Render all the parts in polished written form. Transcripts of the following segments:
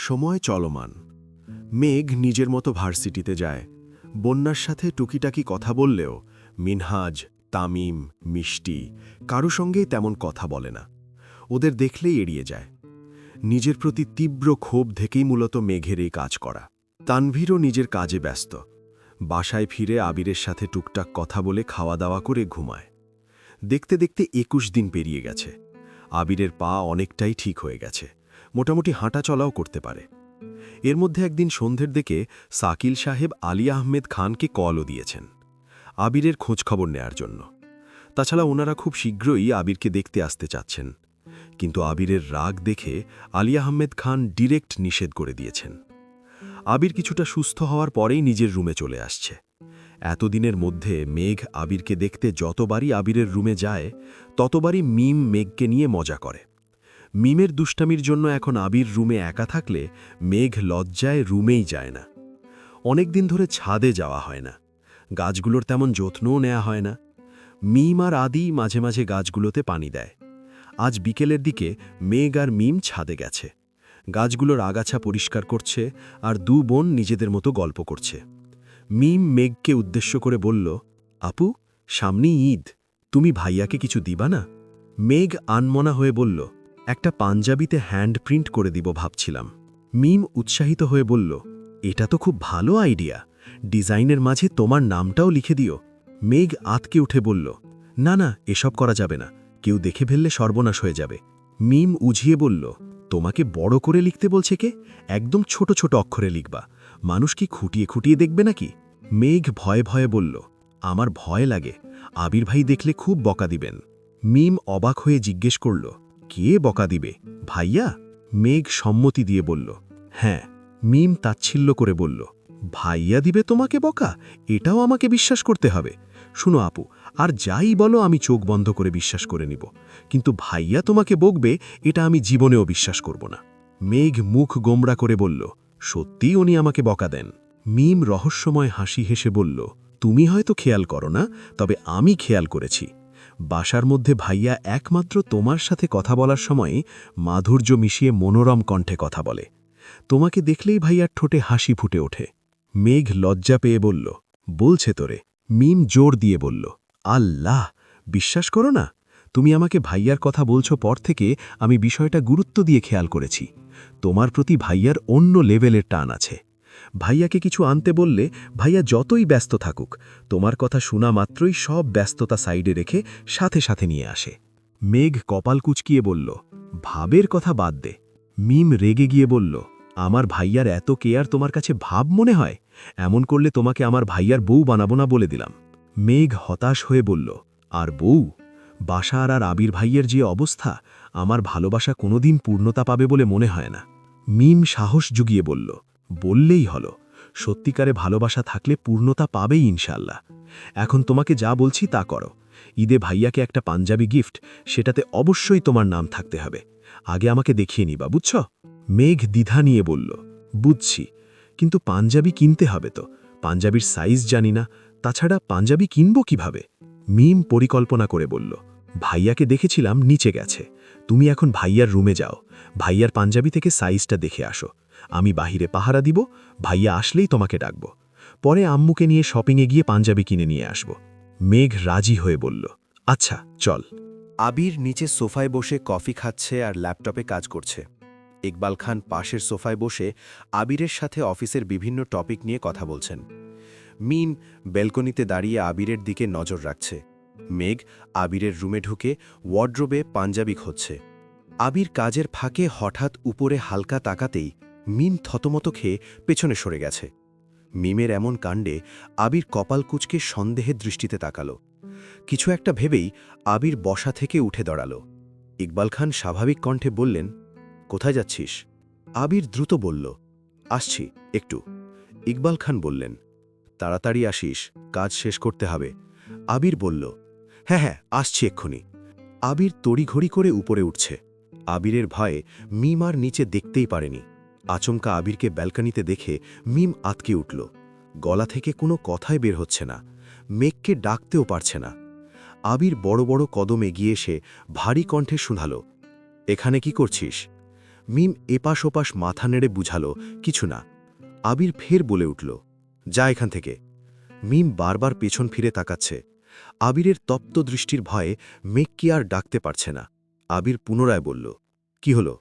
সময় চলমান। মেঘ নিজের মতো ভার্সিটিতে যায়। বন্যার সাথে টুকিটাকি কথা বললেও মিনহাজ, তামিম, মিষ্টি কারো সঙ্গেই তেমন কথা বলে না। ওদের দেখলেই এড়িয়ে যায়। নিজের প্রতি তীব্র ক্ষোভ থেকেই মূলত মেঘের এই কাজ করা। তানভীরও নিজের কাজে ব্যস্ত। বাসায় ফিরে আবিরের সাথে টুকটাক কথা বলে খাওয়া দাওয়া করে ঘুমায়। দেখতে দেখতে ২১ দিন পেরিয়ে গেছে। আবিরের পা অনেকটাই ঠিক হয়ে গেছে, মোটামুটি হাঁটা চলাও করতে পারে। এর মধ্যে একদিন সন্ধ্যের দিকে সাকিল সাহেব আলী আহমেদ খানকে কলও দিয়েছেন আবিরের খোঁজখবর নেয়ার জন্য। তাছাড়া ওনারা খুব শীঘ্রই আবিরকে দেখতে আসতে চাচ্ছেন, কিন্তু আবিরের রাগ দেখে আলী আহমেদ খান ডিরেক্ট নিষেধ করে দিয়েছেন। আবির কিছুটা সুস্থ হওয়ার পরেই নিজের রুমে চলে আসছে। এতদিনের মধ্যে মেঘ আবিরকে দেখতে যতবারই আবিরের রুমে যায়, ততবারই মিম মেঘকে নিয়ে মজা করে। মিমের দুষ্টামির জন্য এখন আবির রুমে একা থাকলে মেঘ লজ্জায় রুমেই যায় না। অনেক দিন ধরে ছাদে যাওয়া হয় না, গাছগুলোর তেমন যত্নও নেওয়া হয় না। মিম আর আদি মাঝে মাঝে গাছগুলোতে পানি দেয়। আজ বিকেলের দিকে মেঘ আর মিম ছাদে গেছে। গাছগুলোর আগাছা পরিষ্কার করছে আর দু বোন নিজেদের মতো গল্প করছে। মিম মেঘকে উদ্দেশ্য করে বলল, আপু, সামনেই ঈদ, তুমি ভাইয়াকে কিছু দিবা না? মেঘ আনমনা হয়ে বলল, একটা পাঞ্জাবিতে হ্যান্ড প্রিন্ট করে দিব ভাবছিলাম। মিম উৎসাহিত হয়ে বলল, এটা তো খুব ভালো আইডিয়া, ডিজাইনের মাঝে তোমার নামটাও লিখে দিও। মেঘ আতকে উঠে বলল, না না, এসব করা যাবে না, কেউ দেখে ফেললে সর্বনাশ হয়ে যাবে। মিম উঝিয়ে বলল, তোমাকে বড় করে লিখতে বলছে কে? একদম ছোট ছোট অক্ষরে লিখবা, মানুষ কি খুঁটিয়ে খুঁটিয়ে দেখবে নাকি? মেঘ ভয়ে ভয়ে বলল, আমার ভয় লাগে, আবির ভাই দেখলে খুব বকা দিবেন। মিম অবাক হয়ে জিজ্ঞেস করল, কে বকা দিবে, ভাইয়া? মেঘ সম্মতি দিয়ে বলল, হ্যাঁ। মিম তাচ্ছিল্য করে বলল, ভাইয়া দিবে তোমাকে বকা? এটাও আমাকে বিশ্বাস করতে হবে? শুনো আপু, আর যাই বলো আমি চোখ বন্ধ করে বিশ্বাস করে নিব, কিন্তু ভাইয়া তোমাকে বকবে এটা আমি জীবনেও বিশ্বাস করব না। মেঘ মুখ গোমড়া করে বলল, সত্যিই উনি আমাকে বকা দেন? মিম রহস্যময় হাসি হেসে বলল, তুমি হয়তো খেয়াল করো না, তবে আমি খেয়াল করেছি। বাসার মধ্যে ভাইয়া একমাত্র তোমার সাথে কথা বলার সময় মাধুর্য মিশিয়ে মনোরম কণ্ঠে কথা বলে। তোমাকে দেখলেই ভাইয়ার ঠোঁটে হাসি ফুটে ওঠে। মেঘ লজ্জা পেয়ে বলল, বলছে তোরে? মিম জোর দিয়ে বলল, আল্লাহ, বিশ্বাস করো না? তুমি আমাকে ভাইয়ার কথা বলছো পর থেকে আমি বিষয়টা গুরুত্ব দিয়ে খেয়াল করেছি। তোমার প্রতি ভাইয়ার অন্য লেভেলের টান আছে। ভাইয়াকে কিছু আনতে বললে ভাইয়া যতই ব্যস্ত থাকুক, তোমার কথা শোনা মাত্রই সব ব্যস্ততা সাইডে রেখে সাথে সাথে নিয়ে আসে। মেঘ কপাল কুচকিয়ে বলল, ভাবের কথা বাদ দে। মিম রেগে গিয়ে বলল, আমার ভাইয়ার এত কেয়ার তোমার কাছে ভাব মনে হয়? এমন করলে তোমাকে আমার ভাইয়ার বউ বানাবো না বলে দিলাম। মেঘ হতাশ হয়ে বলল, আর বউ? বাসার আর আবির ভাইয়ের যে অবস্থা, আমার ভালোবাসা কোনোদিন পূর্ণতা পাবে বলে মনে হয় না। মিম সাহস জুগিয়ে বলল, বললেই হলো, সত্যিকারে ভালোবাসা থাকলে পূর্ণতা পাবেই ইনশাল্লাহ। এখন তোমাকে যা বলছি তা করো। ঈদে ভাইয়াকে একটা পাঞ্জাবি গিফট, সেটাতে অবশ্যই তোমার নাম থাকতে হবে। আগে আমাকে দেখিয়ে নিবা, বুঝছ? মেঘ দ্বিধা নিয়ে বলল, বুঝছি, কিন্তু পাঞ্জাবি কিনতে হবে তো, পাঞ্জাবির সাইজ জানি না, তাছাড়া পাঞ্জাবি কিনব কিভাবে? মিম পরিকল্পনা করে বলল, ভাইয়াকে দেখেছিলাম নিচে গেছে, তুমি এখন ভাইয়ার রুমে যাও, ভাইয়ার পাঞ্জাবি থেকে সাইজটা দেখে আসো। আমি বাহিরে পাহারা দিব, ভাইয়া আসলেই তোমাকে ডাকব। পরে আম্মুকে নিয়ে শপিংয়ে গিয়ে পাঞ্জাবি কিনে নিয়ে আসব। মেঘ রাজি হয়ে বলল, আচ্ছা চল। আবির নিচে সোফায় বসে কফি খাচ্ছে আর ল্যাপটপে কাজ করছে। ইকবাল খান পাশের সোফায় বসে আবিরের সাথে অফিসের বিভিন্ন টপিক নিয়ে কথা বলছেন। মিম ব্যালকনিতে দাঁড়িয়ে আবিরের দিকে নজর রাখছে। মেঘ আবিরের রুমে ঢুকে ওয়ার্ড্রোবে পাঞ্জাবি খুঁজছে। আবির কাজের ফাঁকে হঠাৎ উপরে হালকা তাকাতেই মিম থতমত খেয়ে পেছনে সরে গেছে। মিমের এমন কাণ্ডে আবির কপাল কুঁচকে সন্দেহের দৃষ্টিতে তাকালো। কিছু একটা ভেবেই আবির বসা থেকে উঠে দাঁড়াল। ইকবাল খান স্বাভাবিক কণ্ঠে বললেন, কোথায় যাচ্ছিস? আবির দ্রুত বলল, আসছি একটু। ইকবাল খান বললেন, তাড়াতাড়ি আসিস, কাজ শেষ করতে হবে। আবির বলল, হ্যাঁ হ্যাঁ, আসছি এক্ষুনি। আবির তড়িঘড়ি করে উপরে উঠছে। আবিরের ভয়ে মিম আর নিচে দেখতেই পারেনি। আচমকা আবিরকে ব্যালকনিতে দেখে মিম আতকে উঠল। গলা থেকে কোনো কথাই বের হচ্ছে না, মেঘকে ডাকতেও পারছে না। আবির বড় বড় কদম এগিয়ে এসে ভারী কণ্ঠে শুধাল, এখানে কি করছিস? মিম এপাশ ওপাশ মাথা নেড়ে বুঝালো, কিছু না। আবির ফের বলে উঠল, যা এখান থেকে। মিম বারবার পেছন ফিরে তাকাচ্ছে। আবিরের তপ্ত দৃষ্টির ভয়ে মেঘকে আর ডাকতে পারছে না। আবির পুনরায় বলল, কি হলো?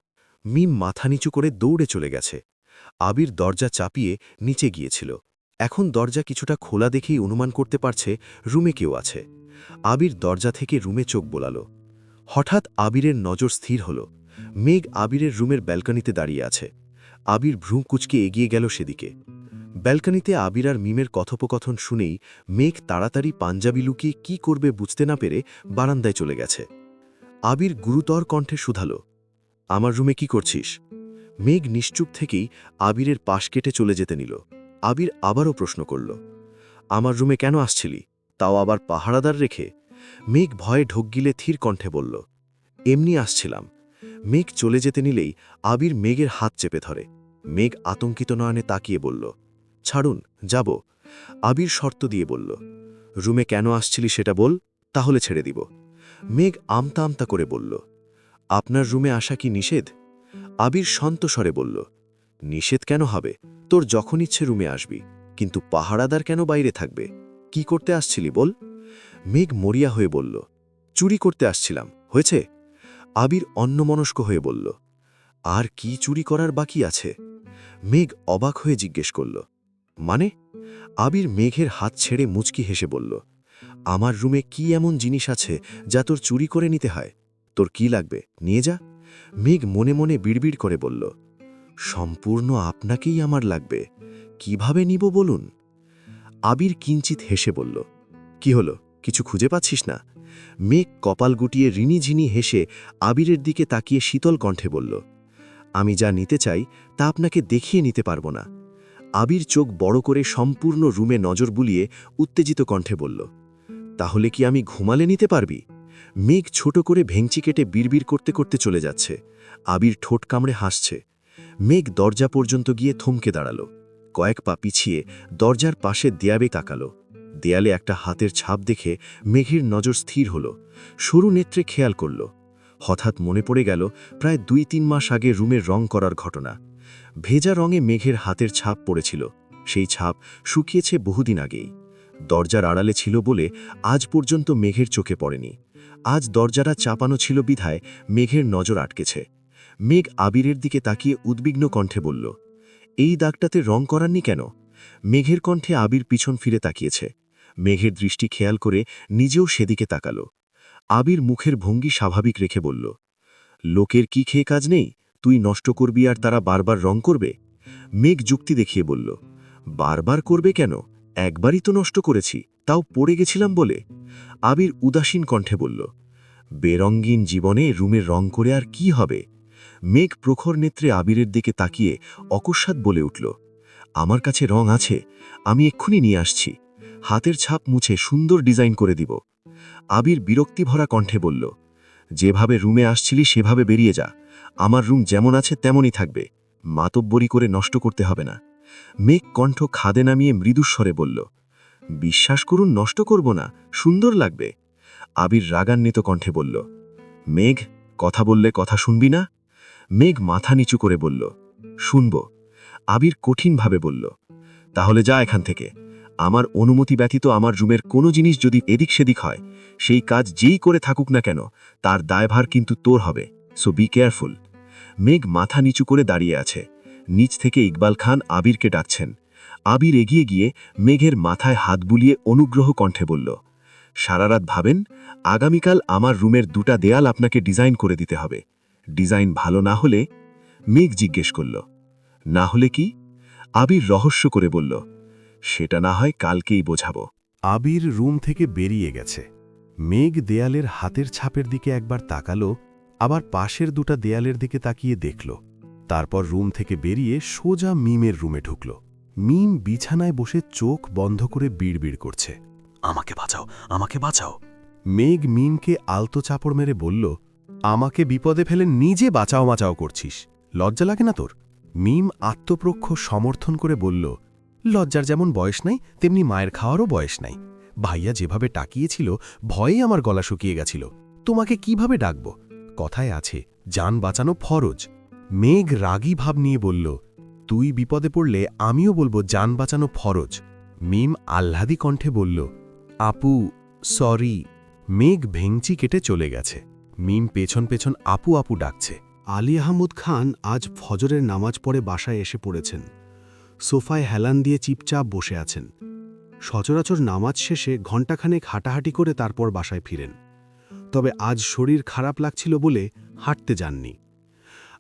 মিম মাথা নিচু করে দৌড়ে চলে গেছে। আবির দরজা চাপিয়ে নিচে গিয়েছিল। এখন দরজা কিছুটা খোলা দেখেই অনুমান করতে পারছে রুমে কেউ আছে। আবির দরজা থেকে রুমে চোখ বোলালো। হঠাৎ আবিরের নজর স্থির হল। মেঘ আবিরের রুমের ব্যালকনিতে দাঁড়িয়ে আছে। আবির ভ্রু কুঁচকে এগিয়ে গেল সেদিকে। ব্যালকনিতে আবির আর মিমের কথোপকথন শুনেই মেঘ তাড়াতাড়ি পাঞ্জাবি লুকিয়ে কি করবে বুঝতে না পেরে বারান্দায় চলে গেছে। আবির গুরুতর কণ্ঠে শুধালো, আমার রুমে কি করছিস? মেঘ নিশ্চুপ থেকেই আবিরের পাশ কেটে চলে যেতে নিল। আবির আবারও প্রশ্ন করল, আমার রুমে কেন আসছিলি, তাও আবার পাহারাদার রেখে? মেঘ ভয়ে ঢোক গিলে থির কণ্ঠে বলল, এমনি আসছিলাম। মেঘ চলে যেতে নিলেই আবির মেঘের হাত চেপে ধরে। মেঘ আতঙ্কিত নয়নে তাকিয়ে বলল, ছাড়ুন, যাব। আবির শর্ত দিয়ে বলল, রুমে কেন আসছিলি সেটা বল, তাহলে ছেড়ে দিব। মেঘ আমতা আমতা করে বলল, আপনার রুমে আসা কি নিষেধ? আবির শান্ত স্বরে বলল, নিষেধ কেন হবে? তোর যখন ইচ্ছে রুমে আসবি, কিন্তু পাহারাদার কেন বাইরে থাকবে? কি করতে আসছিলি বল? মেঘ মরিয়া হয়ে বলল, চুরি করতে আসছিলাম, হয়েছে? আবির অন্যমনস্ক হয়ে বলল, আর কি চুরি করার বাকি আছে? মেঘ অবাক হয়ে জিজ্ঞেস করল, মানে? আবির মেঘের হাত ছেড়ে মুচকি হেসে বলল, আমার রুমে কি এমন জিনিস আছে যা তোর চুরি করে নিতে হয়? তোর কি লাগবে, নিয়ে যা। মেঘ মনে মনে বিড়বিড় করে বলল, সম্পূর্ণ আপনাকেই আমার লাগবে, কিভাবে নিব বলুন? আবির কিঞ্চিত হেসে বলল, কি হলো, কিছু খুঁজে পাচ্ছিস না? মেঘ কপাল গুটিয়ে রিনিঝিনি হেসে আবিরের দিকে তাকিয়ে শীতল কণ্ঠে বলল, আমি যা নিতে চাই তা আপনাকে দেখিয়ে নিতে পারবো না। আবির চোখ বড় করে সম্পূর্ণ রুমে নজর বুলিয়ে উত্তেজিত কণ্ঠে বলল, তাহলে কি আমি ঘুমালে নিতে পারবি? মেঘ ছোট করে ভেংচি কেটে বিড়বিড় করতে করতে চলে যাচ্ছে। আবির ঠোঁট কামড়ে হাসছে। মেঘ দরজা পর্যন্ত গিয়ে থমকে দাঁড়ালো। কয়েক পা পিছিয়ে দরজার পাশে দেয়ালে তাকালো। দেয়ালে একটা হাতের ছাপ দেখে মেঘের নজর স্থির হল। সরু নেত্রে খেয়াল করল। হঠাৎ মনে পড়ে গেল প্রায় ২-৩ মাস আগে রুমের রং করার ঘটনা। ভেজা রঙে মেঘের হাতের ছাপ পড়েছিল। সেই ছাপ শুকিয়েছে বহুদিন আগেই। দরজার আড়ালে ছিল বলে আজ পর্যন্ত মেঘের চোখে পড়েনি। আজ দরজাটা চাপানো ছিল বিধায় মেঘের নজর আটকেছে। মেঘ আবিরের দিকে তাকিয়ে উদ্বিগ্ন কণ্ঠে বলল, এই দাগটাতে রং করাননি কেন? মেঘের কণ্ঠে আবির পিছন ফিরে তাকিয়েছে। মেঘের দৃষ্টি খেয়াল করে নিজেও সেদিকে তাকালো। আবির মুখের ভঙ্গি স্বাভাবিক রেখে বলল, লোকের কি খেয়ে কাজ নেই, তুই নষ্ট করবি আর তারা বারবার রং করবে? মেঘ যুক্তি দেখিয়ে বলল, বারবার করবে কেন, একবারই তো নষ্ট করেছি, তাও পড়ে গেছিলাম বলে। আবির উদাসীন কণ্ঠে বলল, বেরঙ্গিন জীবনে রুমে রং করে আর কি হবে? মেঘ প্রখর নেত্রে আবিরের দিকে তাকিয়ে অকস্মাৎ বলে উঠল, আমার কাছে রং আছে, আমি এক্ষুনি নিয়ে আসছি। হাতের ছাপ মুছে সুন্দর ডিজাইন করে দিব। আবির বিরক্তিভরা কণ্ঠে বলল, যেভাবে রুমে আসছিলি সেভাবে বেরিয়ে যা, আমার রুম যেমন আছে তেমনই থাকবে, মাতব্বরি করে নষ্ট করতে হবে না। মেঘ কণ্ঠ খাদে নামিয়ে মৃদুস্বরে বলল, বিশ্বাস করুন নষ্ট করব না, সুন্দর লাগবে। আবির রাগান্বিত কণ্ঠে বলল, মেঘ, কথা বললে কথা শুনবি না? মেঘ মাথা নিচু করে বলল, শুনব। আবির কঠিনভাবে বলল, তাহলে যা এখান থেকে। আমার অনুমতি ব্যতীত আমার রুমের কোনো জিনিস যদি এদিক সেদিক হয়, সেই কাজ যেই করে থাকুক না কেন তার দায়ভার কিন্তু তোর হবে, সো বি কেয়ারফুল। মেঘ মাথা নিচু করে দাঁড়িয়ে আছে। নিচ থেকে ইকবাল খান আবিরকে ডাকছেন। আবির এগিয়ে গিয়ে মেঘের মাথায় হাত বুলিয়ে অনুগ্রহ কণ্ঠে বলল, সারারাত ভাবেন, আগামীকাল আমার রুমের 2টা দেয়াল আপনাকে ডিজাইন করে দিতে হবে। ডিজাইন ভালো না হলে? মেঘ জিজ্ঞেস করল, না হলে কি? আবির রহস্য করে বলল, সেটা না হয় কালকেই বোঝাবো। আবির রুম থেকে বেরিয়ে গেছে। মেঘ দেয়ালের হাতের ছাপের দিকে একবার তাকালো, আবার পাশের 2টা দেয়ালের দিকে তাকিয়ে দেখল। তারপর রুম থেকে বেরিয়ে সোজা মিমের রুমে ঢুকল। মিম বিছানায় বসে চোখ বন্ধ করে বিড়বিড় করছে, আমাকে বাঁচাও, আমাকে বাঁচাও। মেঘ মিমকে আলতো চাপড় মেরে বলল, আমাকে বিপদে ফেলে নিজে বাঁচাও বাঁচাও করছিস, লজ্জা লাগে না তোর? মিম আত্মপ্রক্ষ সমর্থন করে বলল, লজ্জার যেমন বয়স নাই তেমনি মায়ের খাওয়ারও বয়স নাই। ভাইয়া যেভাবে টাকিয়েছিল ভয়ে আমার গলা শুকিয়ে গেছিল, তোমাকে কিভাবে ডাকব? কথায় আছে, জান বাঁচানো ফরজ। মেঘ রাগী ভাব নিয়ে বলল, তুই বিপদে পড়লে আমিও বলবো জান বাঁচানো ফরজ। মিম আহ্লাদি কণ্ঠে বলল, আপু সরি। মেঘ ভেংচি কেটে চলে গেছে। মিম পেছন পেছন আপু আপু ডাকছে। আলী আহমদ খান আজ ফজরের নামাজ পড়ে বাসায় এসে পড়েছেন। সোফায় হেলান দিয়ে চুপচাপ বসে আছেন। সচরাচর নামাজ শেষে ঘণ্টাখানেক হাঁটাহাঁটি করে তারপর বাসায় ফিরেন। তবে আজ শরীর খারাপ লাগছিল বলে হাঁটতে যাননি।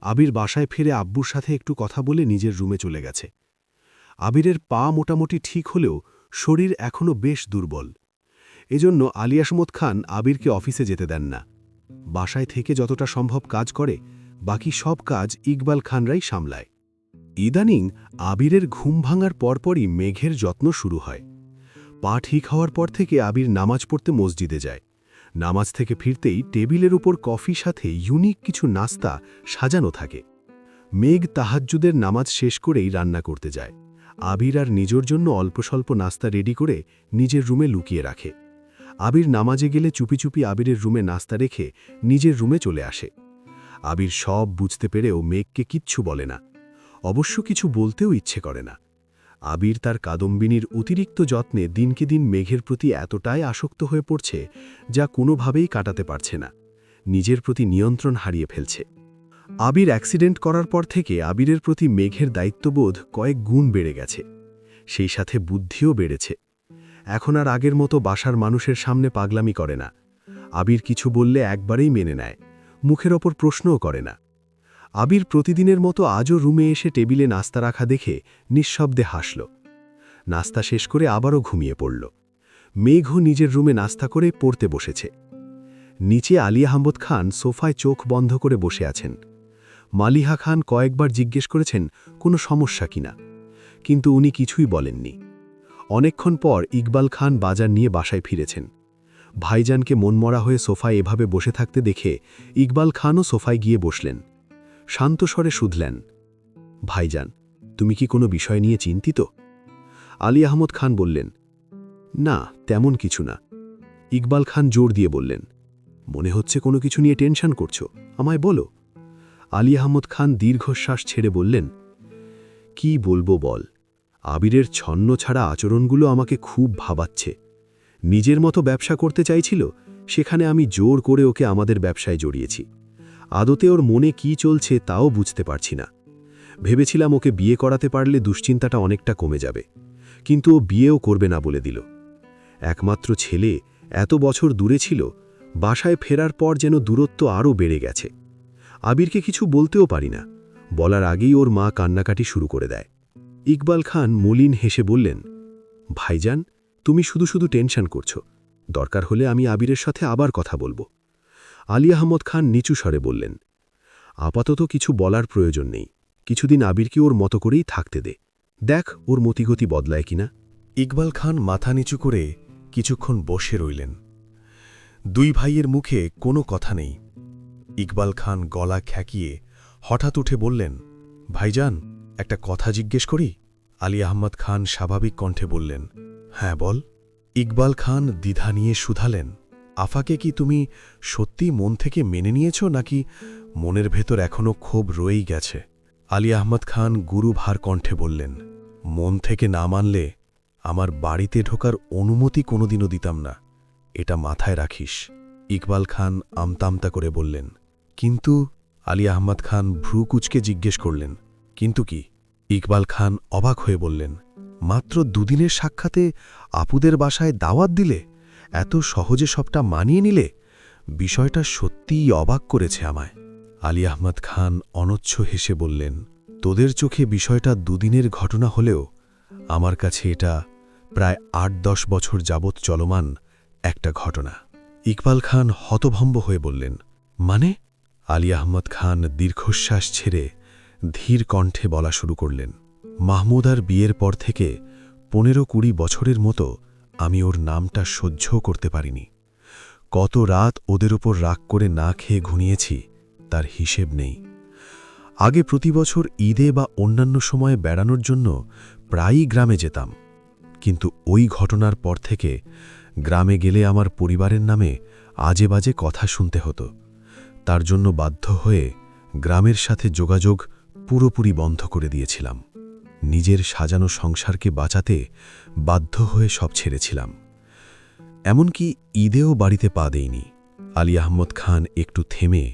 আবির বাসায় ফিরে আব্বুর সাথে একটু কথা বলে নিজের রুমে চলে গেছে। আবিরের পা মোটামুটি ঠিক হলেও শরীর এখনও বেশ দুর্বল। এজন্য আলী আহমদ খান আবিরকে অফিসে যেতে দেন না। বাসায় থেকে যতটা সম্ভব কাজ করে, বাকি সব কাজ ইকবাল খানরাই সামলায়। ইদানিং আবিরের ঘুম ভাঙার পরপরই মেঘের যত্ন শুরু হয়। পা ঠিক হওয়ার পর থেকে আবির নামাজ পড়তে মসজিদে যায়। নামাজ থেকে ফিরতেই টেবিলের উপর কফি সাথে ইউনিক কিছু নাস্তা সাজানো থাকে। মেঘ তাহাজ্জুদের নামাজ শেষ করেই রান্না করতে যায়। আবির আর নিজের জন্য অল্প স্বল্প নাস্তা রেডি করে নিজের রুমে লুকিয়ে রাখে। আবির নামাজে গেলে চুপি চুপি আবিরের রুমে নাস্তা রেখে নিজের রুমে চলে আসে। আবির সব বুঝতে পেরেও মেঘকে কিচ্ছু বলে না, অবশ্য কিছু বলতেও ইচ্ছে করে না। আবির তার কাদম্বিনীর অতিরিক্ত যত্নে দিনকে দিন মেঘের প্রতি এতটাই আসক্ত হয়ে পড়ছে যা কোনোভাবেই কাটাতে পারছে না। নিজের প্রতি নিয়ন্ত্রণ হারিয়ে ফেলছে। আবির অ্যাক্সিডেন্ট করার পর থেকে আবিরের প্রতি মেঘের দায়িত্ববোধ কয়েক গুণ বেড়ে গেছে। সেই সাথে বুদ্ধিও বেড়েছে। এখন আর আগের মতো বাসার মানুষের সামনে পাগলামি করে না। আবির কিছু বললে একবারেই মেনে নেয়, মুখের ওপর প্রশ্নও করে না। আবির প্রতিদিনের মতো আজও রুমে এসে টেবিলে নাস্তা রাখা দেখে নিঃশব্দে হাসল। নাস্তা শেষ করে আবারও ঘুমিয়ে পড়ল। মেঘও নিজের রুমে নাস্তা করে পড়তে বসেছে। নিচে আলী আহমদ খান সোফায় চোখ বন্ধ করে বসে আছেন। মালিহা খান কয়েকবার জিজ্ঞেস করেছেন কোনো সমস্যা কিনা, কিন্তু উনি কিছুই বলেননি। অনেকক্ষণ পর ইকবাল খান বাজার নিয়ে বাসায় ফিরেছেন। ভাইজানকে মনমরা হয়ে সোফায় এভাবে বসে থাকতে দেখে ইকবাল খানও সোফায় গিয়ে বসলেন। শান্ত স্বরে শুধলেন, ভাইজান, তুমি কি কোনো বিষয় নিয়ে চিন্তিত? আলী আহমদ খান বললেন, না তেমন কিছু না। ইকবাল খান জোর দিয়ে বললেন, মনে হচ্ছে কোনো কিছু নিয়ে টেনশন করছো, আমায় বলো। আলী আহমদ খান দীর্ঘশ্বাস ছেড়ে বললেন, কি বলবো বল, আবিরের ছন্ন ছাড়া আচরণগুলো আমাকে খুব ভাবাচ্ছে। নিজের মতো ব্যবসা করতে চাইছিল, সেখানে আমি জোর করে ওকে আমাদের ব্যবসায় জড়িয়েছি। আদতে ওর মনে কি চলছে তাও বুঝতে পারছি না। ভেবেছিলাম ওকে বিয়ে করাতে পারলে দুশ্চিন্তাটা অনেকটা কমে যাবে, কিন্তু ও বিয়েও করবে না বলে দিল। একমাত্র ছেলে এত বছর দূরে ছিল, বাসায় ফেরার পর যেন দূরত্ব আরও বেড়ে গেছে। আবিরকে কিছু বলতেও পারি না, বলার আগেই ওর মা কান্নাকাটি শুরু করে দেয়। ইকবাল খান মলিন হেসে বললেন, ভাইজান, তুমি শুধু শুধু টেনশন করছো, দরকার হলে আমি আবিরের সাথে আবার কথা বলবো। আলী আহমদ খান নিচু স্বরে বললেন, আপাতত কিছু বলার প্রয়োজন নেই, কিছুদিন আবিরকে ওর মতো করেই থাকতে দে, দেখ ওর মতিগতি বদলায় কিনা। ইকবাল খান মাথা নিচু করে কিছুক্ষণ বসে রইলেন। দুই ভাইয়ের মুখে কোনো কথা নেই। ইকবাল খান গলা খ্যাকিয়ে হঠাৎ উঠে বললেন, ভাইজান, একটা কথা জিজ্ঞেস করি? আলী আহমদ খান স্বাভাবিক কণ্ঠে বললেন, হ্যাঁ বল। ইকবাল খান দ্বিধা নিয়ে শুধালেন, আফাকে কি তুমি সত্যি মন থেকে মেনে নিয়েছ, নাকি মনের ভেতর এখনও ক্ষোভ রয়েই গেছে? আলী আহমদ খান গুরুভার কণ্ঠে বললেন, মন থেকে না মানলে আমার বাড়িতে ঢোকার অনুমতি কোনোদিনও দিতাম না, এটা মাথায় রাখিস। ইকবাল খান আমতামতা করে বললেন, কিন্তু? আলী আহমদ খান ভ্রু কুচকে জিজ্ঞেস করলেন, কিন্তু কি? ইকবাল খান অবাক হয়ে বললেন, মাত্র দুদিনের সাক্ষাতে আপুদের বাসায় দাওয়াত দিলে, এত সহজে সবটা মানিয়ে নিলে? বিষয়টা সত্যিই অবাক করেছে আমায়। আলী আহমদ খান অনচ্ছ হেসে বললেন, তোদের চোখে বিষয়টা দুদিনের ঘটনা হলেও আমার কাছে এটা প্রায় ৮-১০ বছর যাবৎ চলমান একটা ঘটনা। ইকবাল খান হতভম্ব হয়ে বললেন, মানে? আলী আহমদ খান দীর্ঘশ্বাস ছেড়ে ধীর কণ্ঠে বলা শুরু করলেন, মাহমুদার বিয়ের পর থেকে ১৫-২০ বছরের মতো আমি ওর নামটা সহ্য করতে পারিনি। কত রাত ওদের ওপর রাগ করে না খেয়ে ঘুমিয়েছি তার হিসেব নেই। আগে প্রতি বছর ঈদে বা অন্যান্য সময়ে বেড়ানোর জন্য প্রায়ই গ্রামে যেতাম, কিন্তু ওই ঘটনার পর থেকে গ্রামে গেলে আমার পরিবারের নামে আজে বাজে কথা শুনতে হতো। তার জন্য বাধ্য হয়ে গ্রামের সাথে যোগাযোগ পুরোপুরি বন্ধ করে দিয়েছিলাম। নিজের সাজানো সংসারকে বাঁচাতে বাধ্য হয়ে সব ছেড়েছিলাম। এমনকি ঈদেও বাড়িতে পা দেইনি। আলী আহমদ খান একটু থেমে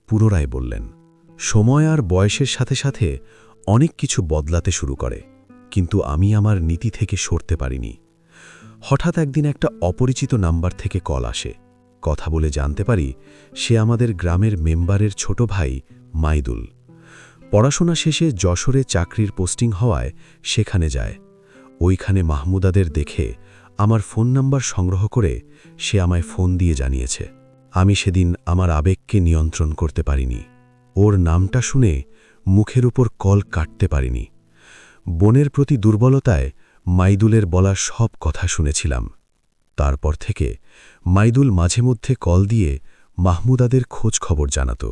পুনরায় বললেন, সময় আর বয়সের সাথে সাথে অনেক কিছু বদলাতে শুরু করে, কিন্তু আমি আমার নীতি থেকে সরতে পারিনি। হঠাৎ একদিন একটা অপরিচিত নাম্বার থেকে কল আসে। কথা বলে জানতে পারি সে আমাদের গ্রামের মেম্বারের ছোট ভাই মাইদুল। পড়াশোনা শেষে যশোরে চাকরির পোস্টিং হওয়ায় সেখানে যায়। ওইখানে মাহমুদাদের দেখে আমার ফোন নাম্বার সংগ্রহ করে সে আমায় ফোন দিয়ে জানিয়েছে। আমি সেদিন আমার আবেগকে নিয়ন্ত্রণ করতে পারিনি। ওর নামটা শুনে মুখের উপর কল কাটতে পারিনি। বোনের প্রতি দুর্বলতায় মাইদুলের বলা সব কথা শুনেছিলাম। তারপর থেকে মাইদুল মাঝে মধ্যে কল দিয়ে মাহমুদাদের খোঁজ খবর জানাত।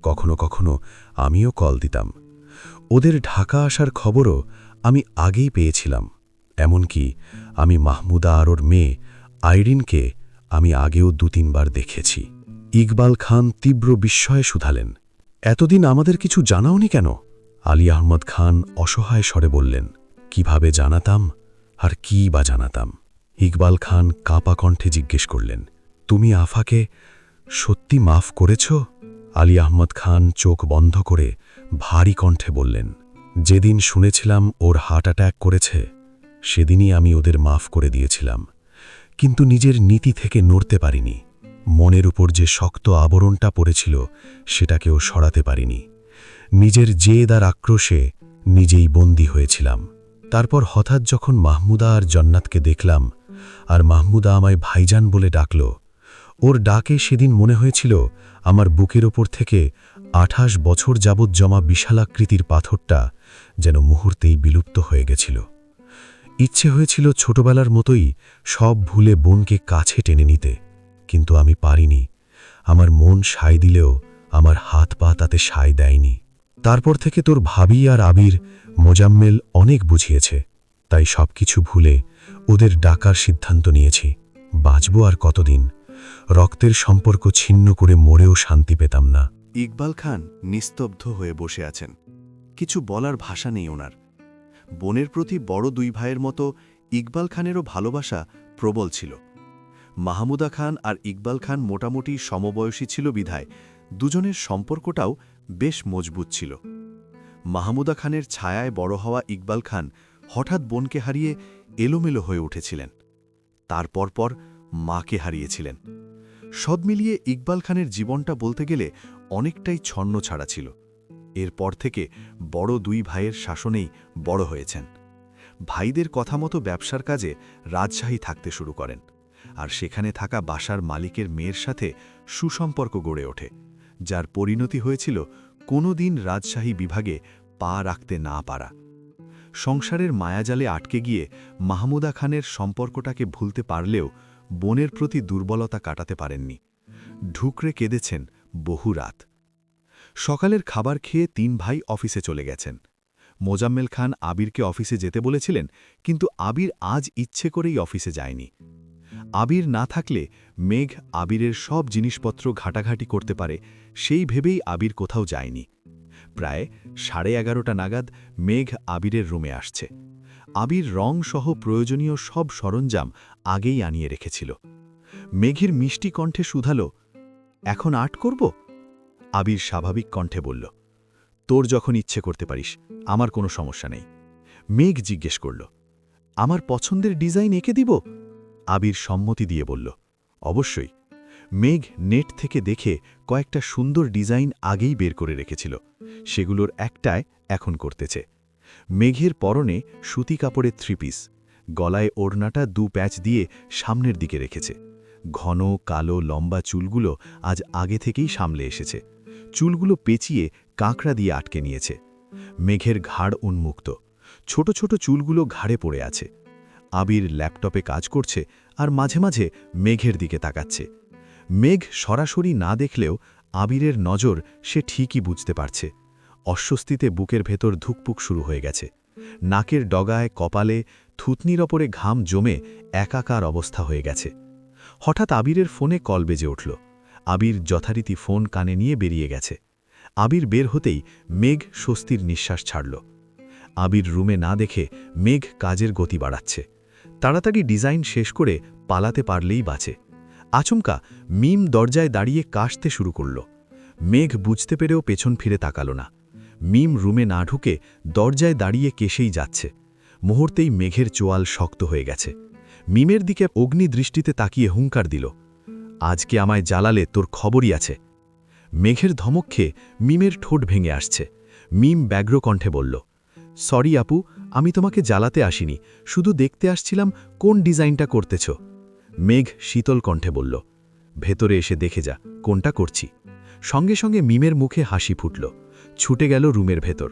কখনো কখনো আমিও কল দিতাম। ওদের ঢাকা আসার খবরও আমি আগেই পেয়েছিলাম। এমনকি আমি মাহমুদা আর ওর মেয়ে আইরিনকে আমি আগেও ২-৩ বার দেখেছি। ইকবাল খান তীব্র বিস্ময়ে শুধালেন, এতদিন আমাদের কিছু জানাওনি কেন? আলী আহমদ খান অসহায় স্বরে বললেন, কিভাবে জানাতাম আর কি বা জানাতাম? ইকবাল খান কাঁপা কণ্ঠে জিজ্ঞেস করলেন, তুমি আফাকে সত্যি মাফ করেছ? আলী আহমদ খান চোখ বন্ধ করে ভারী কণ্ঠে বললেন, যেদিন শুনেছিলাম ওর হার্ট অ্যাটাক করেছে সেদিনই আমি ওদের মাফ করে দিয়েছিলাম, কিন্তু নিজের নীতি থেকে নড়তে পারিনি। মনের উপর যে শক্ত আবরণটা পড়েছিল সেটাকেও সরাতে পারিনি। নিজের জেদ আর আক্রোশে নিজেই বন্দী হয়েছিলাম। তারপর হঠাৎ যখন মাহমুদা আর জন্নাতকে দেখলাম আর মাহমুদা আমায় ভাইজান বলে ডাকল, ওর ডাকে সেদিন মনে হয়েছিল আমার বুকের ওপর থেকে ২৮ বছর যাবৎ জমা বিশালাকৃতির পাথরটা যেন মুহূর্তেই বিলুপ্ত হয়ে গেছিল। ইচ্ছে হয়েছিল ছোটবেলার মতোই সব ভুলে বোনকে কাছে টেনে নিতে, কিন্তু আমি পারিনি। আমার মন সায় দিলেও আমার হাত পা তাতে সায় দেয়নি। তারপর থেকে তোর ভাবি আর আবির, মোজাম্মেল অনেক বুঝিয়েছে, তাই সবকিছু ভুলে ওদের ডাকার সিদ্ধান্ত নিয়েছি। বাঁচব আর কতদিন? রক্তের সম্পর্ক ছিন্ন করে মরেও শান্তি পেতাম না। ইকবাল খান নিস্তব্ধ হয়ে বসে আছেন। কিছু বলার ভাষা নেই ওনার। বোনের প্রতি বড় ২ ভাইয়ের মতো ইকবাল খানেরও ভালোবাসা প্রবল ছিল। মাহমুদা খান আর ইকবাল খান মোটামুটি সমবয়সী ছিল বিধায় দুজনের সম্পর্কটাও বেশ মজবুত ছিল। মাহমুদা খানের ছায়ায় বড় হওয়া ইকবাল খান হঠাৎ বোনকে হারিয়ে এলোমেলো হয়ে উঠেছিলেন। তারপর পর মাকে হারিয়েছিলেন। সব মিলিয়ে ইকবাল খানের জীবনটা বলতে গেলে অনেকটাই ছন্নছাড়া ছিল। এরপর থেকে বড় ২ ভাইয়ের শাসনেই বড় হয়েছেন। ভাইদের কথা মতো ব্যবসার কাজে রাজশাহী থাকতে শুরু করেন, আর সেখানে থাকা বাসার মালিকের মেয়ের সাথে সুসম্পর্ক গড়ে ওঠে, যার পরিণতি হয়েছিল কোনোদিন রাজশাহী বিভাগে পা রাখতে না পারা। সংসারের মায়াজালে আটকে গিয়ে মাহমুদা খানের সম্পর্কটাকে ভুলতে পারলেও বোনের প্রতি দুর্বলতা কাটাতে পারেননি। ঢুকরে কেঁদেছেন বহু রাত। সকালের খাবার খেয়ে ৩ ভাই অফিসে চলে গেছেন। মোজাম্মেল খান আবিরকে অফিসে যেতে বলেছিলেন, কিন্তু আবির আজ ইচ্ছে করেই অফিসে যায়নি। আবির না থাকলে মেঘ আবিরের সব জিনিসপত্র ঘাটাঘাটি করতে পারে, সেই ভেবেই আবির কোথাও যায়নি। প্রায় 11:30 নাগাদ মেঘ আবিরের রুমে আসছে। আবির রং সহ প্রয়োজনীয় সব সরঞ্জাম আগেই আনিয়ে রেখেছিল। মেঘের মিষ্টি কণ্ঠে শুধালো, এখন আর্ট করব? আবির স্বাভাবিক কণ্ঠে বলল, তোর যখন ইচ্ছে করতে পারিস, আমার কোনো সমস্যা নেই। মেঘ জিজ্ঞেস করল, আমার পছন্দের ডিজাইন এঁকে দিব? আবির সম্মতি দিয়ে বলল, অবশ্যই। মেঘ নেট থেকে দেখে কয়েকটা সুন্দর ডিজাইন আগেই বের করে রেখেছিল, সেগুলোর একটায় এখন করতেছে। মেঘের পরনে সুতি কাপড়ের 3 পিস, গলায় ওড়নাটা 2 প্যাচ দিয়ে সামনের দিকে রেখেছে। ঘন কালো লম্বা চুলগুলো আজ আগে থেকেই সামলে এসেছে। চুলগুলো পেঁচিয়ে কাঁকড়া দিয়ে আটকে নিয়েছে। মেঘের ঘাড় উন্মুক্ত, ছোট ছোট চুলগুলো ঘাড়ে পড়ে আছে। আবির ল্যাপটপে কাজ করছে আর মাঝে মাঝে মেঘের দিকে তাকাচ্ছে। মেঘ সরাসরি না দেখলেও আবিরের নজর সে ঠিকই বুঝতে পারছে। অস্বস্তিতে বুকের ভেতর ধুকপুক শুরু হয়ে গেছে। নাকের ডগায়, কপালে, থুতনির ওপরে ঘাম জমে একাকার অবস্থা হয়ে গেছে। হঠাৎ আবিরের ফোনে কল বেজে উঠল। আবির যথারীতি ফোন কানে নিয়ে বেরিয়ে গেছে। আবির বের হতেই মেঘ স্বস্তির নিঃশ্বাস ছাড়ল। আবির রুমে না দেখে মেঘ কাজের গতি বাড়াচ্ছে। তাড়াতাড়ি ডিজাইন শেষ করে পালাতে পারলেই বাঁচে। আচমকা মিম দরজায় দাঁড়িয়ে কাশতে শুরু করল। মেঘ বুঝতে পেরেও পেছন ফিরে তাকালো না। মিম রুমে না ঢুকে দরজায় দাঁড়িয়ে কেসেই যাচ্ছে। মুহূর্তেই মেঘের চোয়াল শক্ত হয়ে গেছে। মিমের দিকে অগ্নি দৃষ্টিতে তাকিয়ে হুঙ্কার দিল, আজকে আমায় জ্বালালে তোর খবরই আছে। মেঘের ধমক খেয়ে মিমের ঠোঁট ভেঙে আসছে। মিম ব্যগ্র কণ্ঠে বলল, সরি আপু, আমি তোমাকে জ্বালাতে আসিনি, শুধু দেখতে আসছিলাম কোন ডিজাইনটা করতেছ। মেঘ শীতল কণ্ঠে বলল, ভেতরে এসে দেখে যা কোনটা করছি। সঙ্গে সঙ্গে মিমের মুখে হাসি ফুটল। ছুটে গেল রুমের ভেতর।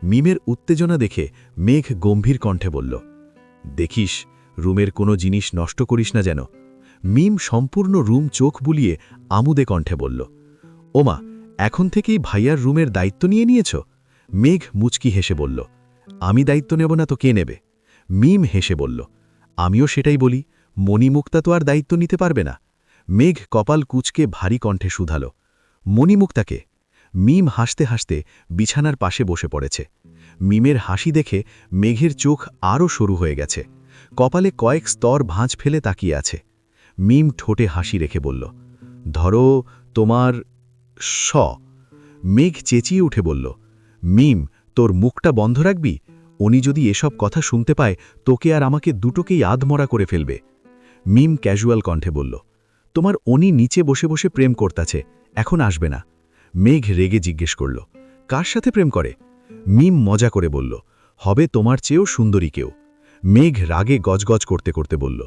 মিমের উত্তেজনা দেখে মেঘ গম্ভীর কণ্ঠে বলল, দেখিস রুমের কোনো জিনিস নষ্ট করিস না যেন। মিম সম্পূর্ণ রুম চোখ বুলিয়ে আমোদে কণ্ঠে বলল, ওমা, এখন থেকেই ভাইয়ার রুমের দায়িত্ব নিয়ে নিয়েছ? মেঘ মুচকি হেসে বলল, আমি দায়িত্ব নেব না তো কে নেবে? মিম হেসে বলল, আমিও সেটাই বলি, মণিমুক্তা তো আর দায়িত্ব নিতে পারবে না। মেঘ কপাল কুঁচকে ভারী কণ্ঠে শুধাল, মণিমুক্তাকে? মিম হাসতে হাসতে বিছানার পাশে বসে পড়েছে। মিমের হাসি দেখে মেঘের চোখ আরও সরু হয়ে গেছে। কপালে কয়েক স্তর ভাঁজ ফেলে তাকিয়ে আছে। মিম ঠোঁটে হাসি রেখে বলল, ধরো তোমার স। মেঘ চেঁচিয়ে উঠে বলল, মিম, তোর মুখটা বন্ধ রাখবি? উনি যদি এসব কথা শুনতে পায় তোকে আর আমাকে দুটোকেই আধমরা করে ফেলবে। মিম ক্যাজুয়াল কণ্ঠে বলল, তোমার উনি নিচে বসে বসে প্রেম করতাছে, এখন আসবে না। মেঘ রেগে জিজ্ঞেস করল, কার সাথে প্রেম করে? মিম মজা করে বলল, হবে তোমার চেয়েও সুন্দরী কেউ। মেঘ রাগে গজগজ করতে করতে বলল,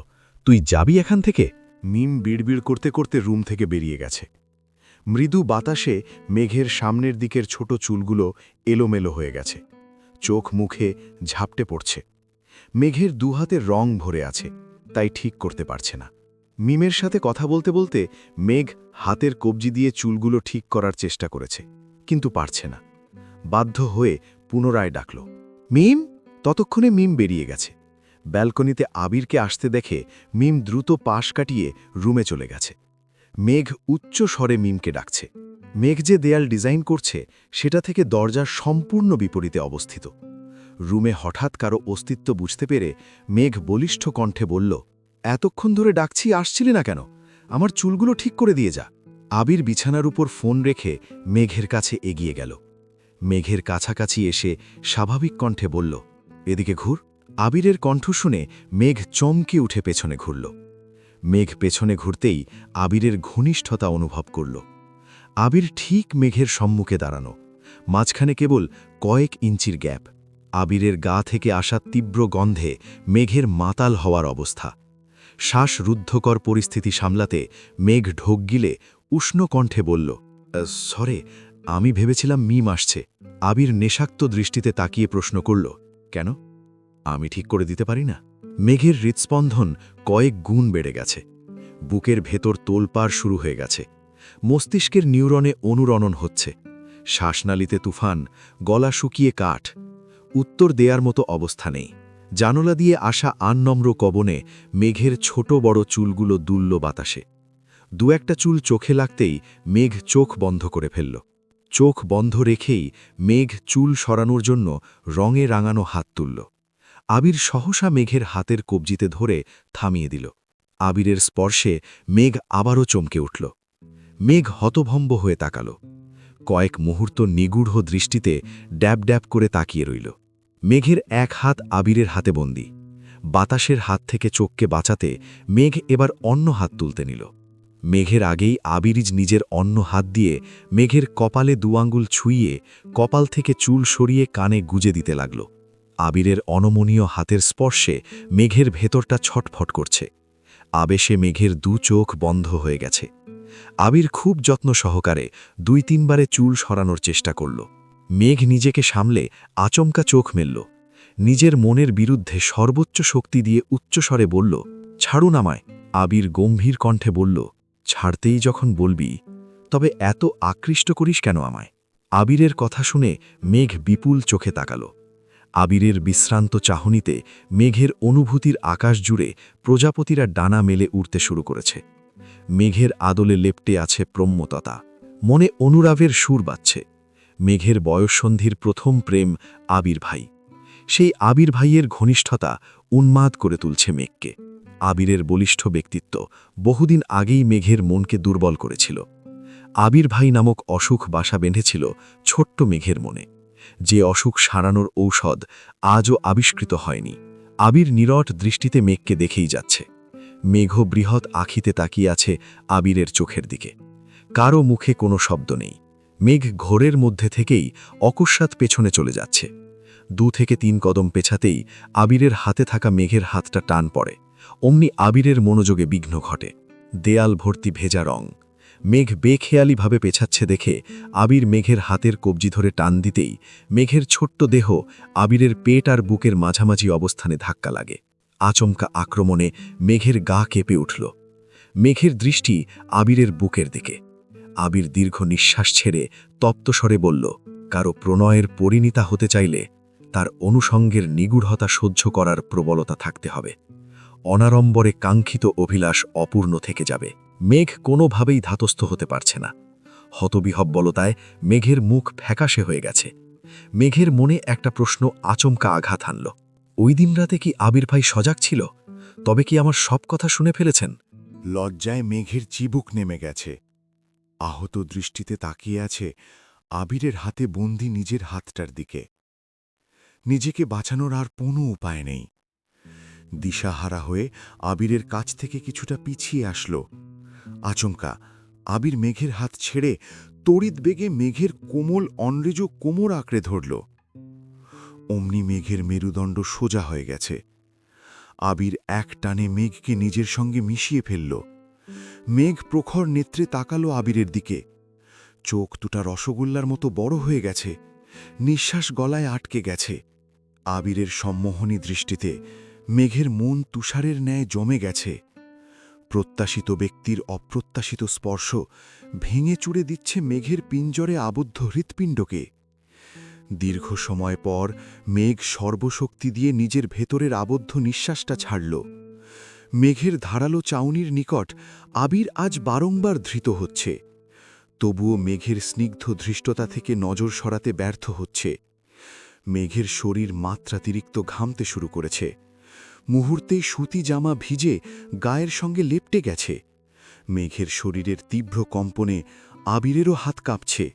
তুই যাবি এখান থেকে? মিম বিড়বিড় করতে করতে রুম থেকে বেরিয়ে গেছে। মৃদু বাতাসে মেঘের সামনের দিকের ছোট চুলগুলো এলোমেলো হয়ে গেছে। চোখ মুখে ঝাপটে পড়ছে। মেঘের দুহাতে রং ভরে আছে, তাই ঠিক করতে পারছে না। মিমের সাথে কথা বলতে বলতে মেঘ হাতের কবজি দিয়ে চুলগুলো ঠিক করার চেষ্টা করেছে, কিন্তু পারছে না। বাধ্য হয়ে পুনরায় ডাকল, মিম। ততক্ষণে মিম বেরিয়ে গেছে। ব্যালকনিতে আবিরকে আসতে দেখে মিম দ্রুত পাশ কাটিয়ে রুমে চলে গেছে। মেঘ উচ্চ স্বরে মিমকে ডাকছে। মেঘ যে দেয়াল ডিজাইন করছে সেটা থেকে দরজার সম্পূর্ণ বিপরীতে অবস্থিত। রুমে হঠাৎ কারো অস্তিত্ব বুঝতে পেরে মেঘ বলিষ্ঠ কণ্ঠে বলল, এতক্ষণ ধরে ডাকছি, আসছিলি না কেন? আমার চুলগুলো ঠিক করে দিয়ে যা। আবির বিছানার উপর ফোন রেখে মেঘের কাছে এগিয়ে গেল। মেঘের কাছাকাছি এসে স্বাভাবিক কণ্ঠে বলল, এদিকে ঘুর। আবিরের কণ্ঠ শুনে মেঘ চমকে উঠে পেছনে ঘুরল। মেঘ পেছনে ঘুরতেই আবিরের ঘনিষ্ঠতা অনুভব করল। আবির ঠিক মেঘের সম্মুখে দাঁড়ানো, মাঝখানে কেবল কয়েক ইঞ্চির গ্যাপ। আবিরের গা থেকে আসা তীব্র গন্ধে মেঘের মাতাল হওয়ার অবস্থা। শ্বাসরুদ্ধকর পরিস্থিতি সামলাতে মেঘ ঢোক গিলে উষ্ণ কণ্ঠে বলল, সরে, আমি ভেবেছিলাম মিম আসছে। আবির নেশাক্ত দৃষ্টিতে তাকিয়ে প্রশ্ন করল, কেন? আমি ঠিক করে দিতে পারি না? মেঘের হৃৎস্পন্দন কয়েক গুণ বেড়ে গেছে। বুকের ভেতর তোলপাড় শুরু হয়ে গেছে। মস্তিষ্কের নিউরনে অনুরণন হচ্ছে। শ্বাসনালীতে তুফান, গলা শুকিয়ে কাঠ। উত্তর দেয়ার মতো অবস্থা নেই। জানলা দিয়ে আসা আননম্র কবনে মেঘের ছোট বড় চুলগুলো দুলল বাতাসে। দু একটা চুল চোখে লাগতেই মেঘ চোখ বন্ধ করে ফেলল। চোখ বন্ধ রেখেই মেঘ চুল সরানোর জন্য রঙে রাঙানো হাত তুলল। আবির সহসা মেঘের হাতের কবজিতে ধরে থামিয়ে দিল। আবিরের স্পর্শে মেঘ আবারও চমকে উঠল। মেঘ হতভম্ব হয়ে তাকাল। কয়েক মুহূর্ত নিগূঢ় দৃষ্টিতে ড্যাব ড্যাব করে তাকিয়ে রইল। মেঘের এক হাত আবিরের হাতে বন্দী। বাতাসের হাত থেকে চোখকে বাঁচাতে মেঘ এবার অন্য হাত তুলতে নিল। মেঘের আগেই আবিরিজ নিজের অন্য হাত দিয়ে মেঘের কপালে দুআঙ্গুল ছুঁইয়ে কপাল থেকে চুল সরিয়ে কানে গুজে দিতে লাগল। আবিরের অনমনীয় হাতের স্পর্শে মেঘের ভেতরটা ছটফট করছে। আবেশে মেঘের দু চোখ বন্ধ হয়ে গেছে। আবির খুব যত্ন সহকারে ২-৩ বারে চুল সরানোর চেষ্টা করল। মেঘ নিজেকে সামলে আচমকা চোখ মেলল। নিজের মনের বিরুদ্ধে সর্বোচ্চ শক্তি দিয়ে উচ্চস্বরে বলল, ছাড়ুন আমায়। আবির গম্ভীর কণ্ঠে বলল, ছাড়তেই যখন বলবি, তবে এত আকৃষ্ট করিস কেন আমায়? আবিরের কথা শুনে মেঘ বিপুল চোখে তাকাল। আবিরের বিশ্রান্ত চাহনিতে মেঘের অনুভূতির আকাশ জুড়ে প্রজাপতিরা ডানা মেলে উড়তে শুরু করেছে। মেঘের আদলে লেপ্টে আছে প্রম্যততা। মনে অনুরাগের সুর বাজছে। মেঘের বয়ঃসন্ধির প্রথম প্রেম আবির ভাই। সেই আবির ভাইয়ের ঘনিষ্ঠতা উন্মাদ করে তুলছে মেঘকে। আবিরের বলিষ্ঠ ব্যক্তিত্ব বহুদিন আগেই মেঘের মনকে দুর্বল করেছিল। আবির ভাই নামক অসুখ বাসা বেঁধেছিল ছোট্ট মেঘের মনে। যে অসুখ সারানোর ঔষধ আজও আবিষ্কৃত হয়নি। আবির নীরট দৃষ্টিতে মেঘকে দেখেই যাচ্ছে। মেঘ বৃহৎ আখিতে তাকিয়ে আছে আবিরের চোখের দিকে। কারও মুখে কোনো শব্দ নেই। মেঘ ঘোরের মধ্যে থেকেই অকস্মাৎ পেছনে চলে যাচ্ছে। 2 থেকে 3 কদম পেছাতেই আবিরের হাতে থাকা মেঘের হাতটা টান পড়ে। অমনি আবিরের মনোযোগে বিঘ্ন ঘটে। দেয়াল ভর্তি ভেজা রং। মেঘ বেখেয়ালিভাবে পেছাচ্ছে দেখে আবির মেঘের হাতের কবজি ধরে টান দিতেই মেঘের ছোট্ট দেহ আবিরের পেট আর বুকের মাঝামাঝি অবস্থানে ধাক্কা লাগে। আচমকা আক্রমণে মেঘের গা কেঁপে উঠল। মেঘের দৃষ্টি আবিরের বুকের দিকে। আবির দীর্ঘ নিঃশ্বাস ছেড়ে তপ্তস্বরে বলল, কারো প্রণয়ের পরিণীতা হতে চাইলে তার অনুষঙ্গের নিগূঢ়তা সহ্য করার প্রবলতা থাকতে হবে। অনাড়ম্বরে কাঙ্ক্ষিত অভিলাষ অপূর্ণ থেকে যাবে। মেঘ কোনোভাবেই ধাতস্থ হতে পারছে না। হতবিহব্বলতায় মেঘের মুখ ফ্যাকাশে হয়ে গেছে। মেঘের মনে একটা প্রশ্ন আচমকা আঘাত হানল। ওই দিন রাতে কি আবির ভাই সজাগ ছিল? তবে কি আমার সব কথা শুনে ফেলেছেন? লজ্জায় মেঘের চিবুক নেমে গেছে। আহত দৃষ্টিতে তাকিয়ে আছে আবিরের হাতে বন্দি নিজের হাতটার দিকে। নিজেকে বাঁচানোর আর কোনো উপায় নেই। দিশাহারা হয়ে আবিরের কাছ থেকে কিছুটা পিছিয়ে আসল। আচমকা আবির মেঘের হাত ছেড়ে তড়িৎ বেগে মেঘের কোমল অনরেজ কোমর আঁকড়ে ধরল। অমনি মেঘের মেরুদণ্ড সোজা হয়ে গেছে। আবির এক টানে মেঘকে নিজের সঙ্গে মিশিয়ে ফেলল। মেঘ প্রখর নেত্রে তাকালো আবিরের দিকে। চোখ দুটা রসগোল্লার মতো বড় হয়ে গেছে। নিঃশ্বাস গলায় আটকে গেছে। আবিরের সম্মোহনী দৃষ্টিতে মেঘের মন তুষারের ন্যায় জমে গেছে। প্রত্যাশিত ব্যক্তির অপ্রত্যাশিত স্পর্শ ভেঙে চুড়ে দিচ্ছে মেঘের পিঞ্জরে আবদ্ধ হৃৎপিণ্ডকে। দীর্ঘ সময় পর মেঘ সর্বশক্তি দিয়ে নিজের ভেতরের আবদ্ধ নিঃশ্বাসটা ছাড়ল। মেঘের ধারালো চাউনির নিকট আবির আজ বারংবার ধৃত হচ্ছে। তবুও মেঘের স্নিগ্ধ ধৃষ্টতা থেকে নজর সরাতে ব্যর্থ হচ্ছে। মেঘের শরীর মাত্রাতিরিক্ত ঘামতে শুরু করেছে। মুহূর্তেই সুতি জামা ভিজে গায়ের সঙ্গে লেপ্টে গেছে। মেঘের শরীরের তীব্র কম্পনে আবিরেরও হাত কাঁপছে।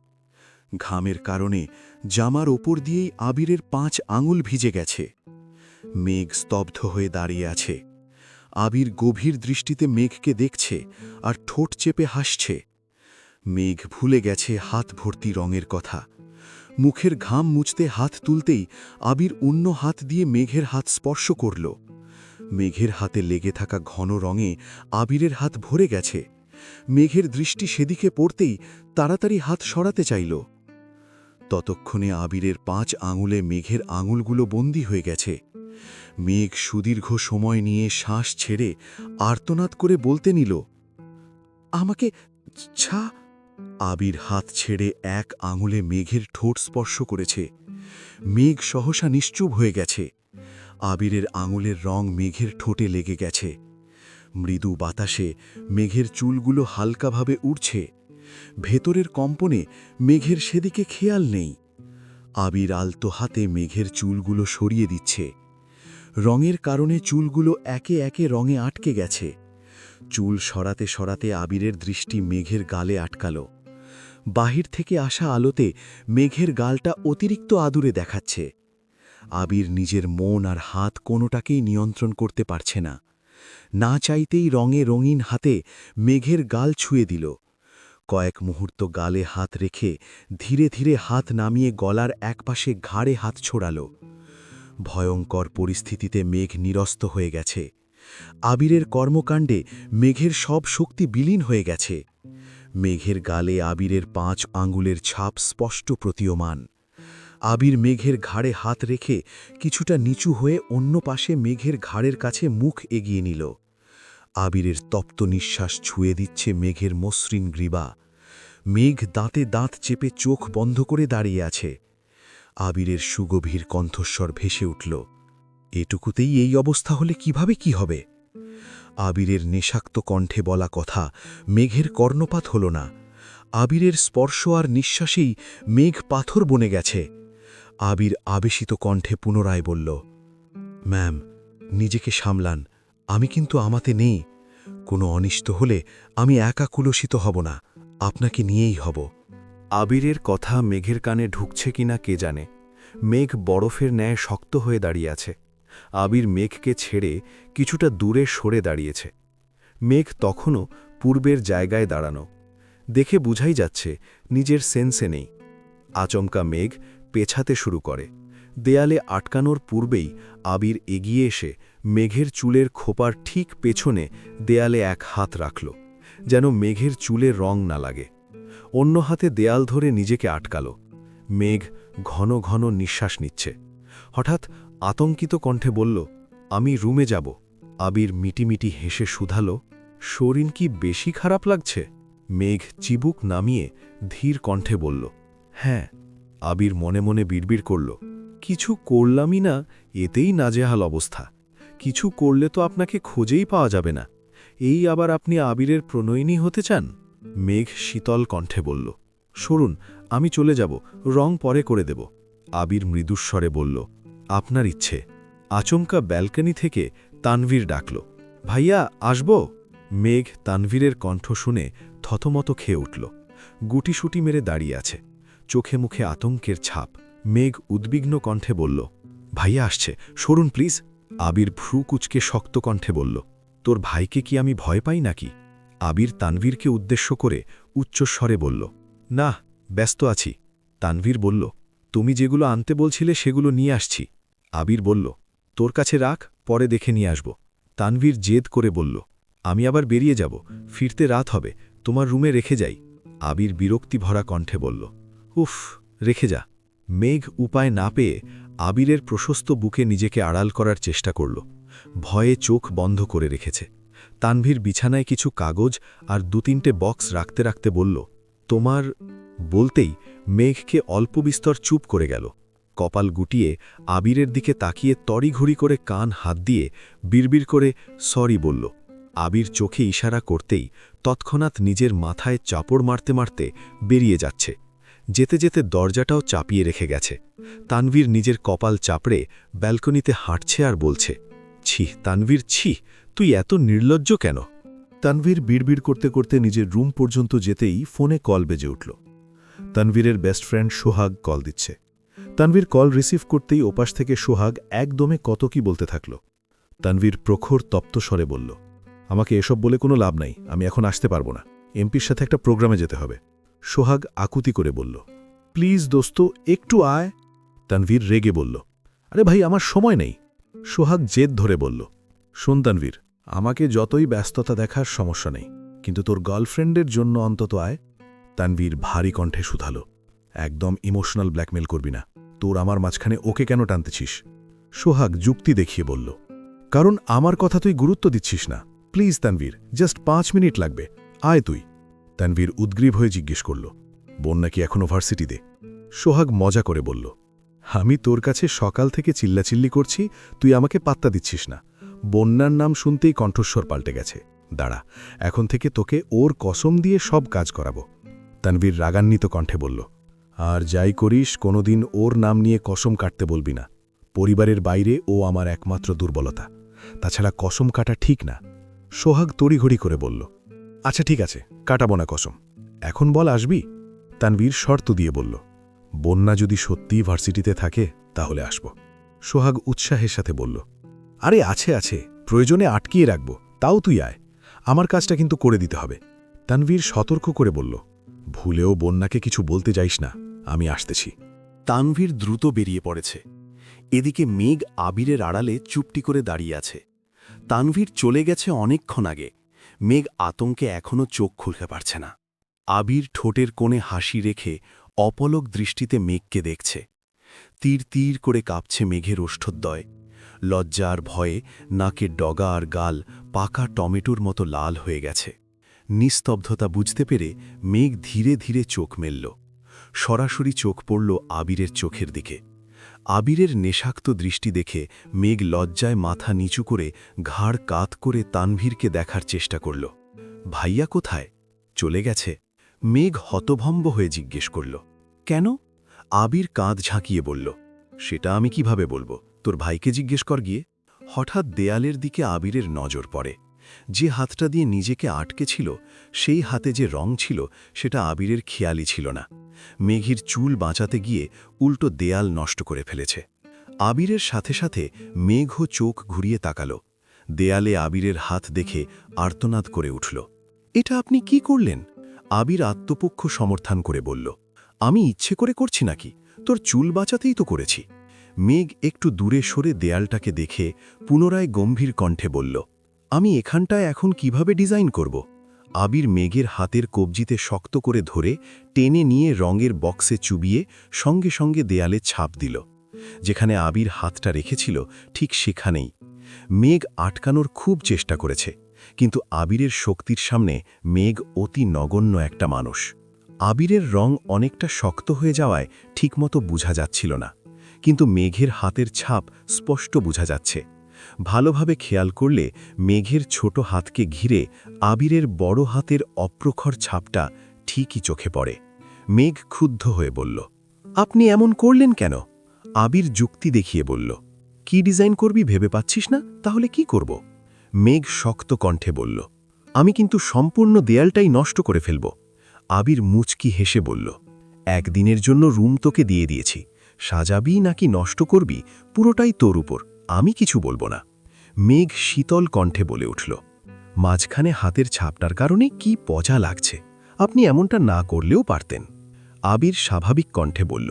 ঘামের কারণে জামার ওপর দিয়েই আবিরের 5 আঙুল ভিজে গেছে। মেঘ স্তব্ধ হয়ে দাঁড়িয়ে আছে। আবির গভীর দৃষ্টিতে মেঘকে দেখছে আর ঠোঁট চেপে হাসছে। মেঘ ভুলে গেছে হাত ভর্তি রঙের কথা। মুখের ঘাম মুছতে হাত তুলতেই আবির অন্য হাত দিয়ে মেঘের হাত স্পর্শ করল। মেঘের হাতে লেগে থাকা ঘন রঙে আবিরের হাত ভরে গেছে। মেঘের দৃষ্টি সেদিকে পড়তেই তাড়াতাড়ি হাত সরাতে চাইল। ততক্ষণে আবিরের 5 আঙুলে মেঘের আঙুলগুলো বন্দী হয়ে গেছে। মেঘ সুদীর্ঘ সময় নিয়ে শ্বাস ছেড়ে আর্তনাদ করে বলতে নিল, আমাকে ছা। আবির হাত ছেড়ে 1 আঙুলে মেঘের ঠোঁট স্পর্শ করেছে। মেঘ সহসা নিশ্চুপ হয়ে গেছে। আবিরের আঙুলের রং মেঘের ঠোঁটে লেগে গেছে। মৃদু বাতাসে মেঘের চুলগুলো হালকাভাবে উড়ছে। ভেতরের কম্পনে মেঘের সেদিকে খেয়াল নেই। আবির আলতো হাতে মেঘের চুলগুলো সরিয়ে দিচ্ছে। রঙের কারণে চুলগুলো একে একে রঙে আটকে গেছে। চুল সরাতে সরাতে আবিরের দৃষ্টি মেঘের গালে আটকাল। বাহির থেকে আসা আলোতে মেঘের গালটা অতিরিক্ত আদুরে দেখাচ্ছে। আবির নিজের মন আর হাত কোনোটাকেই নিয়ন্ত্রণ করতে পারছে না। না চাইতেই রঙে রঙিন হাতে মেঘের গাল ছুঁয়ে দিল। কয়েক মুহূর্ত গালে হাত রেখে ধীরে ধীরে হাত নামিয়ে গলার একপাশে ঘাড়ে হাত ছোড়াল। ভয়ঙ্কর পরিস্থিতিতে মেঘ নিরস্ত হয়ে গেছে। আবিরের কর্মকাণ্ডে মেঘের সব শক্তি বিলীন হয়ে গেছে। মেঘের গালে আবিরের 5 আঙ্গুলের ছাপ স্পষ্ট প্রতীয়মান। আবির মেঘের ঘাড়ে হাত রেখে কিছুটা নিচু হয়ে অন্য পাশে মেঘের ঘাড়ের কাছে মুখ এগিয়ে নিল। আবিরের তপ্ত নিঃশ্বাস ছুঁয়ে দিচ্ছে মেঘের মসৃণ গ্রীবা। মেঘ দাঁতে দাঁত চেপে চোখ বন্ধ করে দাঁড়িয়ে আছে। আবিরের সুগভীর কণ্ঠস্বর ভেসে উঠল, এটুকুতেই এই অবস্থা হলে কিভাবে কি হবে? আবিরের নেশাক্ত কণ্ঠে বলা কথা মেঘের কর্ণপাত হল না। আবিরের স্পর্শ আর নিঃশ্বাসেই মেঘ পাথর বনে গেছে। আবির আবেশিত কণ্ঠে পুনরায় বলল, ম্যাম, নিজেকে সামলান, আমি কিন্তু আমাতে নেই। কোনো অনিষ্ট হলে আমি একা কুলসিত হব না, আপনাকে নিয়েই হব। আবিরের কথা মেঘের কানে ঢুকছে কিনা কে জানে। মেঘ বরফের ন্যায় শক্ত হয়ে দাঁড়িয়ে আছে। আবির মেঘকে ছেড়ে কিছুটা দূরে সরে দাঁড়িয়েছে। মেঘ তখনও পূর্বের জায়গায় দাঁড়ানো। দেখে বুঝাই যাচ্ছে নিজের সেন্সে নেই। আচমকা মেঘ পেছাতে শুরু করে। দেয়ালে আটকানোর পূর্বেই আবির এগিয়ে এসে মেঘের চুলের খোপার ঠিক পেছনে দেয়ালে এক হাত রাখল, যেন মেঘের চুলে রং না লাগে। অন্য হাতে দেয়াল ধরে নিজেকে আটকাল। মেঘ ঘন ঘন নিঃশ্বাস নিচ্ছে। হঠাৎ আতঙ্কিত কণ্ঠে বলল, আমি রুমে যাব। আবির মিটিমিটি হেসে শুধালো, শরীর কি বেশি খারাপ লাগছে? মেঘ চিবুক নামিয়ে ধীর কণ্ঠে বলল, হ্যাঁ। আবির মনে মনে বিড়বিড় করল, কিছু করলামই না, এতেই নাজেহাল অবস্থা। কিছু করলে তো আপনাকে খোঁজেই পাওয়া যাবে না। এই আবার আপনি আবিরের প্রণয়িনী হতে চান? মেঘ শীতল কণ্ঠে বলল, সরুন, আমি চলে যাব, রং পরে করে দেব। আবির মৃদুস্বরে বলল, আপনার ইচ্ছে। আচমকা ব্যালকনি থেকে তানভীর ডাকল, ভাইয়া আসব? মেঘ তানভীরের কণ্ঠ শুনে থতমত খেয়ে উঠল। গুটিসুটি মেরে দাঁড়িয়ে আছে, চোখে মুখে আতঙ্কের ছাপ। মেঘ উদ্বিগ্ন কণ্ঠে বলল, ভাইয়া আসছে, সরুন প্লিজ। আবির ভ্রু কুচকে শক্ত কণ্ঠে বলল, তোর ভাইকে কি আমি ভয় পাই নাকি? আবির তানভীরকে উদ্দেশ্য করে উচ্চস্বরে বলল, না, ব্যস্ত আছি। তানভীর বলল, তুমি যেগুলো আনতে বলছিলে সেগুলো নিয়ে আসছি। আবির বলল, তোর কাছে রাখ, পরে দেখে নিয়ে আসব। তানভীর জেদ করে বলল, আমি আবার বেরিয়ে যাব, ফিরতে রাত হবে, তোমার রুমে রেখে যাই। আবির বিরক্তি ভরা কণ্ঠে বলল, উফ, রেখে যা। মেঘ উপায় না পেয়ে আবিরের প্রশস্ত বুকে নিজেকে আড়াল করার চেষ্টা করল। ভয়ে চোখ বন্ধ করে রেখেছে। তানভীর বিছানায় কিছু কাগজ আর ২-৩টে বক্স রাখতে রাখতে বলল, তোমার। বলতেই মেঘকে অল্প বিস্তর চুপ করে গেল। কপাল গুটিয়ে আবিরের দিকে তাকিয়ে তড়িঘড়ি করে কান হাত দিয়ে বিড়বিড় করে সরি বলল। আবির চোখে ইশারা করতেই তৎক্ষণাৎ নিজের মাথায় চাপড় মারতে মারতে বেরিয়ে যাচ্ছে। যেতে যেতে দরজাটাও চাপিয়ে রেখে গেছে। তানভীর নিজের কপাল চাপড়ে ব্যালকনিতে হাঁটছে আর বলছে, ছি তানভীর, ছি, তুই এত নির্লজ্জ কেন? তানভীর বিড়বিড় করতে করতে নিজের রুম পর্যন্ত যেতেই ফোনে কল বেজে উঠল। তানভীরের বেস্ট ফ্রেন্ড সোহাগ কল দিচ্ছে। তানভীর কল রিসিভ করতেই ওপাশ থেকে সোহাগ একদমে কত কি বলতে থাকল। তানভীর প্রখর তপ্ত স্বরে বলল, আমাকে এসব বলে কোনো লাভ নাই, আমি এখন আসতে পারবো না, এমপির সাথে একটা প্রোগ্রামে যেতে হবে। সোহাগ আকুতি করে বলল, প্লিজ দোস্ত, একটু আয়। তানভীর রেগে বলল, আরে ভাই, আমার সময় নেই। সোহাগ জেদ ধরে বলল, শোন তানভীর, আমাকে যতই ব্যস্ততা দেখার সমস্যা নেই, কিন্তু তোর গার্লফ্রেন্ডের জন্য অন্তত আয়। তানভীর ভারী কণ্ঠে শুধাল, একদম ইমোশনাল ব্ল্যাকমেল করবি না, তোর আমার মাঝখানে ওকে কেন টানতেছিস? সোহাগ যুক্তি দেখিয়ে বলল, কারণ আমার কথা তুই গুরুত্ব দিচ্ছিস না। প্লিজ তানভীর, জাস্ট 5 মিনিট লাগবে, আয় তুই। তানভীর উদ্গ্রীব হয়ে জিজ্ঞেস করল, বোন নাকি এখনও ভার্সিটিতে? সোহাগ মজা করে বলল, আমি তোর কাছে সকাল থেকে চিল্লাচিল্লি করছি, তুই আমাকে পাত্তা দিচ্ছিস না। বন্যার নাম শুনতেই কণ্ঠস্বর পাল্টে গেছে। দাঁড়া, এখন থেকে তোকে ওর কসম দিয়ে সব কাজ করাবো। তানভীর রাগান্বিত কণ্ঠে বলল, আর যাই করিস কোনোদিন ওর নাম নিয়ে কসম কাটতে বলবি না। পরিবারের বাইরে ও আমার একমাত্র দুর্বলতা, তাছাড়া কসম কাটা ঠিক না। সোহাগ তড়িঘড়ি করে বলল, আচ্ছা ঠিক আছে, কাটাবো না কসম, এখন বল আসবি? তানভীর শর্ত দিয়ে বলল, বন্যা যদি সত্যিই ভার্সিটিতে থাকে তাহলে আসব। সোহাগ উৎসাহের সাথে বলল, আরে আছে আছে, প্রয়োজনে আটকিয়ে রাখব, তাও তুই আয়, আমার কাজটা কিন্তু করে দিতে হবে। তানভীর সতর্ক করে বলল, ভুলেও বন্যাকে কিছু বলতে যাইস না, আমি আসতেছি। তানভীর দ্রুত বেরিয়ে পড়েছে। এদিকে মেঘ আবিরের আড়ালে চুপটি করে দাঁড়িয়ে আছে। তানভীর চলে গেছে অনেকক্ষণ আগে। মেঘ আতঙ্কে এখনও চোখ খুলতে পারছে না। আবির ঠোঁটের কোণে হাসি রেখে অপলক দৃষ্টিতে মেঘকে দেখছে। তীর তীর করে কাঁপছে মেঘের ওষ্ঠদ্বয়। লজ্জা আর ভয়ে নাকের ডগা আর গাল পাকা টমেটোর মতো লাল হয়ে গেছে। নিস্তব্ধতা বুঝতে পেরে মেঘ ধীরে ধীরে চোখ মেলল। সরাসরি চোখ পড়ল আবিরের চোখের দিকে। আবিরের নেশাক্ত দৃষ্টি দেখে মেঘ লজ্জায় মাথা নিচু করে ঘাড় কাত করে তানভীরকে দেখার চেষ্টা করল। ভাইয়া কোথায়? চলে গেছে। মেঘ হতভম্ব হয়ে জিজ্ঞেস করল, কেন? আবির কাঁধ ঝাঁকিয়ে বলল, সেটা আমি কিভাবে বলবো, তোর ভাইকে জিজ্ঞেস কর গিয়ে। হঠাৎ দেয়ালের দিকে আবিরের নজর পড়ে। যে হাতটা দিয়ে নিজেকে আটকে ছিল, সেই হাতে যে রং ছিল সেটা আবিরের খেয়ালই ছিল না। মেঘির চুল বাঁচাতে গিয়ে উল্টো দেয়াল নষ্ট করে ফেলেছে। আবিরের সাথে সাথে মেঘও চোখ ঘুরিয়ে তাকালো। দেয়ালে আবিরের হাত দেখে আর্তনাদ করে উঠল। এটা আপনি কি করলেন? আবির আত্মপক্ষ সমর্থন করে বলল, আমি ইচ্ছে করে করছি নাকি, তোর চুল বাঁচাতেই তো করেছি। মেঘ একটু দূরে সরে দেয়ালটাকে দেখে পুনরায় গম্ভীর কণ্ঠে বলল, আমি এখানটায় এখন কিভাবে ডিজাইন করব? আবির মেঘের হাতের কবজিতে শক্ত করে ধরে টেনে নিয়ে রঙের বক্সে চুবিয়ে সঙ্গে সঙ্গে দেয়ালে ছাপ দিল। যেখানে আবির হাতটা রেখেছিল ঠিক সেখানেই। মেঘ আটকানোর খুব চেষ্টা করেছে, কিন্তু আবিরের শক্তির সামনে মেঘ অতি নগণ্য একটা মানুষ। আবিরের রং অনেকটা শক্ত হয়ে যাওয়ায় ঠিকমতো বোঝা যাচ্ছিল না, কিন্তু মেঘের হাতের ছাপ স্পষ্ট বোঝা যাচ্ছে। ভালোভাবে খেয়াল করলে মেঘের ছোট হাতকে ঘিরে আবিরের বড় হাতের অপ্রখর ছাপটা ঠিকই চোখে পড়ে। মেঘ ক্ষুব্ধ হয়ে বলল, আপনি এমন করলেন কেন? আবির যুক্তি দেখিয়ে বলল, কি ডিজাইন করবি ভেবে পাচ্ছিস না, তাহলে কি করব? মেঘ শক্ত কণ্ঠে বলল, আমি কিন্তু সম্পূর্ণ দেয়ালটাই নষ্ট করে ফেলব। আবির মুচকি হেসে বলল, একদিনের জন্য রুম তোকে দিয়ে দিয়েছি, সাজাবি নাকি নষ্ট করবি পুরোটাই তোর উপর, আমি কিছু বলবো না। মেঘ শীতল কণ্ঠে বলে উঠল, মাঝখানে হাতের ছাপটার কারণে কি পচা লাগছে, আপনি এমনটা না করলেও পারতেন। আবির স্বাভাবিক কণ্ঠে বলল,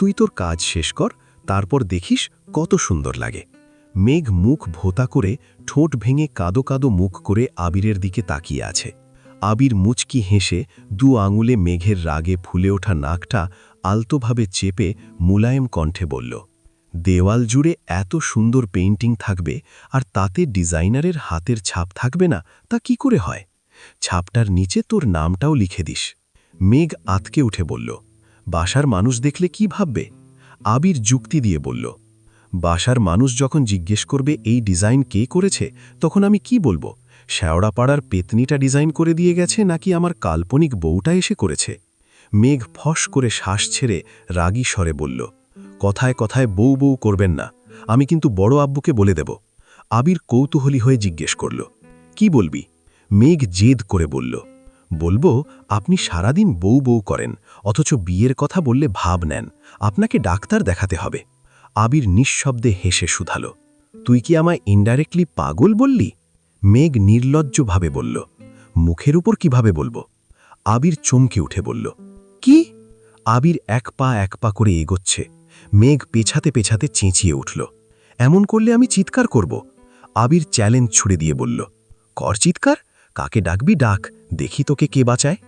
তুই তোর কাজ শেষ কর, তারপর দেখিস কত সুন্দর লাগে। মেঘ মুখ ভোতা করে ঠোঁট ভেঙে কাদো কাদো মুখ করে আবিরের দিকে তাকিয়ে আছে। আবির মুচকি হেসে দু আঙুলে মেঘের রাগে ফুলে ওঠা নাকটা আলতোভাবে চেপে মুলায়েম কণ্ঠে বলল, দেওয়াল জুড়ে এত সুন্দর পেইন্টিং থাকবে আর তাতে ডিজাইনারের হাতের ছাপ থাকবে না, তা কি করে হয়? ছাপটার নিচে তোর নামটাও লিখে দিস। মেঘ আতকে উঠে বলল, বাসার মানুষ দেখলে কি ভাববে? আবির যুক্তি দিয়ে বলল, বাসার মানুষ যখন জিজ্ঞেস করবে এই ডিজাইন কে করেছে, তখন আমি কি বলবো? শ্যাওড়াপাড়ার পেতনিটা ডিজাইন করে দিয়ে গেছে নাকি আমার কাল্পনিক বউটা এসে করেছে? মেঘ ফস করে শ্বাস ছেড়ে রাগী স্বরে বলল, কথায় কথায় বউ বউ করবেন না, আমি কিন্তু বড় আব্বুকে বলে দেব। আবির কৌতূহলী হয়ে জিজ্ঞেস করল, কি বলবি? মেঘ জেদ করে বলল, বলবো আপনি সারাদিন বউ বউ করেন, অথচ বিয়ের কথা বললে ভাব নেন, আপনাকে ডাক্তার দেখাতে হবে। আবির নিঃশব্দে হেসে শুধাল, তুই কি আমায় ইনডাইরেক্টলি পাগল বললি? মেঘ নির্লজ্জভাবে বলল, মুখের উপর কিভাবে বলবো? আবির চমকে উঠে বলল, কি? আবির এক পা করে এগোচ্ছে। মেঘ পেছাতে পেছাতে চেঁচিয়ে উঠল, এমন করলে আমি চিৎকার করব। আবির চ্যালেঞ্জ ছুড়ে দিয়ে বলল, কর চিৎকার, কাকে ডাকবি ডাক, দেখি তোকে কে বাঁচায়।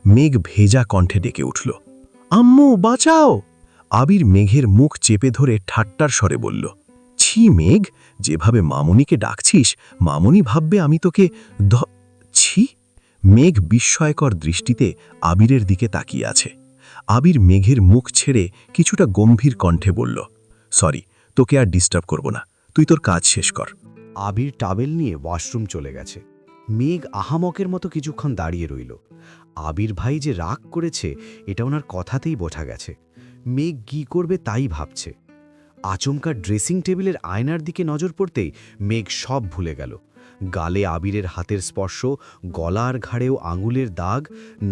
মেঘ ভেজা কণ্ঠে ডেকে উঠল, আম্মু বাঁচাও। আবির মেঘের মুখ চেপে ধরে ঠাট্টার স্বরে বলল, ছি মেঘ, যেভাবে মামুনিকে ডাকছিস মামুনি ভাববে আমি তোকে ছি। মেঘ বিস্ময়কর দৃষ্টিতে আবিরের দিকে তাকিয়ে আছে। আবির মেঘের মুখ ছেড়ে কিছুটা গম্ভীর কণ্ঠে বলল, সরি, তোকে আর ডিস্টার্ব করব না, তুই তোর কাজ শেষ কর। আবির টাবেল নিয়ে ওয়াশরুম চলে গেছে। মেঘ আহামকের মতো কিছুক্ষণ দাঁড়িয়ে রইল। আবির ভাই যে রাগ করেছে এটা ওনার কথাতেই বোঝা গেছে। মেঘ কী করবে তাই ভাবছে। আচমকা ড্রেসিং টেবিলের আয়নার দিকে নজর পড়তেই মেঘ সব ভুলে গেল। গালে আবিরের হাতের স্পর্শ, গলার ঘাড়েও আঙুলের দাগ,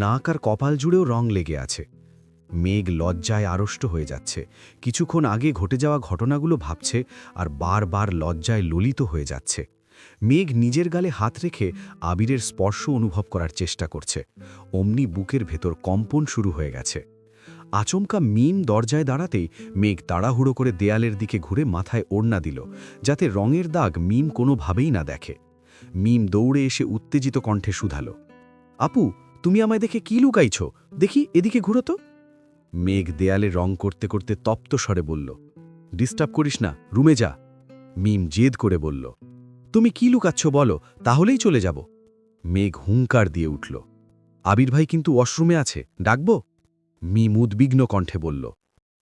নাক আর কপাল জুড়েও রং লেগে আছে। মেঘ লজ্জায় আড়ষ্ট হয়ে যাচ্ছে। কিছুক্ষণ আগে ঘটে যাওয়া ঘটনাগুলো ভাবছে আর বারবার লজ্জায় ললিত হয়ে যাচ্ছে। মেঘ নিজের গালে হাত রেখে আবিরের স্পর্শ অনুভব করার চেষ্টা করছে। অমনি বুকের ভেতর কম্পন শুরু হয়ে গেছে। আচমকা মিম দরজায় দাঁড়াতেই মেঘ তাড়াহুড়ো করে দেয়ালের দিকে ঘুরে মাথায় ওড়না দিল, যাতে রঙের দাগ মিম কোনোভাবেই না দেখে। মিম দৌড়ে এসে উত্তেজিত কণ্ঠে শুধাল, আপু, তুমি আমায় দেখে কি লুকাইছ? দেখি এদিকে ঘুরো তো। মেঘ দেয়ালে রং করতে করতে তপ্ত স্বরে বলল, ডিস্টার্ব করিস না, রুমে যা। মিম জেদ করে বলল, তুমি কি লুকাচ্ছ বলো, তাহলেই চলে যাব। মেঘ হুঙ্কার দিয়ে উঠল, আবির ভাই কিন্তু ওয়াশরুমে আছে, ডাকবো? মিম উদ্বিগ্ন কণ্ঠে বলল,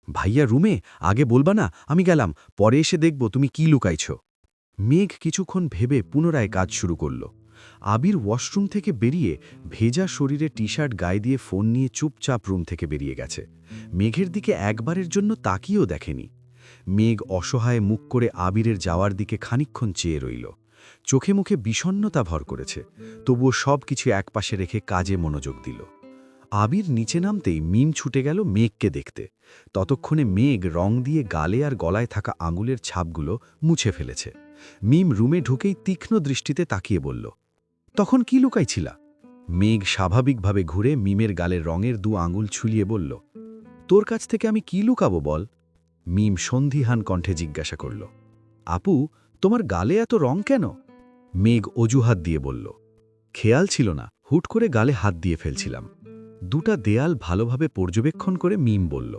ভাইয়া রুমে, আগে বলবা না, আমি গেলাম, পরে এসে দেখব তুমি কি লুকাইছ। মেঘ কিছুক্ষণ ভেবে পুনরায় কাজ শুরু করল। আবির ওয়াশরুম থেকে বেরিয়ে ভেজা শরীরে টি শার্ট গায়ে দিয়ে ফোন নিয়ে চুপচাপ রুম থেকে বেরিয়ে গেছে। মেঘের দিকে একবারের জন্য তাকিয়েও দেখেনি। মেঘ অসহায় মুখ করে আবিরের যাওয়ার দিকে খানিকক্ষণ চেয়ে রইল। চোখে মুখে বিষণ্ণতা ভর করেছে, তবুও সব কিছু একপাশে রেখে কাজে মনোযোগ দিল। আবির নিচে নামতেই মিম ছুটে গেল মেঘকে দেখতে। ততক্ষণে মেঘ রং দিয়ে গালে আর গলায় থাকা আঙুলের ছাপগুলো মুছে ফেলেছে। মিম রুমে ঢুকেই তীক্ষ্ণ দৃষ্টিতে তাকিয়ে বলল, তখন কি লুকাইছিলা? মেঘ স্বাভাবিকভাবে ঘুরে মিমের গালের রঙের 2 আঙুল ছুলিয়ে বলল, তোর কাছ থেকে আমি কি লুকাবো বল? মিম সন্ধিহান কণ্ঠে জিজ্ঞাসা করল, আপু, তোমার গালে এত রং কেন? মেঘ অজুহাত দিয়ে বলল, খেয়াল ছিল না, হুট করে গালে হাত দিয়ে ফেলছিলাম। 2টা দেয়াল ভালোভাবে পর্যবেক্ষণ করে মিম বলল,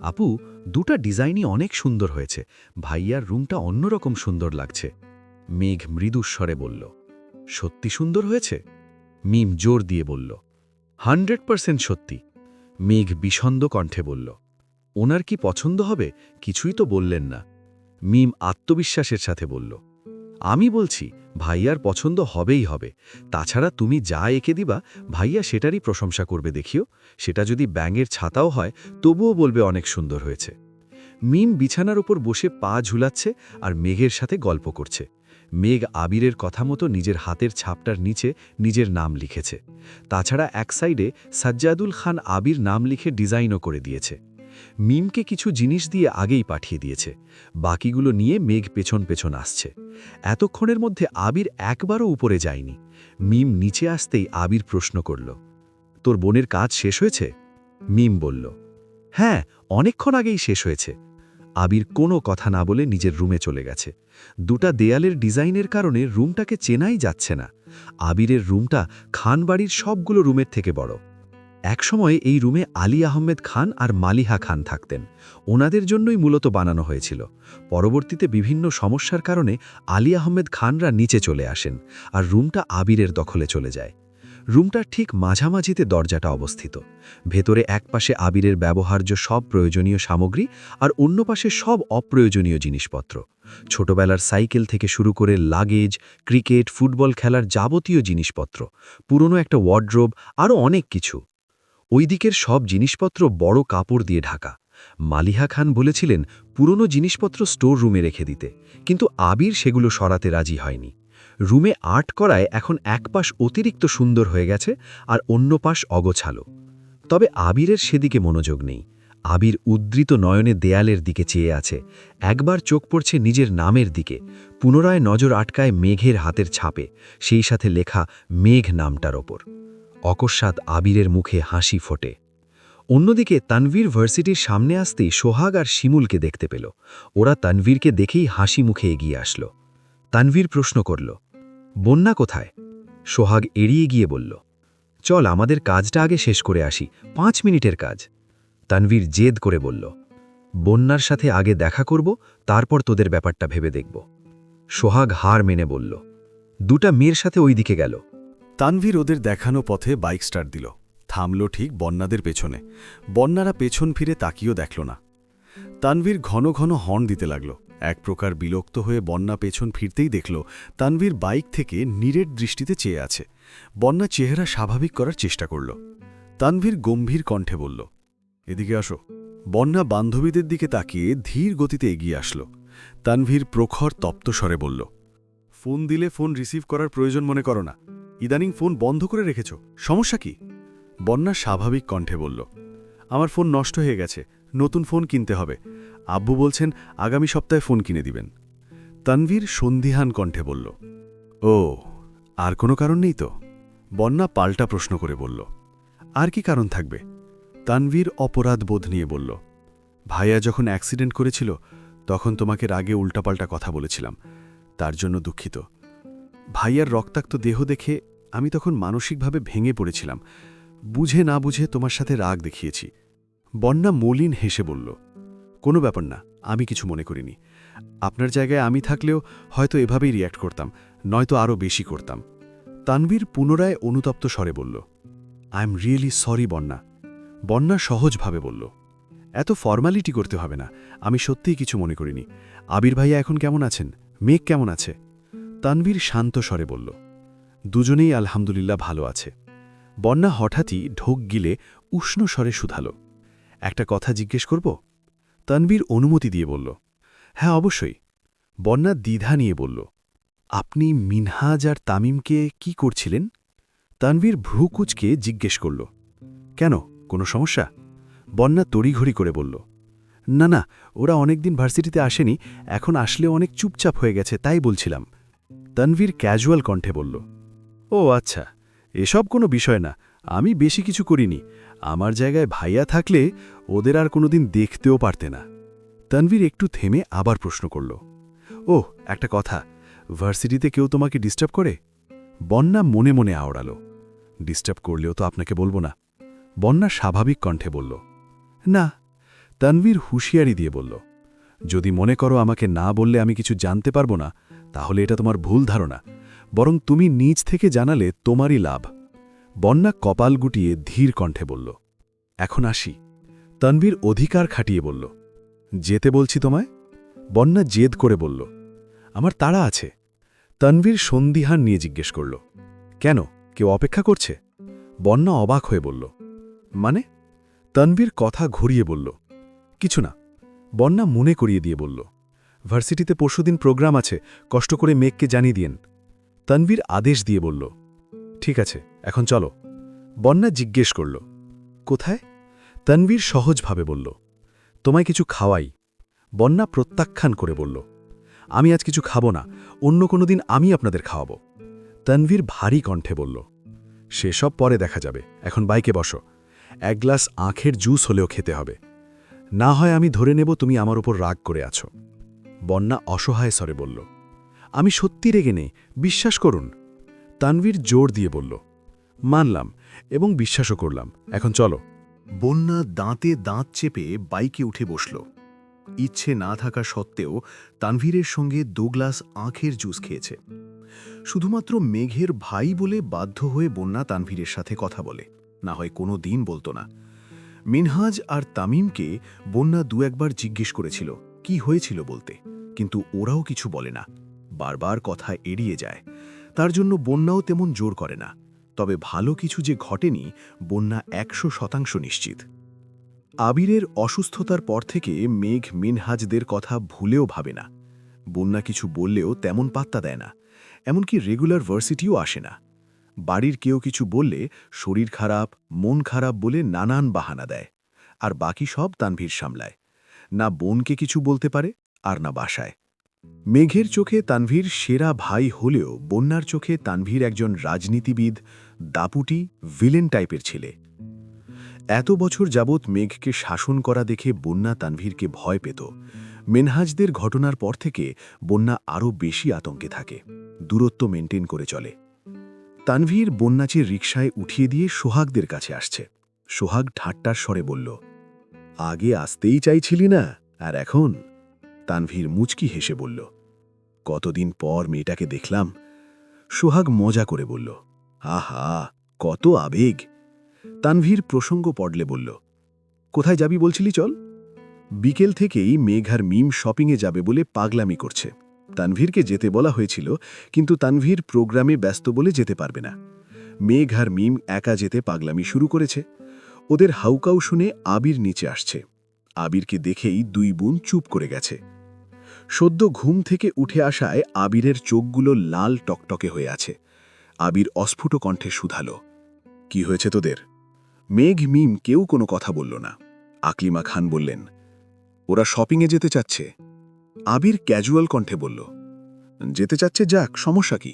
আপু, 2টা ডিজাইনই অনেক সুন্দর হয়েছে, ভাইয়ার রুমটা অন্যরকম সুন্দর লাগছে। মেঘ মৃদুস্বরে বলল, সত্যি সুন্দর হয়েছে? মিম জোর দিয়ে বলল, 100% সত্যি। মেঘ বিষণ্ণ কণ্ঠে বলল, ওনার কি পছন্দ হবে কিছুই তো বললেন না। মিম আত্মবিশ্বাসের সাথে বলল, আমি বলছি ভাইয়ার পছন্দ হবেই হবে, তাছাড়া তুমি যা এঁকে দিবা ভাইয়া সেটারই প্রশংসা করবে, দেখিও, সেটা যদি ব্যাঙের ছাতাও হয় তবুও বলবে অনেক সুন্দর হয়েছে। মিম বিছানার উপর বসে পা ঝুলাচ্ছে আর মেঘের সাথে গল্প করছে। মেঘ আবিরের কথা মতো নিজের হাতের ছাপটার নিচে নিজের নাম লিখেছে। তাছাড়া এক সাইডে সাজ্জাদুল খান আবির নাম লিখে ডিজাইনও করে দিয়েছে। মিমকে কিছু জিনিস দিয়ে আগেই পাঠিয়ে দিয়েছে, বাকিগুলো নিয়ে মেঘ পেছন পেছন আসছে। এতক্ষণের মধ্যে আবির একবারও উপরে যায়নি। মিম নিচে আসতেই আবির প্রশ্ন করল, তোর বোনের কাজ শেষ হয়েছে? মিম বলল, হ্যাঁ, অনেকক্ষণ আগেই শেষ হয়েছে। আবির কোনো কথা না বলে নিজের রুমে চলে গেছে। 2টা দেয়ালের ডিজাইনের কারণে রুমটাকে চেনাই যাচ্ছে না। আবিরের রুমটা খানবাড়ির সবগুলো রুমের থেকে বড়। একসময় এই রুমে আলী আহমেদ খান আর মালিহা খান থাকতেন। ওনাদের জন্যই মূলত বানানো হয়েছিল। পরবর্তীতে বিভিন্ন সমস্যার কারণে আলী আহমেদ খানরা নিচে চলে আসেন আর রুমটা আবিরের দখলে চলে যায়। রুমটার ঠিক মাঝামাঝিতে দরজাটা অবস্থিত। ভেতরে একপাশে আবিরের ব্যবহার্য সব প্রয়োজনীয় সামগ্রী আর অন্য পাশে সব অপ্রয়োজনীয় জিনিসপত্র। ছোটবেলার সাইকেল থেকে শুরু করে লাগেজ, ক্রিকেট, ফুটবল খেলার যাবতীয় জিনিসপত্র, পুরনো একটা ওয়ার্ড্রোব, আরও অনেক কিছু। ওই দিকের সব জিনিসপত্র বড় কাপড় দিয়ে ঢাকা। মালিহা খান বলেছিলেন পুরনো জিনিসপত্র স্টোর রুমে রেখে দিতে, কিন্তু আবির সেগুলো সরাতে রাজি হয়নি। রুমে আর্ট করায় এখন এক পাশ অতিরিক্ত সুন্দর হয়ে গেছে আর অন্য পাশ অগোছালো। তবে আবিরের সেদিকে মনোযোগ নেই। আবির উদ্ধৃত নয়নে দেয়ালের দিকে চেয়ে আছে। একবার চোখ পড়ছে নিজের নামের দিকে, পুনরায় নজর আটকায় মেঘের হাতের ছাপে, সেই সাথে লেখা মেঘ নামটার ওপর। অকস্মাৎ আবিরের মুখে হাসি ফোটে। অন্যদিকে তানভীর ভার্সিটির সামনে আসতেই সোহাগ আর শিমুলকে দেখতে পেল। ওরা তানভীরকে দেখেই হাসি মুখে এগিয়ে আসল। তানভীর প্রশ্ন করল, বন্যা কোথায়? সোহাগ এড়িয়ে গিয়ে বলল, চল আমাদের কাজটা আগে শেষ করে আসি, 5 মিনিটের কাজ। তানভীর জেদ করে বলল, বন্যার সাথে আগে দেখা করব, তারপর তোদের ব্যাপারটা ভেবে দেখব। সোহাগ হার মেনে বলল, 2টা মেয়ের সাথে ওই দিকে গেল। তানভীর ওদের দেখানো পথে বাইক স্টার্ট দিল। থামল ঠিক বন্যাদের পেছনে। বন্যারা পেছন ফিরে তাকিয়েও দেখল না। তানভীর ঘন ঘন হর্ন দিতে লাগল। এক প্রকার বিরক্ত হয়ে বন্যা পেছন ফিরতেই দেখল তানভীর বাইক থেকে নীরের দৃষ্টিতে চেয়ে আছে। বন্যা চেহারা স্বাভাবিক করার চেষ্টা করল। তানভীর গম্ভীর কণ্ঠে বলল, এদিকে আসো। বন্যা বান্ধবীদের দিকে তাকিয়ে ধীর গতিতে এগিয়ে আসলো। তানভীর প্রখর তপ্ত স্বরে বলল, ফোন দিলে ফোন রিসিভ করার প্রয়োজন মনে করো না, ইদানিং ফোন বন্ধ করে রেখেছ, সমস্যা কি? বন্যা স্বাভাবিক কণ্ঠে বলল, আমার ফোন নষ্ট হয়ে গেছে, নতুন ফোন কিনতে হবে, আব্বু বলছেন আগামী সপ্তাহে ফোন কিনে দিবেন। তানভীর সন্দিহান কণ্ঠে বলল, ও, আর কোনো কারণ নেই তো? বন্যা পাল্টা প্রশ্ন করে বলল, আর কি কারণ থাকবে? তানভীর অপরাধ বোধ নিয়ে বলল, ভাইয়া যখন অ্যাক্সিডেন্ট করেছিল তখন তোমাকে রাগে উল্টাপাল্টা কথা বলেছিলাম, তার জন্য দুঃখিত। ভাইয়ার রক্তাক্ত দেহ দেখে আমি তখন মানসিকভাবে ভেঙে পড়েছিলাম, বুঝে না বুঝে তোমার সাথে রাগ দেখিয়েছি। বন্যা মলিন হেসে বলল, কোনো ব্যাপার না, আমি কিছু মনে করিনি। আপনার জায়গায় আমি থাকলেও হয়তো এভাবেই রিয়্যাক্ট করতাম, নয়তো আরও বেশি করতাম। তানভীর পুনরায় অনুতপ্ত স্বরে বলল, আই এম রিয়েলি সরি বন্যা। বন্যা সহজভাবে বলল, এত ফর্মালিটি করতে হবে না, আমি সত্যিই কিছু মনে করিনি। আবির ভাইয়া এখন কেমন আছেন? মেঘ কেমন আছে? তানভীর শান্ত স্বরে বলল, দুজনেই আলহামদুলিল্লাহ ভালো আছে। বন্যা হঠাৎই ঢোক গিলে উষ্ণ স্বরে শুধালো, একটা কথা জিজ্ঞেস করব? তানভীর অনুমতি দিয়ে বলল, হ্যাঁ অবশ্যই। বন্যা দ্বিধা নিয়ে বলল, আপনি মিনহাজ আর তামিমকে কি করছিলেন? তানভীর ভ্রু কুঁচকে জিজ্ঞেস করল, কেন, কোনো সমস্যা? বন্যা তড়িঘড়ি করে বলল, না না, ওরা অনেকদিন ভার্সিটিতে আসেনি, এখন আসলেও অনেক চুপচাপ হয়ে গেছে, তাই বলছিলাম। তানভীর ক্যাজুয়াল কণ্ঠে বলল, ও আচ্ছা, এসব কোনো বিষয় না, আমি বেশি কিছু করিনি। আমার জায়গায় ভাইয়া থাকলে ওদের আর কোনোদিন দেখতেও পারতে না। তানভীর একটু থেমে আবার প্রশ্ন করল, ও একটা কথা, ভার্সিটিতে কেউ তোমাকে ডিস্টার্ব করে? বন্যা মনে মনে আওড়াল, ডিস্টার্ব করলেও তো আপনাকে বলবো না। বন্যা স্বাভাবিক কণ্ঠে বলল, না। তানভীর হুঁশিয়ারি দিয়ে বলল, যদি মনে করো আমাকে না বললে আমি কিছু জানতে পারবো না, তাহলে এটা তোমার ভুল ধারণা, বরং তুমি নিজ থেকে জানালে তোমারই লাভ। বন্যা কপাল গুটিয়ে ধীর কণ্ঠে বলল, এখন আসি। তানভীর অধিকার খাটিয়ে বলল, যেতে বলছি তোমায়। বন্যা জেদ করে বলল, আমার তাড়া আছে। তানভীর সন্দিহান নিয়ে জিজ্ঞেস করল, কেন, কেউ অপেক্ষা করছে? বন্যা অবাক হয়ে বলল, মানে? তানভীর কথা ঘুরিয়ে বলল, কিছু না। বন্যা মনে করিয়ে দিয়ে বলল, ভার্সিটিতে পরশুদিন প্রোগ্রাম আছে, কষ্ট করে মেঘকে জানিয়ে দিয়েন। তানভীর আদেশ দিয়ে বলল, ঠিক আছে, এখন চলো। বন্যা জিজ্ঞেস করল, কোথায়? তানভীর সহজভাবে বলল, তোমায় কিছু খাওয়াই। বন্যা প্রত্যাখ্যান করে বলল, আমি আজ কিছু খাবো না, অন্য কোনো দিন আমি আপনাদের খাওয়াবো। তানভীর ভারী কণ্ঠে বলল, সেসব পরে দেখা যাবে, এখন বাইকে বসো। এক গ্লাস আখের জুস হলেও খেতে হবে, না হয় আমি ধরে নেব তুমি আমার উপর রাগ করে আছো। বন্যা অসহায় স্বরে বলল, আমি সত্যি রেগে নেই, বিশ্বাস করুন। তানভীর জোর দিয়ে বলল, মানলাম এবং বিশ্বাসও করলাম, এখন চলো। বন্যা দাঁতে দাঁত চেপে বাইকে উঠে বসল। ইচ্ছে না থাকা সত্ত্বেও তানভীরের সঙ্গে 2 গ্লাস আখের জুস খেয়েছে। শুধুমাত্র মেঘের ভাই বলে বাধ্য হয়ে বন্যা তানভীরের সাথে কথা বলে, না হয় কোনো দিন বলতো না। মিনহাজ আর তামিমকে বন্যা 2-1 বার জিজ্ঞেস করেছিল কি হয়েছিল বলতে, কিন্তু ওরাও কিছু বলে না, বারবার কথা এড়িয়ে যায়। তার জন্য বন্যাও তেমন জোর করে না। তবে ভালো কিছু যে ঘটেনি, বন্যা 100% নিশ্চিত। আবিরের অসুস্থতার পর থেকে মেঘ মিনহাজদের কথা ভুলেও ভাবে না। বন্যা কিছু বললেও তেমন পাত্তা দেয় না, এমনকি রেগুলার ভার্সিটিও আসে না। বাড়ির কেউ কিছু বললে শরীর খারাপ, মন খারাপ বলে নানান বাহানা দেয়, আর বাকি সব তানভীর সামলায়। না বোনকে কিছু বলতে পারে, আর না বাসায়। মেঘের চোখে তানভীর সেরা ভাই হলেও বন্যার চোখে তানভীর একজন রাজনীতিবিদ, দাপুটি, ভিলেন টাইপের ছেলে। এত বছর যাবৎ মেঘকে শাসন করা দেখে বন্যা তানভীরকে ভয় পেত। মেনহাজদের ঘটনার পর থেকে বন্যা আরও বেশি আতঙ্কে থাকে, দূরত্ব মেনটেন করে চলে। তানভীর বন্যাচির রিকশায় উঠিয়ে দিয়ে সোহাগদের কাছে আসছে। সোহাগ ঠাট্টার স্বরে বলল, আগে আসতেই চাইছিলি না, আর এখন? তানভীর মুচকি হেসে বলল, কতদিন পর মেয়েটাকে দেখলাম। সোহাগ মজা করে বলল, আহা, কত আবেগ। তানভীর প্রসঙ্গ পড়লে বলল, কোথায় যাবি বলছিলি, চল। বিকেল থেকেই মেঘ আর মিম শপিংয়ে যাবে বলে পাগলামি করছে। তানভীরকে যেতে বলা হয়েছিল, কিন্তু তানভীর প্রোগ্রামে ব্যস্ত বলে যেতে পারবে না। মেঘ আর মিম একা যেতে পাগলামি শুরু করেছে। ওদের হাউকাউ শুনে আবির নিচে আসছে। আবিরকে দেখেই 2 বোন চুপ করে গেছে। সদ্য ঘুম থেকে উঠে আসায় আবিরের চোখগুলো লাল টকটকে হয়ে আছে। আবির অস্ফুট কণ্ঠে শুধালো, কি হয়েছে তোদের? মেঘ মিম কেউ কোনো কথা বলল না। আকলিমা খান বললেন, ওরা শপিংয়ে যেতে চাচ্ছে। আবির ক্যাজুয়াল কণ্ঠে বলল, যেতে চাচ্ছে যাক, সমস্যা কি?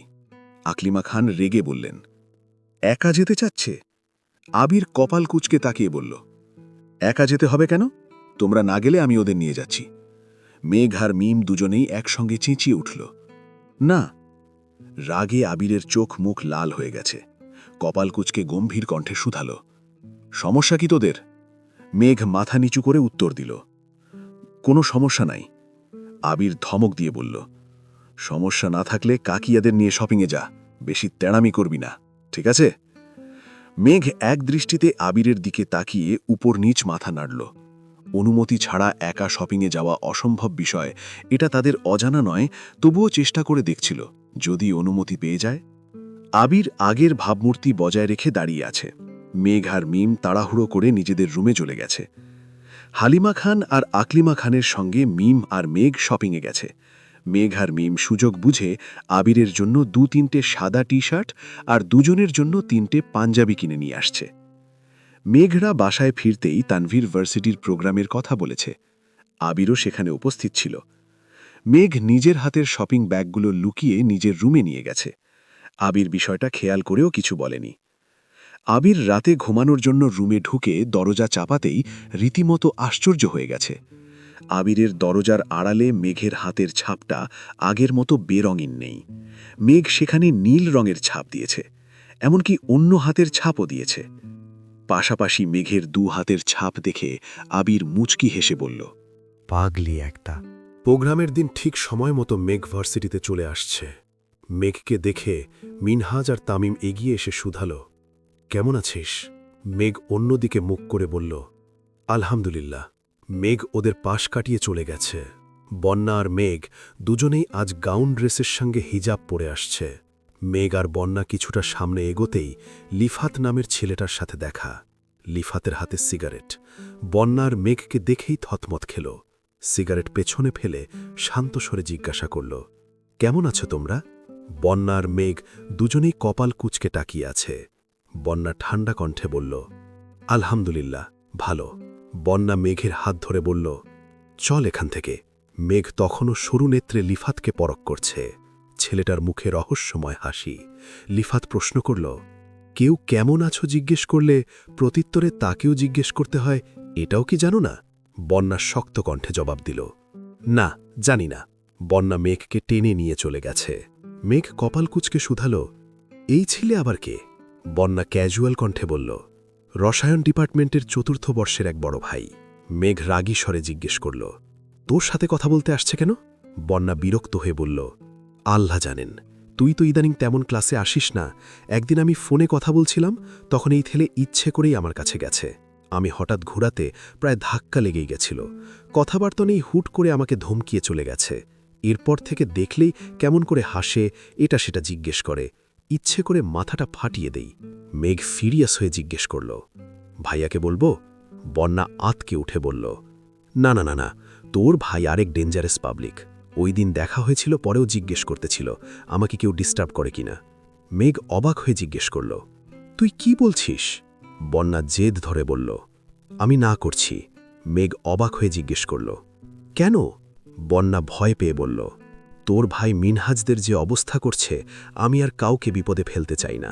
আকলিমা খান রেগে বললেন, একা যেতে চাচ্ছে? আবির কপাল কুঁচকে তাকিয়ে বলল, একা যেতে হবে কেন? তোমরা না গেলে আমি ওদের নিয়ে যাচ্ছি। মেঘ আর মিম দুজনেই একসঙ্গে চেঁচিয়ে উঠল, না। রাগে আবিরের চোখ মুখ লাল হয়ে গেছে। কপাল কুঁচকে গম্ভীর কণ্ঠে শুধালো, সমস্যা কি তোদের? মেঘ মাথা নিচু করে উত্তর দিল, কোনো সমস্যা নাই। আবির ধমক দিয়ে বলল, সমস্যা না থাকলে কাকিয়াদের নিয়ে শপিংয়ে যা, বেশি তেড়ামি করবি না, ঠিক আছে? মেঘ এক দৃষ্টিতে আবিরের দিকে তাকিয়ে উপর নিচ মাথা নাড়ল। অনুমতি ছাড়া একা শপিংয়ে যাওয়া অসম্ভব বিষয়, এটা তাদের অজানা নয়, তবুও চেষ্টা করে দেখছিল, যদি অনুমতি পেয়ে যায়। আবির আগের ভাবমূর্তি বজায় রেখে দাঁড়িয়ে আছে। মেঘ আর মিম তাড়াহুড়ো করে নিজেদের রুমে চলে গেছে। হালিমা খান আর আকলিমা খানের সঙ্গে মিম আর মেঘ শপিংয়ে গেছে। মেঘ আর মিম সুযোগ বুঝে আবিরের জন্য 2-3টে সাদা টি শার্ট আর দুজনের জন্য 3টে পাঞ্জাবি কিনে নিয়ে আসছে। মেঘরা বাসায় ফিরতেই তানভীর ভার্সিটির প্রোগ্রামের কথা বলেছে। আবিরও সেখানে উপস্থিত ছিল। মেঘ নিজের হাতের শপিং ব্যাগগুলো লুকিয়ে নিজের রুমে নিয়ে গেছে। আবির বিষয়টা খেয়াল করেও কিছু বলেনি। আবির রাতে ঘুমানোর জন্য রুমে ঢুকে দরজা চাপাতেই রীতিমতো আশ্চর্য হয়ে গেছে। আবিরের দরজার আড়ালে মেঘের হাতের ছাপটা আগের মতো বেরঙিন নেই। মেঘ সেখানে নীল রঙের ছাপ দিয়েছে, এমনকি অন্য হাতের ছাপও দিয়েছে। পাশাপাশি মেঘের 2 হাতের ছাপ দেখে আবির মুচকি হেসে বলল, পাগলি একটা। প্রোগ্রামের দিন ঠিক সময় মতো মেঘ ভার্সিটিতে চলে আসছে। মেঘকে দেখে মিনহাজ আর তামিম এগিয়ে এসে শুধালো, কেমন আছিস? মেঘ অন্যদিকে মুখ করে বলল, আলহামদুলিল্লাহ। মেঘ ওদের পাশ কাটিয়ে চলে গেছে। বন্যা আর মেঘ দুজনেই আজ গাউন ড্রেসের সঙ্গে হিজাব পরে আসছে। মেঘ আর বন্যা কিছুটা সামনে এগোতেই লিফাত নামের ছেলেটার সাথে দেখা। লিফাতের হাতে সিগারেট। বন্যা আর মেঘকে দেখেই থতমত খেল। সিগারেট পেছনে ফেলে শান্ত স্বরে জিজ্ঞাসা করল, কেমন আছো তোমরা? বন্যা আর মেঘ দুজনেই কপাল কুঁচকে তাকিয়ে আছে। বন্যা ঠান্ডা কণ্ঠে বলল, আলহামদুলিল্লাহ, ভালো। বন্যা মেঘের হাত ধরে বলল, চল এখান থেকে। মেঘ তখনও সরু নেত্রে লিফাতকে পরখ করছে। ছেলেটার মুখে রহস্যময় হাসি। লিফাত প্রশ্ন করল, কেউ কেমন আছো জিজ্ঞেস করলে প্রত্যুত্তরে তাকেও জিজ্ঞেস করতে হয়, এটাও কি জানো না? বন্যা শক্ত কণ্ঠে জবাব দিল, না, জানি না। বন্যা মেঘকে টেনে নিয়ে চলে গেছে। মেঘ কপাল কুঁচকে শুধালো, এই ছেলে আবার কে? বন্যা ক্যাজুয়াল কণ্ঠে বলল, রসায়ন ডিপার্টমেন্টের 4র্থ বর্ষের এক বড় ভাই। মেঘ রাগী স্বরে জিজ্ঞেস করল, তোর সাথে কথা বলতে আসছে কেন? বন্যা বিরক্ত হয়ে বলল, আল্লাহ জানেন, তুই তো ইদানিং তেমন ক্লাসে আসিস না। একদিন আমি ফোনে কথা বলছিলাম, তখন এই ছেলে ইচ্ছে করেই আমার কাছে গেছে। আমি হঠাৎ ঘোরাতে প্রায় ধাক্কা লেগেই গেছিল। কথাবার্তা নেই, হুট করে আমাকে ধমকিয়ে চলে গেছে। এরপর থেকে দেখলেই কেমন করে হাসে, এটা সেটা জিজ্ঞেস করে। ইচ্ছে করে মাথাটা ফাটিয়ে দেই। মেঘ ফিরিয়াস হয়ে জিজ্ঞেস করল, ভাইয়াকে বলবো? বন্যা আতকে উঠে বলল, না না না না, তোর ভাই আরেক ডেঞ্জারাস পাবলিক। ওই দিন দেখা হয়েছিল, পরেও জিজ্ঞেস করতেছিল আমাকে কেউ ডিস্টার্ব করে কিনা। মেঘ অবাক হয়ে জিজ্ঞেস করল, তুই কি বলছিস? বন্যা জেদ ধরে বলল, আমি না করছি। মেঘ অবাক হয়ে জিজ্ঞেস করল, কেন? বন্যা ভয় পেয়ে বলল, তোর ভাই মিনহাজদের যে অবস্থা করছে, আমি আর কাউকে বিপদে ফেলতে চাই না।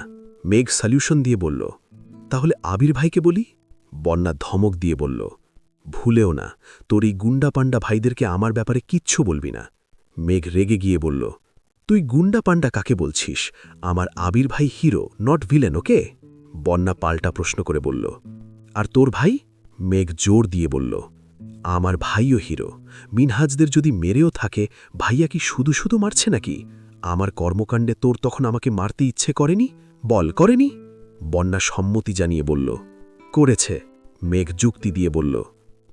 মেঘ সলিউশন দিয়ে বলল, তাহলে আবির ভাইকে বলি? বন্যা ধমক দিয়ে বলল, ভুলেও না, তোর এই গুন্ডা পান্ডা ভাইদেরকে আমার ব্যাপারে কিচ্ছু বলবি না। মেঘ রেগে গিয়ে বলল, তুই গুন্ডা পান্ডা কাকে বলছিস? আমার আবির ভাই হিরো, নট ভিলেন, ওকে? বন্যা পাল্টা প্রশ্ন করে বলল, আর তোর ভাই? মেঘ জোর দিয়ে বলল, আমার ভাইও হিরো। মিনহাজদের যদি মেরেও থাকে, ভাইয়া কি শুধু শুধু মারছে নাকি? আমার কর্মকাণ্ডে তোর তখন আমাকে মারতে ইচ্ছে করেনি? বল, করেনি? বন্যা সম্মতি জানিয়ে বলল, করেছে। মেঘ যুক্তি দিয়ে বলল,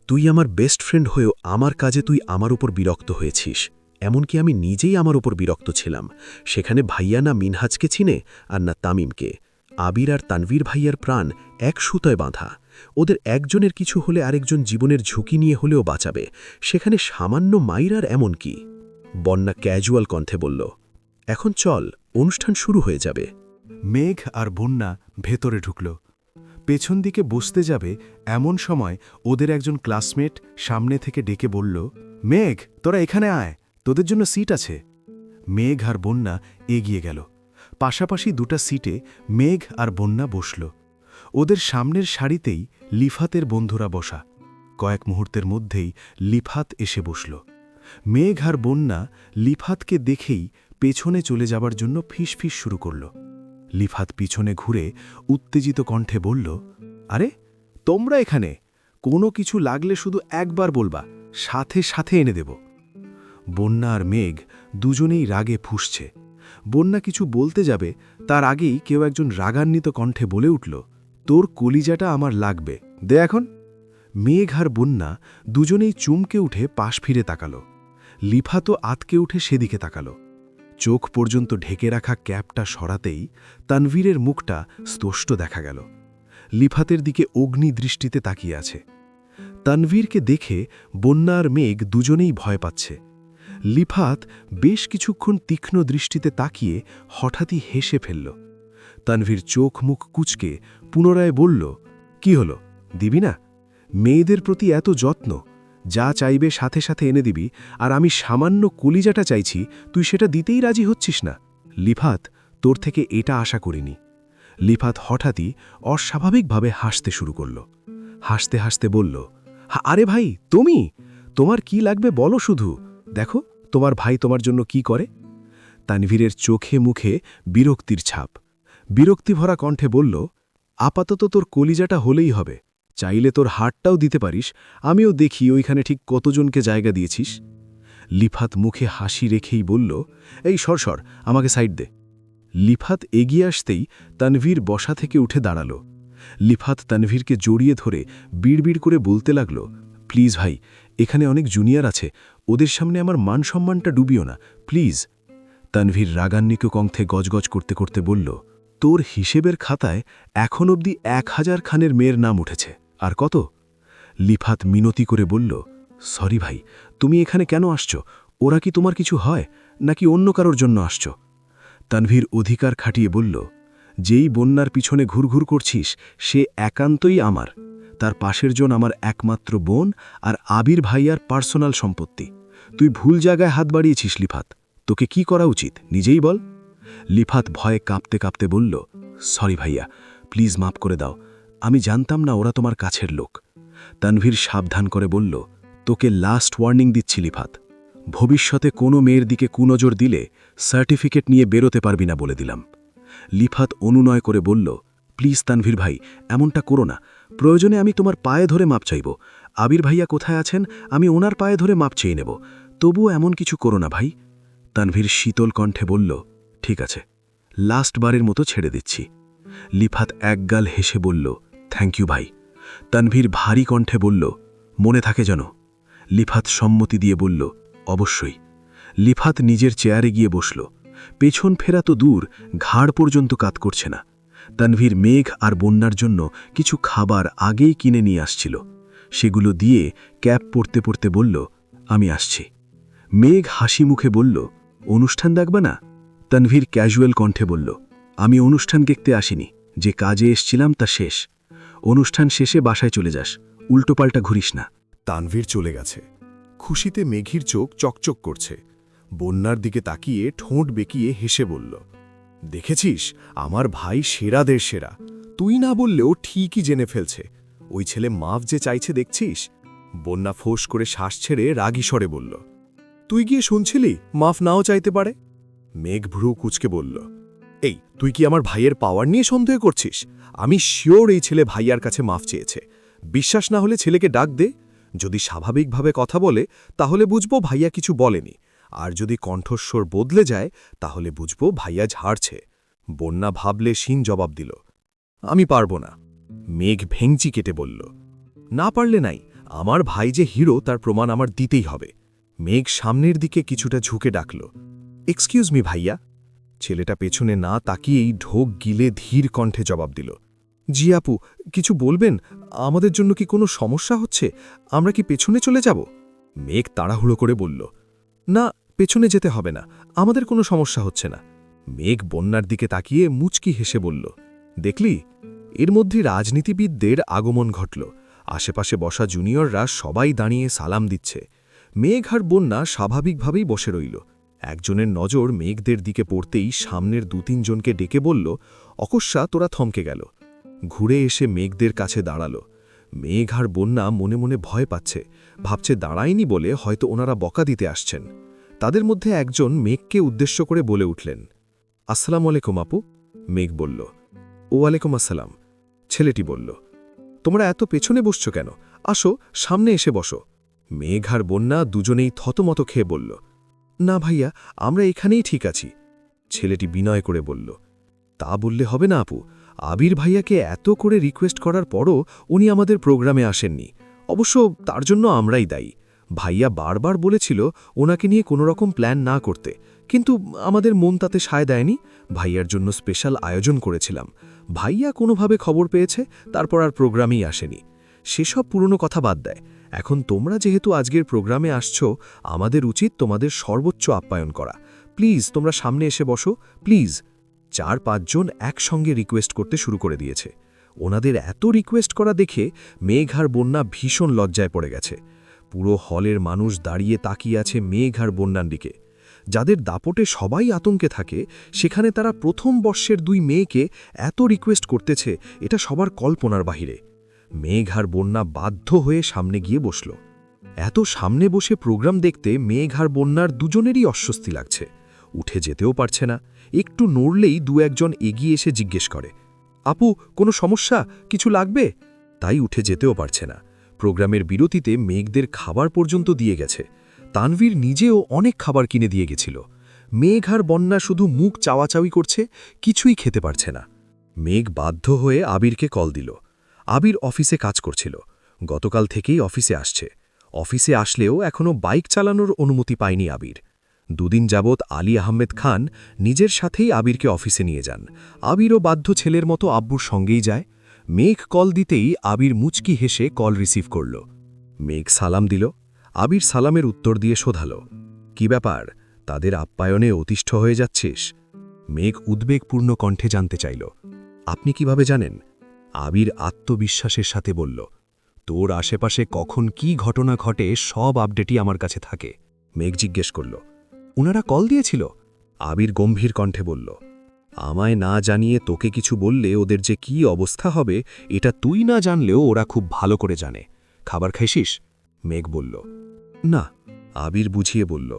তুই আমার বেস্ট ফ্রেন্ড হয়েও আমার কাজে তুই আমার উপর বিরক্ত হয়েছিস। এমনকি আমি নিজেই আমার উপর বিরক্ত ছিলাম। সেখানে ভাইয়া না মিনহাজকে চিনে আর না তামিমকে। আবির আর তানভীর ভাইয়ার প্রাণ এক সুতোয় বাঁধা। ওদের একজনের কিছু হলে আরেকজন জীবনের ঝুঁকি নিয়ে হলেও বাঁচাবে। সেখানে সামান্য মাইরার এমন কি? বন্যা ক্যাজুয়াল কণ্ঠে বলল, এখন চল, অনুষ্ঠান শুরু হয়ে যাবে। মেঘ আর বন্যা ভেতরে ঢুকল। পেছন দিকে বসতে যাবে এমন সময় ওদের একজন ক্লাসমেট সামনে থেকে ডেকে বলল, মেঘ, তোরা এখানে আয়, তোদের জন্য সিট আছে। মেঘ আর বন্যা এগিয়ে গেল। পাশাপাশি 2টা সিটে মেঘ আর বন্যা বসল। ওদের সামনের সারিতেই লিফাতের বন্ধুরা বসা। কয়েক মুহূর্তের মধ্যেই লিফাত এসে বসল। মেঘ আর বন্যা লিফাতকে দেখেই পেছনে চলে যাবার জন্য ফিসফিস শুরু করল। লিফাত পিছনে ঘুরে উত্তেজিত কণ্ঠে বলল, আরে তোমরা এখানে? কোনো কিছু লাগলে শুধু একবার বলবা, সাথে সাথে এনে দেব। বন্যা আর মেঘ দুজনেই রাগে ফুঁসছে। বন্যা কিছু বলতে যাবে, তার আগেই কেউ একজন রাগান্বিত কণ্ঠে বলে উঠল, তোর কলিজাটা আমার লাগবে, দে এখন। মেঘ আর বন্যা দুজনেই চুমকে উঠে পাশ ফিরে তাকাল। লিফাতও আতকে উঠে সেদিকে তাকাল। চোখ পর্যন্ত ঢেকে রাখা ক্যাপটা সরাতেই তানভীরের মুখটা স্পষ্ট দেখা গেল। লিফাতের দিকে অগ্নি দৃষ্টিতে তাকিয়ে আছে। তানভীরকে দেখে বন্যা আর মেঘ দুজনেই ভয় পাচ্ছে। লিফাত বেশ কিছুক্ষণ তীক্ষ্ণ দৃষ্টিতে তাকিয়ে হঠাৎই হেসে ফেলল। তানভীর চোখ মুখ কুঁচকে পুনরায় বলল, কি হলো, দিবি না? মেয়েদের প্রতি এত যত্ন, যা চাইবে সাথে সাথে এনে দিবি, আর আমি সামান্য কলিজাটা চাইছি, তুই সেটা দিতেই রাজি হচ্ছিস না। লিফাত, তোর থেকে এটা আশা করিনি। লিফাত হঠাৎই অস্বাভাবিকভাবে হাসতে শুরু করল। হাসতে হাসতে বলল, আরে ভাই, তুমি, তোমার কি লাগবে বলো শুধু, দেখো তোমার ভাই তোমার জন্য কি করে। তানভীরের চোখে মুখে বিরক্তির ছাপ। বিরক্তিভরা কণ্ঠে বলল, আপাতত তোর কলিজাটা হলেই হবে, চাইলে তোর হাতটাও দিতে পারিস, আমিও দেখি ওইখানে ঠিক কতজনকে জায়গা দিয়েছিস। লিফাত মুখে হাসি রেখেই বলল, এই সর, আমাকে সাইড দে। লিফাত এগিয়ে আসতেই তানভীর বসা থেকে উঠে দাঁড়াল। লিফাত তানভীরকে জড়িয়ে ধরে বিড়বিড় করে বলতে লাগল, প্লিজ ভাই, এখানে অনেক জুনিয়র আছে, ওদের সামনে আমার মান সম্মানটা ডুবিও না, প্লিজ। তানভীর রাগান্বিত কণ্ঠে গজগজ করতে করতে বলল, তোর হিসেবের খাতায় এখন অবধি 1000 খানের মেয়ের নাম উঠেছে, আর কত? লিফাত মিনতি করে বলল, সরি ভাই, তুমি এখানে কেন আসছো? ওরা কি তোমার কিছু হয়, নাকি অন্য কারোর জন্য আসছো? তানভীর অধিকার খাটিয়ে বলল, যেই বন্যার পিছনে ঘুরঘুর করছিস সে একান্তই আমার, তার পাশের জন আমার একমাত্র বোন আর আবির ভাইয়ার পার্সোনাল সম্পত্তি। তুই ভুল জায়গায় হাত বাড়িয়েছিস লিফাত, তোকে কি করা উচিত নিজেই বল। লিফাত ভয়ে কাঁপতে কাঁপতে বলল, সরি ভাইয়া, প্লিজ মাফ করে দাও, আমি জানতাম না ওরা তোমার কাছের লোক। তানভীর সাবধান করে বলল, তোকে লাস্ট ওয়ার্নিং দিচ্ছি লিফাত, ভবিষ্যতে কোনো মেয়ের দিকে কুনজর দিলে সার্টিফিকেট নিয়ে বেরোতে পারবি না বলে দিলাম। লিফাত অনুনয় করে বলল, প্লিজ তানভীর ভাই, এমনটা করো না, প্রয়োজনে আমি তোমার পায়ে ধরে মাপ চাইব, আবির ভাইয়া কোথায় আছেন আমি ওনার পায়ে ধরে মাপ চেয়ে নেব, তবুও এমন কিছু করো না ভাই। তানভীর শীতল কণ্ঠে বলল, ঠিক আছে, লাস্টবারের মতো ছেড়ে দিচ্ছি। লিফাত একগাল হেসে বলল, থ্যাংক ইউ ভাই। তানভীর ভারী কণ্ঠে বলল, মনে থাকে যেন। লিফাত সম্মতি দিয়ে বলল, অবশ্যই। লিফাত নিজের চেয়ারে গিয়ে বসল। পেছন ফেরা তো দূর, ঘাড় পর্যন্ত কাত করছে না। তানভীর মেঘ আর বন্যার জন্য কিছু খাবার আগেই কিনে নিয়ে আসছিল। সেগুলো দিয়ে ক্যাপ পরতে পরতে বলল, আমি আসছি। মেঘ হাসি মুখে বলল, অনুষ্ঠান দেখবা না? তানভীর ক্যাজুয়াল কণ্ঠে বলল, আমি অনুষ্ঠান দেখতে আসিনি, যে কাজে এসছিলাম তা শেষ। অনুষ্ঠান শেষে বাসায় চলে যাস, উল্টোপাল্টা ঘুরিস না। তানভীর চলে গেছে। খুশিতে মেঘির চোখ চকচক করছে। বন্যার দিকে তাকিয়ে ঠোঁট বেঁকিয়ে হেসে বলল, দেখেছিস, আমার ভাই সেরাদের সেরা, তুই না বললেও ঠিকই জেনে ফেলছে। ওই ছেলে মাফ যে চাইছে দেখছিস। বন্যা ফোঁস করে শ্বাস ছেড়ে রাগী স্বরে বলল, তুই গিয়ে শুনছিলি মাফ নাও চাইতে পারে? মেঘ ভ্রু কুচকে বলল, এই তুই কি আমার ভাইয়ের পাওয়ার নিয়ে সন্দেহ করছিস? আমি শিওর এই ছেলে ভাইয়ার কাছে মাফ চেয়েছে। বিশ্বাস না হলে ছেলেকে ডাক দে, যদি স্বাভাবিকভাবে কথা বলে তাহলে বুঝবো ভাইয়া কিছু বলেনি, আর যদি কণ্ঠস্বর বদলে যায় তাহলে বুঝবো ভাইয়া ঝাড়ছে। বন্যা ভাবলে শিন জবাব দিল, আমি পারব না। মেঘ ভেংচি কেটে বলল, না পারলে নাই, আমার ভাই যে হিরো তার প্রমাণ আমার দিতেই হবে। মেঘ সামনের দিকে কিছুটা ঝুঁকে ডাকল, এক্সকিউজ মি ভাইয়া। ছেলেটা পেছনে না তাকিয়েই ঢোক গিলে ধীর কণ্ঠে জবাব দিল, জি আপু, কিছু বলবেন? আমাদের জন্য কি কোনো সমস্যা হচ্ছে? আমরা কি পেছনে চলে যাব? মেঘ তাড়াহুড়ো করে বলল, না, পেছনে যেতে হবে না, আমাদের কোনো সমস্যা হচ্ছে না। মেঘ বন্যার দিকে তাকিয়ে মুচকি হেসে বলল, দেখলি, এর মধ্যে রাজনীতিবিদদের আগমন ঘটল। আশেপাশে বসা জুনিয়ররা সবাই দাঁড়িয়ে সালাম দিচ্ছে। মেঘ আর বন্যা স্বাভাবিকভাবেই বসে রইল। একজনের নজর মেঘদের দিকে পড়তেই সামনের 2-3 জনকে ডেকে বলল, অকস্মা তোরা থমকে গেল। ঘুরে এসে মেঘদের কাছে দাঁড়াল। মেঘ আর বন্যা মনে মনে ভয় পাচ্ছে, ভাবছে দাঁড়ায়নি বলে হয়তো ওনারা বকা দিতে আসছেন। তাদের মধ্যে একজন মেঘকে উদ্দেশ্য করে বলে উঠলেন, আসসালামু আলাইকুম আপু। মেঘ বলল, ওয়ালাইকুম আসসালাম। ছেলেটি বলল, তোমরা এত পেছনে বসছো কেন? আসো, সামনে এসে বসো। মেঘ আর বন্যা দুজনেই থতমত খেয়ে বলল, না ভাইয়া, আমরা এখানেই ঠিক আছি। ছেলেটি বিনয় করে বলল, তা বললে হবে না আপু, আবির ভাইয়াকে এত করে রিকোয়েস্ট করার পরও উনি আমাদের প্রোগ্রামে আসেননি। অবশ্য তার জন্য আমরাই দায়ী। ভাইয়া বারবার বলেছিল ওনাকে নিয়ে কোনো রকম প্ল্যান না করতে, কিন্তু আমাদের মন তাতে সায় দেয়নি। ভাইয়ার জন্য স্পেশাল আয়োজন করেছিলাম। ভাইয়া কোনোভাবে খবর পেয়েছে, তারপর আর প্রোগ্রামেই আসেনি। সেসব পুরনো কথা বাদ দেয়। এখন তোমরা যেহেতু আজকের প্রোগ্রামে আসছো, আমাদের উচিত তোমাদের সর্বোচ্চ আপ্যায়ন করা। প্লিজ তোমরা সামনে এসে বসো, প্লিজ। 4-5 জন একসঙ্গে রিকোয়েস্ট করতে শুরু করে দিয়েছে। ওনাদের এত রিকোয়েস্ট করা দেখে মেঘ আর বন্যা ভীষণ লজ্জায় পড়ে গেছে। পুরো হলের মানুষ দাঁড়িয়ে তাকিয়ে আছে মেঘ আর বন্যার দিকে। যাদের দাপটে সবাই আতঙ্কে থাকে, সেখানে তারা প্রথম বর্ষের 2 মেয়েকে এত রিকোয়েস্ট করতেছে, এটা সবার কল্পনার বাহিরে। মেঘ আর বন্যা বাধ্য হয়ে সামনে গিয়ে বসল। এত সামনে বসে প্রোগ্রাম দেখতে মেঘ আর বন্যার দুজনেরই অস্বস্তি লাগছে। উঠে যেতেও পারছে না। একটু নড়লেই 2-1 জন এগিয়ে এসে জিজ্ঞেস করে, আপু কোনো সমস্যা, কিছু লাগবে? তাই উঠে যেতেও পারছে না। প্রোগ্রামের বিরতিতে মেঘদের খাবার পর্যন্ত দিয়ে গেছে। তানভীর নিজেও অনেক খাবার কিনে দিয়ে গেছিল। মেঘ আর বন্যা শুধু মুখ চাওয়াচাওয়ি করছে, কিছুই খেতে পারছে না। মেঘ বাধ্য হয়ে আবিরকে কল দিল। আবির অফিসে কাজ করছিল। গতকাল থেকেই অফিসে আসছে। অফিসে আসলেও এখনও বাইক চালানোর অনুমতি পায়নি আবির। 2 দিন যাবৎ আলী আহমেদ খান নিজের সাথেই আবিরকে অফিসে নিয়ে যান। আবিরও বাধ্য ছেলের মতো আব্বুর সঙ্গেই যায়। মেঘ কল দিতেই আবির মুচকি হেসে কল রিসিভ করল। মেঘ সালাম দিল। আবির সালামের উত্তর দিয়ে শোধাল, কি ব্যাপার, তাদের আপ্যায়নে অতিষ্ঠ হয়ে যাচ্ছিস? মেঘ উদ্বেগপূর্ণ কণ্ঠে জানতে চাইল, আপনি কিভাবে জানেন? আবির আত্মবিশ্বাসের সাথে বলল, তোর আশেপাশে কখন কি ঘটনা ঘটে সব আপডেটই আমার কাছে থাকে। মেঘ জিজ্ঞেস করল, উনারা কল দিয়েছিল? আবির গম্ভীর কণ্ঠে বলল, আমায় না জানিয়ে তোকে কিছু বললে ওদের যে কি অবস্থা হবে, এটা তুই না জানলেও ওরা খুব ভালো করে জানে। খাবার খাইছিস? মেঘ বলল, না। আবির বুঝিয়ে বলল,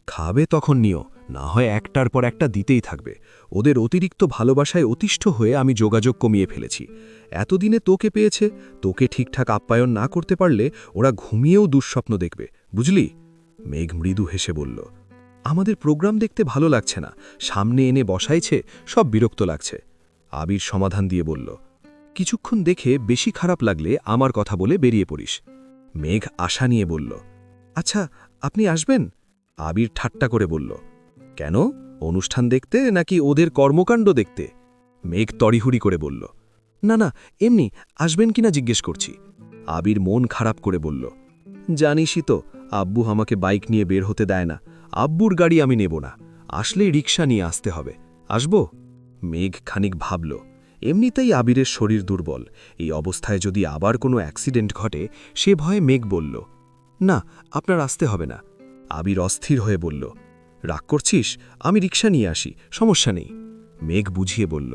খাবে তখন নিও, না হয় একটার পর একটা দিতেই থাকবে। ওদের অতিরিক্ত ভালোবাসায় অতিষ্ঠ হয়ে আমি যোগাযোগ কমিয়ে ফেলেছি। এতদিনে তোকে পেয়েছে, তোকে ঠিকঠাক আপ্যায়ন না করতে পারলে ওরা ঘুমিয়েও দুঃস্বপ্ন দেখবে, বুঝলি? মেঘ মৃদু হেসে বলল, আমাদের প্রোগ্রাম দেখতে ভালো লাগছে না, সামনে এনে বসাইছে, সব বিরক্ত লাগছে। আবির সমাধান দিয়ে বলল, কিছুক্ষণ দেখে বেশি খারাপ লাগলে আমার কথা বলে বেরিয়ে পড়িস। মেঘ আশা নিয়ে বলল, আচ্ছা আপনি আসবেন? আবির ঠাট্টা করে বলল, কেন, অনুষ্ঠান দেখতে নাকি ওদের কর্মকাণ্ড দেখতে? মেঘ তড়িহুড়ি করে বলল, না না, এমনি আসবেন কিনা জিজ্ঞেস করছি। আবির মন খারাপ করে বলল, জানিসই তো আব্বু আমাকে বাইক নিয়ে বের হতে দেয় না। আব্বুর গাড়ি আমি নেব না, আসলেই রিক্সা নিয়ে আসতে হবে। আসব? মেঘ খানিক ভাবল। এমনিতেই আবিরের শরীর দুর্বল, এই অবস্থায় যদি আবার কোনো অ্যাক্সিডেন্ট ঘটে সে ভয়ে মেঘ বলল, না আপনার আসতে হবে না। আবির অস্থির হয়ে বলল, রাগ করছিস? আমি রিক্সা নিয়ে আসি, সমস্যা নেই। মেঘ বুঝিয়ে বলল,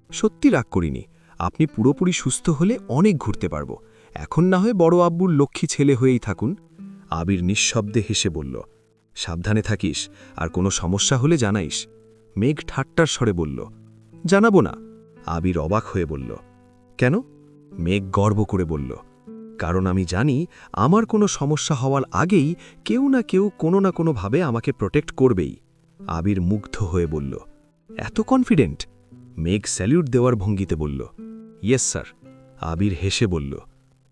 সত্যি রাগ করিনি, আপনি পুরোপুরি সুস্থ হলে অনেক ঘুরতে পারব। এখন না হয় বড় আব্বুর লক্ষ্মী ছেলে হয়েই থাকুন। আবির নিঃশব্দে হেসে বলল, সাবধানে থাকিস, আর কোনো সমস্যা হলে জানাইস। মেঘ ঠাট্টার স্বরে বলল, জানাবো না। আবির অবাক হয়ে বলল, কেন? মেঘ গর্ব করে বলল, কারণ আমি জানি আমার কোনো সমস্যা হওয়ার আগেই কেউ না কেউ কোনো না কোনোভাবে আমাকে প্রোটেক্ট করবেই। আবির মুগ্ধ হয়ে বলল, এত কনফিডেন্ট? মেঘ স্যালিউট দেওয়ার ভঙ্গিতে বলল, ইয়েস স্যার। আবির হেসে বলল,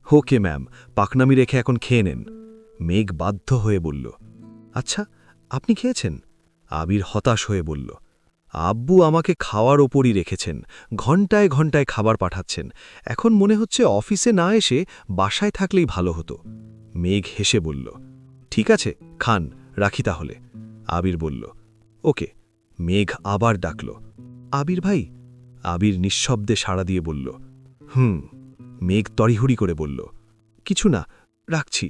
ওকে ম্যাম, পাকনামি রেখে এখন খেয়ে নেন। মেঘ বাধ্য হয়ে বলল, আচ্ছা আপনি খেয়েছেন? আবির হতাশ হয়ে বলল, আব্বু আমাকে খাওয়ার ওপরই রেখেছেন, ঘণ্টায় ঘণ্টায় খাবার পাঠাচ্ছেন। এখন মনে হচ্ছে অফিসে না এসে বাসায় থাকলেই ভালো হতো। মেঘ হেসে বলল, ঠিক আছে খান, রাখি তাহলে। আবির বলল, ওকে। মেঘ আবার ডাকল, আবির ভাই। আবির নিঃশব্দে সাড়া দিয়ে বলল, মেঘ তড়িহুড়ি করে বলল, কিছু না, রাখছি।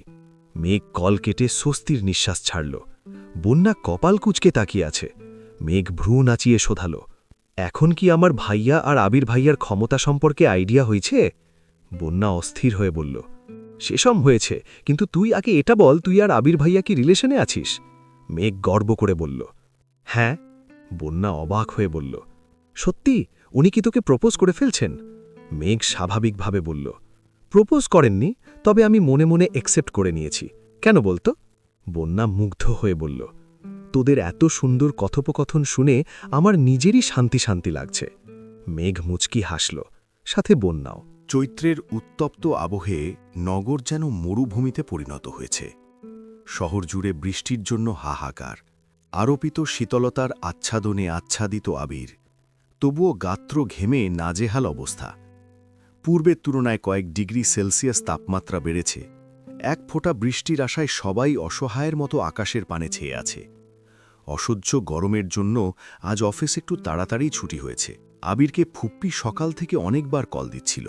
মেঘ কল কেটে স্বস্তির নিঃশ্বাস ছাড়ল। বন্যা কপাল কুঁচকে তাকিয়ে আছে। মেঘ ভ্রু নাচিয়ে শোধাল, এখন কি আমার ভাইয়া আর আবির ভাইয়ার ক্ষমতা সম্পর্কে আইডিয়া হয়েছে? বন্যা অস্থির হয়ে বলল, সেসব হয়েছে, কিন্তু তুই আগে এটা বল, তুই আর আবির ভাইয়া কি রিলেশনে আছিস? মেঘ গর্ব করে বলল, হ্যাঁ। বন্যা অবাক হয়ে বলল, সত্যি? উনি কি তোকে প্রপোজ করে ফেলছেন? মেঘ স্বাভাবিকভাবে বলল, প্রপোজ করেননি, তবে আমি মনে মনে অ্যাকসেপ্ট করে নিয়েছি। কেন বলতো? বন্যা মুগ্ধ হয়ে বলল, তোদের এত সুন্দর কথোপকথন শুনে আমার নিজেরই শান্তি শান্তি লাগছে। মেঘ মুচকি হাসল, সাথে বন্যাও। চৈত্রের উত্তপ্ত আবহে নগর যেন মরুভূমিতে পরিণত হয়েছে। শহর জুড়ে বৃষ্টির জন্য হাহাকার, আরোপিত শীতলতার আচ্ছাদনে আচ্ছাদিত আবির, তবুও গাত্র ঘেমে নাজেহাল অবস্থা। পূর্বের তুলনায় কয়েক ডিগ্রি সেলসিয়াস তাপমাত্রা বেড়েছে। এক ফোঁটা বৃষ্টির আশায় সবাই অসহায়ের মতো আকাশের পানে ছেয়ে আছে। অসহ্য গরমের জন্য আজ অফিস একটু তাড়াতাড়ি ছুটি হয়েছে। আবিরকে ফুপ্পি সকাল থেকে অনেকবার কল দিচ্ছিল।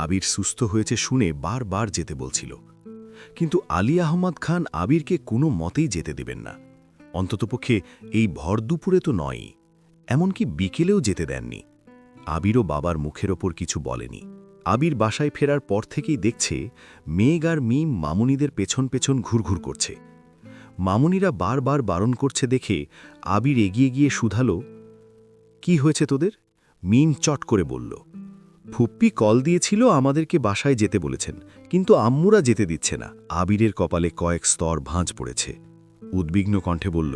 আবির সুস্থ হয়েছে শুনে বারবার যেতে বলছিল, কিন্তু আলী আহমদ খান আবিরকে কোনো মতেই যেতে দেবেন না। অন্ততপক্ষে এই ভর দুপুরে তো নয়ই, এমনকি বিকেলেও যেতে দেননি। আবিরও বাবার মুখের ওপর কিছু বলেনি। আবির বাসায় ফেরার পর থেকেই দেখছে মেঘ আর মিম মামুনিদের পেছন পেছন ঘুরঘুর করছে। মামুনিরা বারবার বারণ করছে দেখে আবির এগিয়ে গিয়ে শুধালো, কি হয়েছে তোদের? মিম চট করে বলল, ফুপ্পি কল দিয়েছিল, আমাদেরকে বাসায় যেতে বলেছেন, কিন্তু আম্মুরা যেতে দিচ্ছে না। আবিরের কপালে কয়েক স্তর ভাঁজ পড়েছে। উদ্বিগ্ন কণ্ঠে বলল,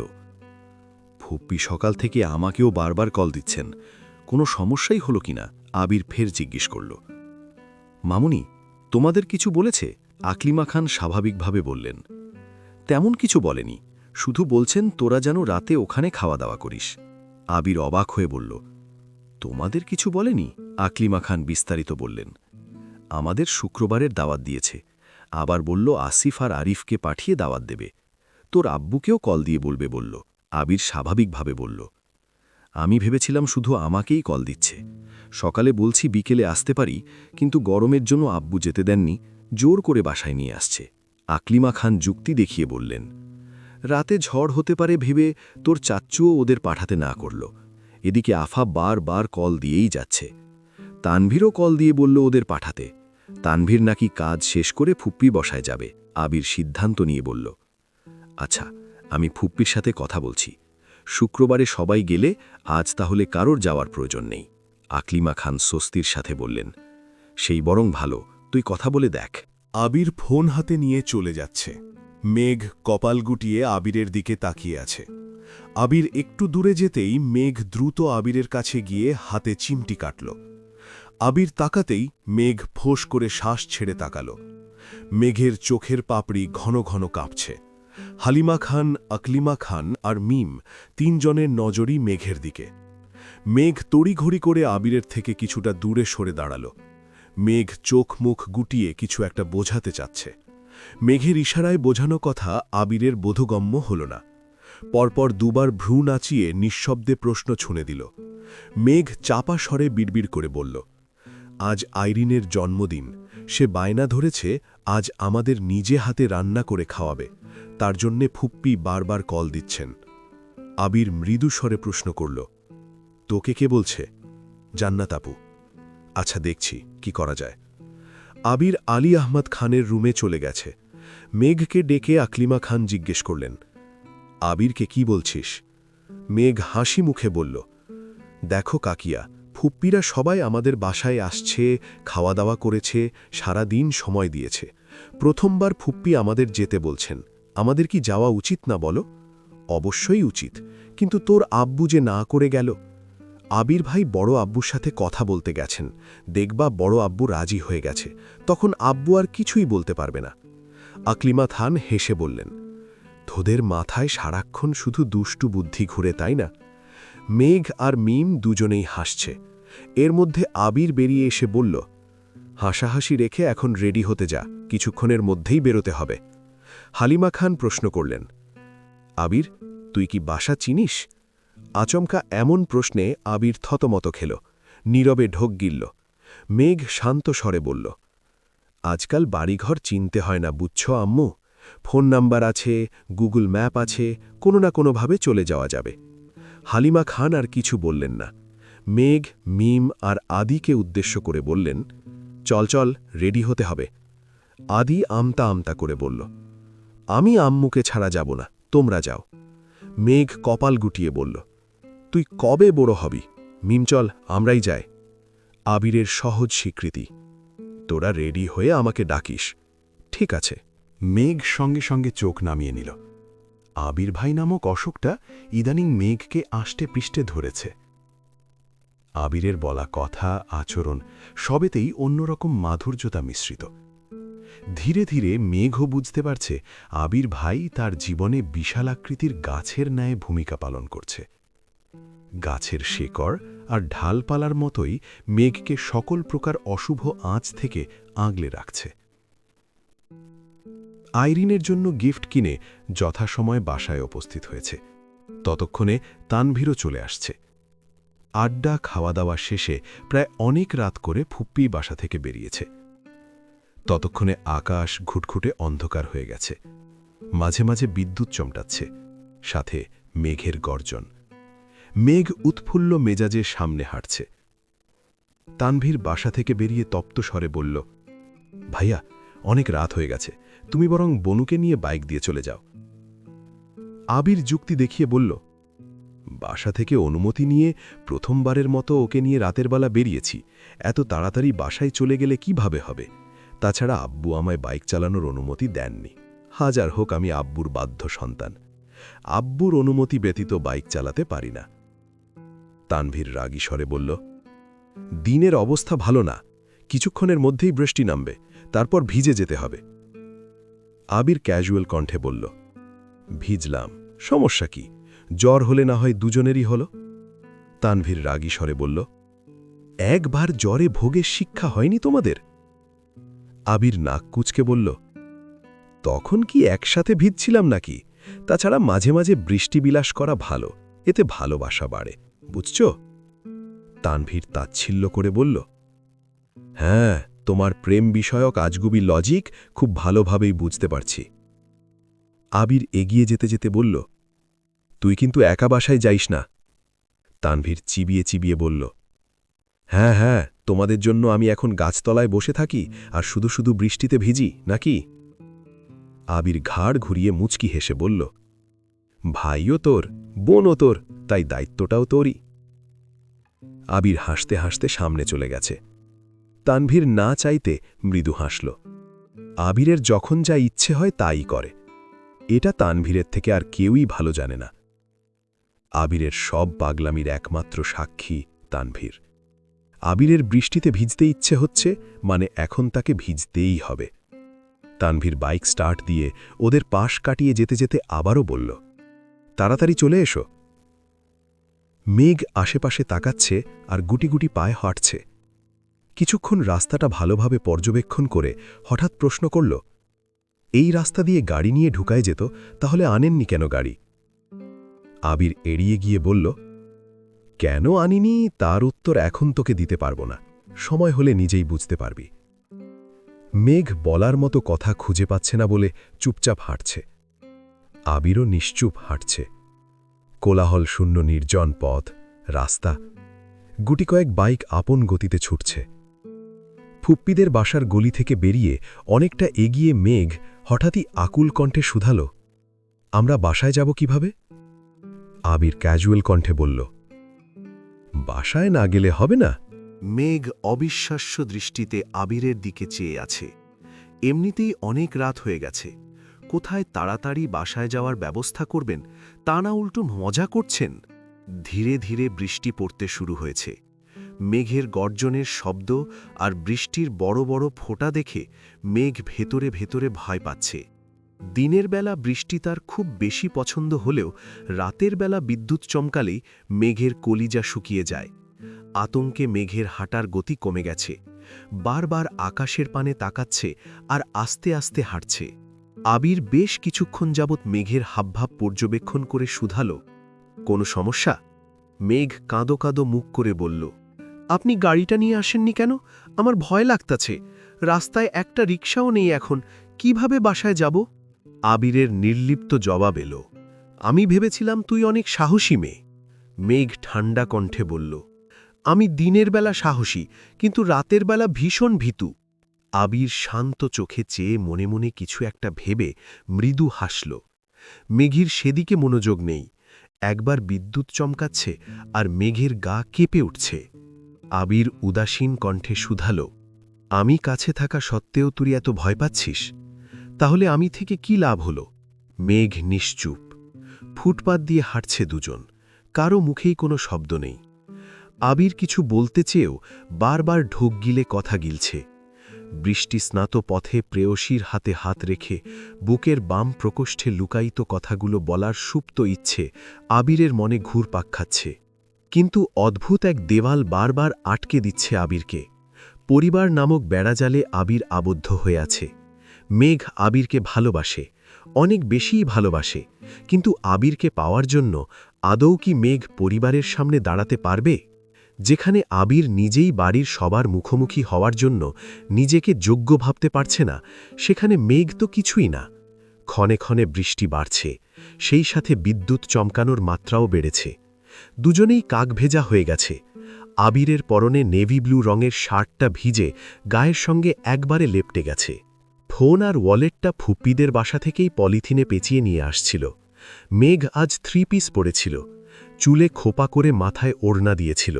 ফুপ্পি সকাল থেকে আমাকেও বারবার কল দিচ্ছেন, কোনো সমস্যাই হলো কিনা? আবির ফের জিজ্ঞেস করল। মামুনি, তোমাদের কিছু বলেছে? আকলিমা খান স্বাভাবিকভাবে বললেন, তেমন কিছু বলেনি, শুধু বলছেন তোরা যেন রাতে ওখানে খাওয়া দাওয়া করিস। আবির অবাক হয়ে বলল, তোমাদের কিছু বলেনি? আকলিমা খান বিস্তারিত বললেন, আমাদের শুক্রবারের দাওয়াত দিয়েছে, আবার বলল আসিফ আর আরিফকে পাঠিয়ে দাওয়াত দেবে, তোর আব্বুকেও কল দিয়ে বলবে বলল। আবির স্বাভাবিকভাবে বলল, আমি ভেবেছিলাম শুধু আমাকেই কল দিচ্ছে। সকালে বলছি বিকেলে আসতে পারি, কিন্তু গরমের জন্য আব্বু যেতে দেননি, জোর করে বাসায় নিয়ে আসছে। আকলিমা খান যুক্তি দেখিয়ে বললেন, রাতে ঝড় হতে পারে ভেবে তোর চাচ্চুও ওদের পাঠাতে না করল। এদিকে আফা বারবার কল দিয়েই যাচ্ছে। তানভীরও কল দিয়ে বলল ওদের পাঠাতে। তানভীর নাকি কাজ শেষ করে ফুপ্পি বসায় যাবে। আবির সিদ্ধান্ত নিয়ে বলল, আচ্ছা, আমি ফুপ্পির সাথে কথা বলছি, শুক্রবারে সবাই গেলে আজ তাহলে কারোর যাওয়ার প্রয়োজন নেই। আকলিমা খান স্বস্তির সাথে বললেন, সেই বরং ভালো, তুই কথা বলে দেখ। আবির ফোন হাতে নিয়ে চলে যাচ্ছে। মেঘ কপাল গুটিয়ে আবিরের দিকে তাকিয়ে আছে। আবির একটু দূরে যেতেই মেঘ দ্রুত আবিরের কাছে গিয়ে হাতে চিমটি কাটল। আবির তাকাতেই মেঘ ফোঁস করে শ্বাস ছেড়ে তাকাল। মেঘের চোখের পাপড়ি ঘন ঘন কাঁপছে। হালিমা খান, আকলিমা খান আর মিম তিনজনের নজরই মেঘের দিকে। মেঘ তড়িঘড়ি করে আবিরের থেকে কিছুটা দূরে সরে দাঁড়াল। মেঘ চোখ মুখ গুটিয়ে কিছু একটা বোঝাতে চাচ্ছে। মেঘের ইশারায় বোঝানো কথা আবিরের বোধগম্য হল না। পরপর দুবার ভ্রু নাচিয়ে নিঃশব্দে প্রশ্ন ছুঁড়ে দিল। মেঘ চাপা স্বরে বিড়বিড় করে বলল, আজ আইরিনের জন্মদিন, সে বায়না ধরেছে আজ আমাদের নিজে হাতে রান্না করে খাওয়াবে, তার জন্যে ফুপ্পি বারবার কল দিচ্ছেন। আবির মৃদু স্বরে প্রশ্ন করল, তোকে কে বলছে? জান্নাত আপু। আচ্ছা, দেখছি কি করা যায়। আবির আলী আহমদ খানের রুমে চলে গেছে। মেঘকে ডেকে আকলিমা খান জিজ্ঞেস করলেন, আবিরকে কি বলছিস? মেঘ হাসি মুখে বলল, দেখো কাকিয়া, ফুপ্পিরা সবাই আমাদের বাসায় আসছে, খাওয়া দাওয়া করেছে, সারা দিন সময় দিয়েছে। প্রথমবার ফুপ্পি আমাদের যেতে বলছেন, আমাদের কি যাওয়া উচিত না বলো? অবশ্যই উচিত, কিন্তু তোর আব্বু যে না করে গেল। আবির ভাই বড় আব্বুর সাথে কথা বলতে গেছেন, দেখবা বড় আব্বু রাজি হয়ে গেছে, তখন আব্বু আর কিছুই বলতে পারবে না। আকলিমা খান হেসে বললেন, তোদের মাথায় সারাক্ষণ শুধু দুষ্টু বুদ্ধি ঘুরে, তাই না? মেঘ আর মিম দুজনেই হাসছে। এর মধ্যে আবির বেরিয়ে এসে বলল, হাসাহাসি রেখে এখন রেডি হতে যা, কিছুক্ষণের মধ্যেই বেরোতে হবে। হালিমা খান প্রশ্ন করলেন, আবির, তুই কি বাসা চিনিস? আচমকা এমন প্রশ্নে আবির থতমত খেল, নীরবে ঢোক গিলল। মেঘ শান্ত স্বরে বলল, আজকাল বাড়িঘর চিনতে হয় না, বুঝছ আম্মু? ফোন নাম্বার আছে, গুগল ম্যাপ আছে, কোনো না কোনোভাবে চলে যাওয়া যাবে। হালিমা খান আর কিছু বললেন না। মেঘ, মিম আর আদিকে উদ্দেশ্য করে বললেন, চল চল, রেডি হতে হবে। আদি আমতা আমতা করে বলল, আমি আম্মুকে ছাড়া যাব না, তোমরা যাও। মেঘ কপাল গুটিয়ে বলল, তুই কবে বড় হবি? মিম চল, আমরাই যাই। আবিরের সহজ স্বীকৃতি, তোরা রেডি হয়ে আমাকে ডাকিস। ঠিক আছে। মেঘ সঙ্গে সঙ্গে চোখ নামিয়ে নিল। আবির ভাই নামক অশোকটা ইদানিং মেঘকে আষ্টে পৃষ্ঠে ধরেছে। আবিরের বলা কথা, আচরণ সবেতেই অন্যরকম মাধুর্যতা মিশ্রিত। ধীরে ধীরে মেঘও বুঝতে পারছে আবির ভাই তার জীবনে বিশালাকৃতির গাছের ন্যায় ভূমিকা পালন করছে। গাছের শেকড় আর ঢালপালার মতোই মেঘকে সকল প্রকার অশুভ আঁচ থেকে আগলে রাখছে। আইরিনের জন্য গিফট কিনে যথাসময়ে বাসায় উপস্থিত হয়েছে। ততক্ষণে তানভীরও চলে আসছে। আড্ডা খাওয়া দাওয়া শেষে প্রায় অনেক রাত করে ফুপ্পি বাসা থেকে বেরিয়েছে। ততক্ষণে আকাশ ঘুটঘুটে অন্ধকার হয়ে গেছে। মাঝে মাঝে বিদ্যুৎ চমটাচ্ছে, সাথে মেঘের গর্জন। মেঘ উৎফুল্ল মেজাজে সামনে হাঁটছে। তানভীর বাসা থেকে বেরিয়ে তপ্ত স্বরে বলল, ভাইয়া, অনেক রাত হয়ে গেছে, তুমি বরং বনুকে নিয়ে বাইক দিয়ে চলে যাও। আবির যুক্তি দেখিয়ে বলল, বাসা থেকে অনুমতি নিয়ে প্রথমবারের মতো ওকে নিয়ে রাতের বেলা বেরিয়েছি, এত তাড়াতাড়ি বাসায় চলে গেলে কিভাবে হবে? তাছাড়া আব্বু আমায় বাইক চালানোর অনুমতি দেননি। হাজার হোক আমি আব্বুর বাধ্য সন্তান, আব্বুর অনুমতি ব্যতীত বাইক চালাতে পারি না। তানভীর রাগী স্বরে বলল, দিনের অবস্থা ভালো না, কিছুক্ষণের মধ্যেই বৃষ্টি নামবে, তারপর ভিজে যেতে হবে। আবির ক্যাজুয়াল কণ্ঠে বলল, ভিজলাম, সমস্যা কি? জ্বর হলে না হয় দুজনেরই হলো। তানভীর রাগী স্বরে বলল, একবার জ্বরে ভোগের শিক্ষা হয়নি তোমাদের? আবির নাক কুচকে বলল, তখন কি একসাথে ভিজছিলাম নাকি? তাছাড়া মাঝে মাঝে বৃষ্টি বিলাস করা ভালো, এতে ভালোবাসা বাড়ে, বুঝছ? তানভীর তাচ্ছিল্য করে বলল, হ্যাঁ, তোমার প্রেম বিষয়ক আজগুবি লজিক খুব ভালোভাবেই বুঝতে পারছি। আবির এগিয়ে যেতে যেতে বলল, তুই কিন্তু একা বাসায় যাইস না। তানভীর চিবিয়ে চিবিয়ে বলল, হ্যাঁ হ্যাঁ, তোমাদের জন্য আমি এখন গাছতলায় বসে থাকি আর শুধু শুধু বৃষ্টিতে ভিজি নাকি? আবির ঘাড় ঘুরিয়ে মুচকি হেসে বলল, ভাইও তোর, বোনও তোর, তাই দায়িত্বটাও তোরই। আবির হাসতে হাসতে সামনে চলে গেছে। তানভীর না চাইতে মৃদু হাসল। আবিরের যখন যা ইচ্ছে হয় তাই করে, এটা তানভীরের থেকে আর কেউই ভালো জানে না। আবিরের সব পাগলামির একমাত্র সাক্ষী তানভীর। আবিরের বৃষ্টিতে ভিজতে ইচ্ছে হচ্ছে, মানে এখন তাকে ভিজতেই হবে। তানভীর বাইক স্টার্ট দিয়ে ওদের পাশ কাটিয়ে যেতে যেতে আবারও বলল, তাড়াতাড়ি চলে এসো। মেঘ আশেপাশে তাকাচ্ছে আর গুটি গুটি পায়ে হাঁটছে। কিছুক্ষণ রাস্তাটা ভালোভাবে পর্যবেক্ষণ করে হঠাৎ প্রশ্ন করল, এই রাস্তা দিয়ে গাড়ি নিয়ে ঢুকায় যেত, তাহলে আনেননি কেন গাড়ি? আবির এড়িয়ে গিয়ে বলল, কেন আনিনি তার উত্তর এখন তোকে দিতে পারব না, সময় হলে নিজেই বুঝতে পারবি। মেঘ বলার মতো কথা খুঁজে পাচ্ছে না বলে চুপচাপ হাঁটছে। আবিরও নিশ্চুপ হাঁটছে। কোলাহল শূন্য নির্জন পথ, রাস্তা, গুটি কয়েক বাইক আপন গতিতে ছুটছে। ফুপ্পিদের বাসার গলি থেকে বেরিয়ে অনেকটা এগিয়ে মেঘ হঠাৎই আকুল কণ্ঠে শুধাল, আমরা বাসায় যাব কিভাবে? আবির ক্যাজুয়াল কণ্ঠে বলল, বাসায় না গেলে হবে না। মেঘ অবিশ্বাস্য দৃষ্টিতে আবিরের দিকে চেয়ে আছে। এমনিতেই অনেক রাত হয়ে গেছে, কোথায় তাড়াতাড়ি বাসায় যাওয়ার ব্যবস্থা করবেন তা না উল্টো মজা করছেন। ধীরে ধীরে বৃষ্টি পড়তে শুরু হয়েছে। মেঘের গর্জনের শব্দ আর বৃষ্টির বড় বড় ফোঁটা দেখে মেঘ ভেতরে ভেতরে ভয় পাচ্ছে। দিনের বেলা বৃষ্টি তার খুব বেশি পছন্দ হলেও রাতের বেলা বিদ্যুৎ চমকালেই মেঘের কলিজা শুকিয়ে যায়। আতঙ্কে মেঘের হাঁটার গতি কমে গেছে, বারবার আকাশের পানে তাকাচ্ছে আর আস্তে আস্তে হাঁটছে। আবির বেশ কিছুক্ষণ যাবৎ মেঘের হাবভাব পর্যবেক্ষণ করে শুধাল, কোনো সমস্যা? মেঘ কাঁদো কাঁদো মুখ করে বলল, আপনি গাড়িটা নিয়ে আসেননি কেন? আমার ভয় লাগতাছে, রাস্তায় একটা রিকশাও নেই এখন, কিভাবে বাসায় যাব? আবিরের নির্লিপ্ত জবাব এলো, আমি ভেবেছিলাম তুই অনেক সাহসী মেয়ে। মেঘ ঠান্ডা কণ্ঠে বলল, আমি দিনের বেলা সাহসী, কিন্তু রাতের বেলা ভীষণ ভীতু। আবির শান্ত চোখে চেয়ে মনে মনে কিছু একটা ভেবে মৃদু হাসল। মেঘের সেদিকে মনোযোগ নেই। একবার বিদ্যুৎ চমকাচ্ছে আর মেঘের গা কেঁপে উঠছে। আবির উদাসীন কণ্ঠে শুধাল, আমি কাছে থাকা সত্ত্বেও তুই এত ভয় পাচ্ছিস? তাহলে আমি থেকে কি লাভ হলো? মেঘ নিশ্চুপ। ফুটপাত দিয়ে হাঁটছে দুজন, কারো মুখেই কোনো শব্দ নেই। আবির কিছু বলতে চেয়েও বারবার ঢোক গিলে কথা গিলছে। বৃষ্টি স্নাত পথে প্রেয়সীর হাতে হাত রেখে বুকের বাম প্রকোষ্ঠে লুকায়িত কথাগুলো বলার সুপ্ত ইচ্ছে আবিরের মনে ঘুরপাক খাচ্ছে। কিন্তু অদ্ভুত এক দেওয়াল বারবার আটকে দিচ্ছে আবিরকে। পরিবার নামক বেড়াজালে আবির আবদ্ধ হয়ে আছে। মেঘ আবিরকে ভালোবাসে, অনেক বেশিই ভালোবাসে, কিন্তু আবিরকে পাওয়ার জন্য আদৌ কি মেঘ পরিবারের সামনে দাঁড়াতে পারবে? যেখানে আবির নিজেই বাড়ির সবার মুখোমুখি হওয়ার জন্য নিজেকে যোগ্য ভাবতে পারছে না, সেখানে মেঘ তো কিছুই না। ক্ষণে ক্ষণে বৃষ্টি বাড়ছে, সেই সাথে বিদ্যুৎ চমকানোর মাত্রাও বেড়েছে। দুজনেই কাকভেজা হয়ে গেছে। আবিরের পরনে নেভি ব্লু রঙের শার্টটা ভিজে গায়ের সঙ্গে একবারে লেপটে গেছে। ফোন আর ওয়ালেটটা ফুপ্পিদের বাসা থেকেই পলিথিনে পেঁচিয়ে নিয়ে আসছিল। মেঘ আজ 3 পিস পরেছিল, চুলে খোপা করে মাথায় ওড়না দিয়েছিল,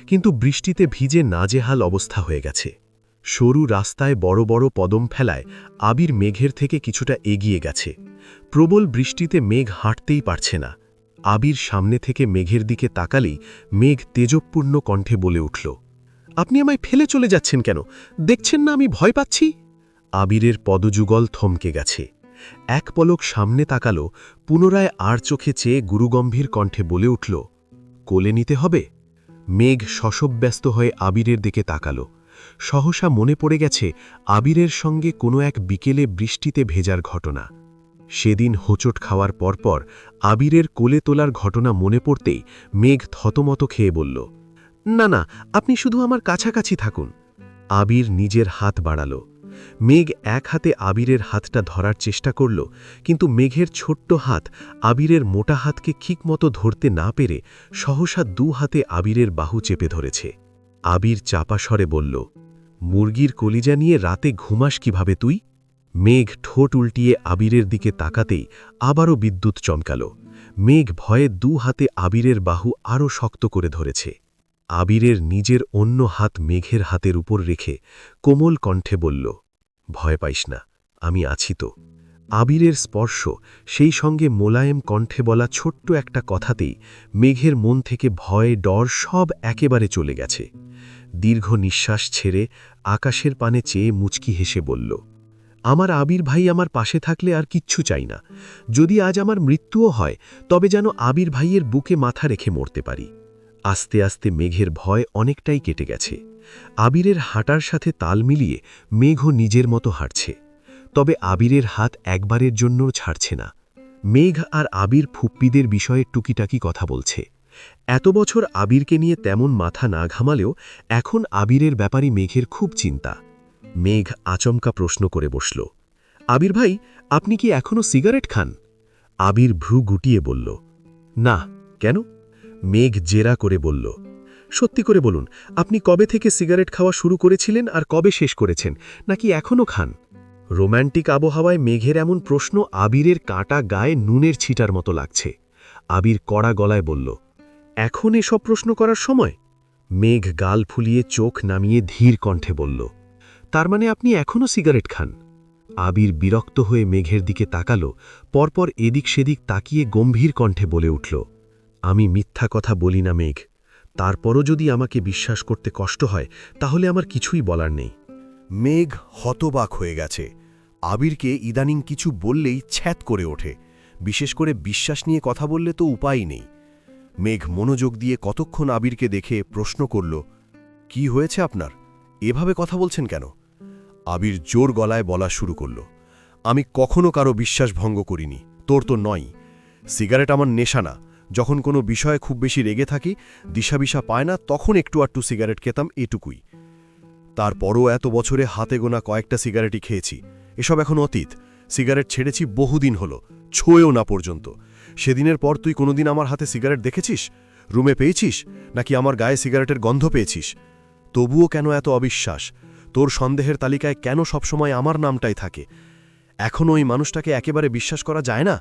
কিন্তু বৃষ্টিতে ভিজে নাজেহাল অবস্থা হয়ে গেছে। সরু রাস্তায় বড় বড় কদম ফেলায় আবির মেঘের থেকে কিছুটা এগিয়ে গেছে। প্রবল বৃষ্টিতে মেঘ হাঁটতেই পারছে না। আবির সামনে থেকে মেঘের দিকে তাকালেই মেঘ তেজপূর্ণ কণ্ঠে বলে উঠল, আপনি আমায় ফেলে চলে যাচ্ছেন কেন? দেখছেন না আমি ভয় পাচ্ছি? আবিরের পদযুগল থমকে গেছে। এক পলক সামনে তাকালো, পুনরায় আর চোখে চেয়ে গুরুগম্ভীর কণ্ঠে বলে উঠল, কোলে নিতে হবে? মেঘ শশব্যস্ত হয়ে আবিরের দিকে তাকালো। সহসা মনে পড়ে গেছে আবিরের সঙ্গে কোনো এক বিকেলে বৃষ্টিতে ভেজার ঘটনা। সেদিন হোঁচট খাওয়ার পরপর আবিরের কোলে তোলার ঘটনা মনে পড়তেই মেঘ থতমত খেয়ে বলল, না না, আপনি শুধু আমার কাছাকাছি থাকুন। আবির নিজের হাত বাড়াল। মেঘ এক হাতে আবিরের হাতটা ধরার চেষ্টা করল, কিন্তু মেঘের ছোট্ট হাত আবিরের মোটা হাতকে ঠিকমতো ধরতে না পেরে সহসা 2 হাতে আবিরের বাহু চেপে ধরেছে। আবির চাপা স্বরে বলল, মুরগির কলিজা নিয়ে রাতে ঘুমাস কিভাবে তুই? মেঘ ঠোঁট উল্টিয়ে আবিরের দিকে তাকাতেই আবারও বিদ্যুৎ চমকাল। মেঘ ভয়ে 2 হাতে আবিরের বাহু আরও শক্ত করে ধরেছে। আবিরের নিজের অন্য হাত মেঘের হাতের উপর রেখে কোমল কণ্ঠে বলল, ভয় পাইস না, আমি আছি তো। আবিরের স্পর্শ, সেই সঙ্গে মোলায়েম কণ্ঠে বলা ছোট্ট একটা কথাতেই মেঘের মন থেকে ভয় ডর সব একেবারে চলে গেছে। দীর্ঘ নিঃশ্বাস ছেড়ে আকাশের পানে চেয়ে মুচকি হেসে বলল, আমার আবির ভাই আমার পাশে থাকলে আর কিচ্ছু চাই না। যদি আজ আমার মৃত্যুও হয়, তবে যেন আবির ভাইয়ের বুকে মাথা রেখে মরতে পারি। আস্তে আস্তে মেঘের ভয় অনেকটাই কেটে গেছে। আবিরের হাঁটার সাথে তাল মিলিয়ে মেঘও নিজের মতো হাঁটছে। তবে আবিরের হাত একবারের জন্যও ছাড়ছে না। মেঘ আর আবির ফুপ্পিদের বিষয়ে টুকিটাকি কথা বলছে। এত বছর আবিরকে নিয়ে তেমন মাথা না ঘামালেও এখন আবিরের ব্যাপারে মেঘের খুব চিন্তা। মেঘ আচমকা প্রশ্ন করে বসল, আবির ভাই, আপনি কি এখনও সিগারেট খান? আবির ভ্রু গুটিয়ে বলল, না। কেন? মেঘ জেরা করে বলল, সত্যি করে বলুন, আপনি কবে থেকে সিগারেট খাওয়া শুরু করেছিলেন আর কবে শেষ করেছেন, নাকি এখনও খান? রোম্যান্টিক আবহাওয়ায় মেঘের এমন প্রশ্ন আবিরের কাঁটা গায়ে নুনের ছিটার মতো লাগছে। আবির কড়া গলায় বলল, এখন এসব প্রশ্ন করার সময়? মেঘ গাল ফুলিয়ে চোখ নামিয়ে ধীর কণ্ঠে বলল, তার মানে আপনি এখনও সিগারেট খান? আবির বিরক্ত হয়ে মেঘের দিকে তাকালো, পরপর এদিক সেদিক তাকিয়ে গম্ভীর কণ্ঠে বলে উঠল, আমি মিথ্যা কথা বলি না মেঘ। তারপরও যদি আমাকে বিশ্বাস করতে কষ্ট হয়, তাহলে আমার কিছুই বলার নেই। মেঘ হতবাক হয়ে গেছে। আবিরকে ইদানিং কিছু বললেই ছ্যাত করে ওঠে, বিশেষ করে বিশ্বাস নিয়ে কথা বললে তো উপায়ই নেই। মেঘ মনোযোগ দিয়ে কতক্ষণ আবিরকে দেখে প্রশ্ন করল, কি হয়েছে আপনার? এভাবে কথা বলছেন কেন? আবির জোর গলায় বলা শুরু করল, আমি কখনো কারো বিশ্বাস ভঙ্গ করিনি, তোর তো নয়। সিগারেট আমার নেশা না। যখন কোনো বিষয়ে খুব বেশি রেগে থাকি, দিশাবিশা পায় না, তখন একটু আটটু সিগারেট খেতাম, এটুকুই। তারপরও এত বছরে হাতে গোনা কয়েকটা সিগারেটই খেয়েছি। এসব এখন অতীত। সিগারেট ছেড়েছি বহুদিন হলো, ছোঁয়েও না পর্যন্ত। সেদিনের পর তুই কোনোদিন আমার হাতে সিগারেট দেখেছিস? রুমে পেয়েছিস? নাকি আমার গায়ে সিগারেটের গন্ধ পেয়েছিস? তবুও কেন এত অবিশ্বাস? তোর সন্দেহের তালিকায় কেন সবসময় আমার নামটাই থাকে? এখনও ওই মানুষটাকে একেবারে বিশ্বাস করা যায় না?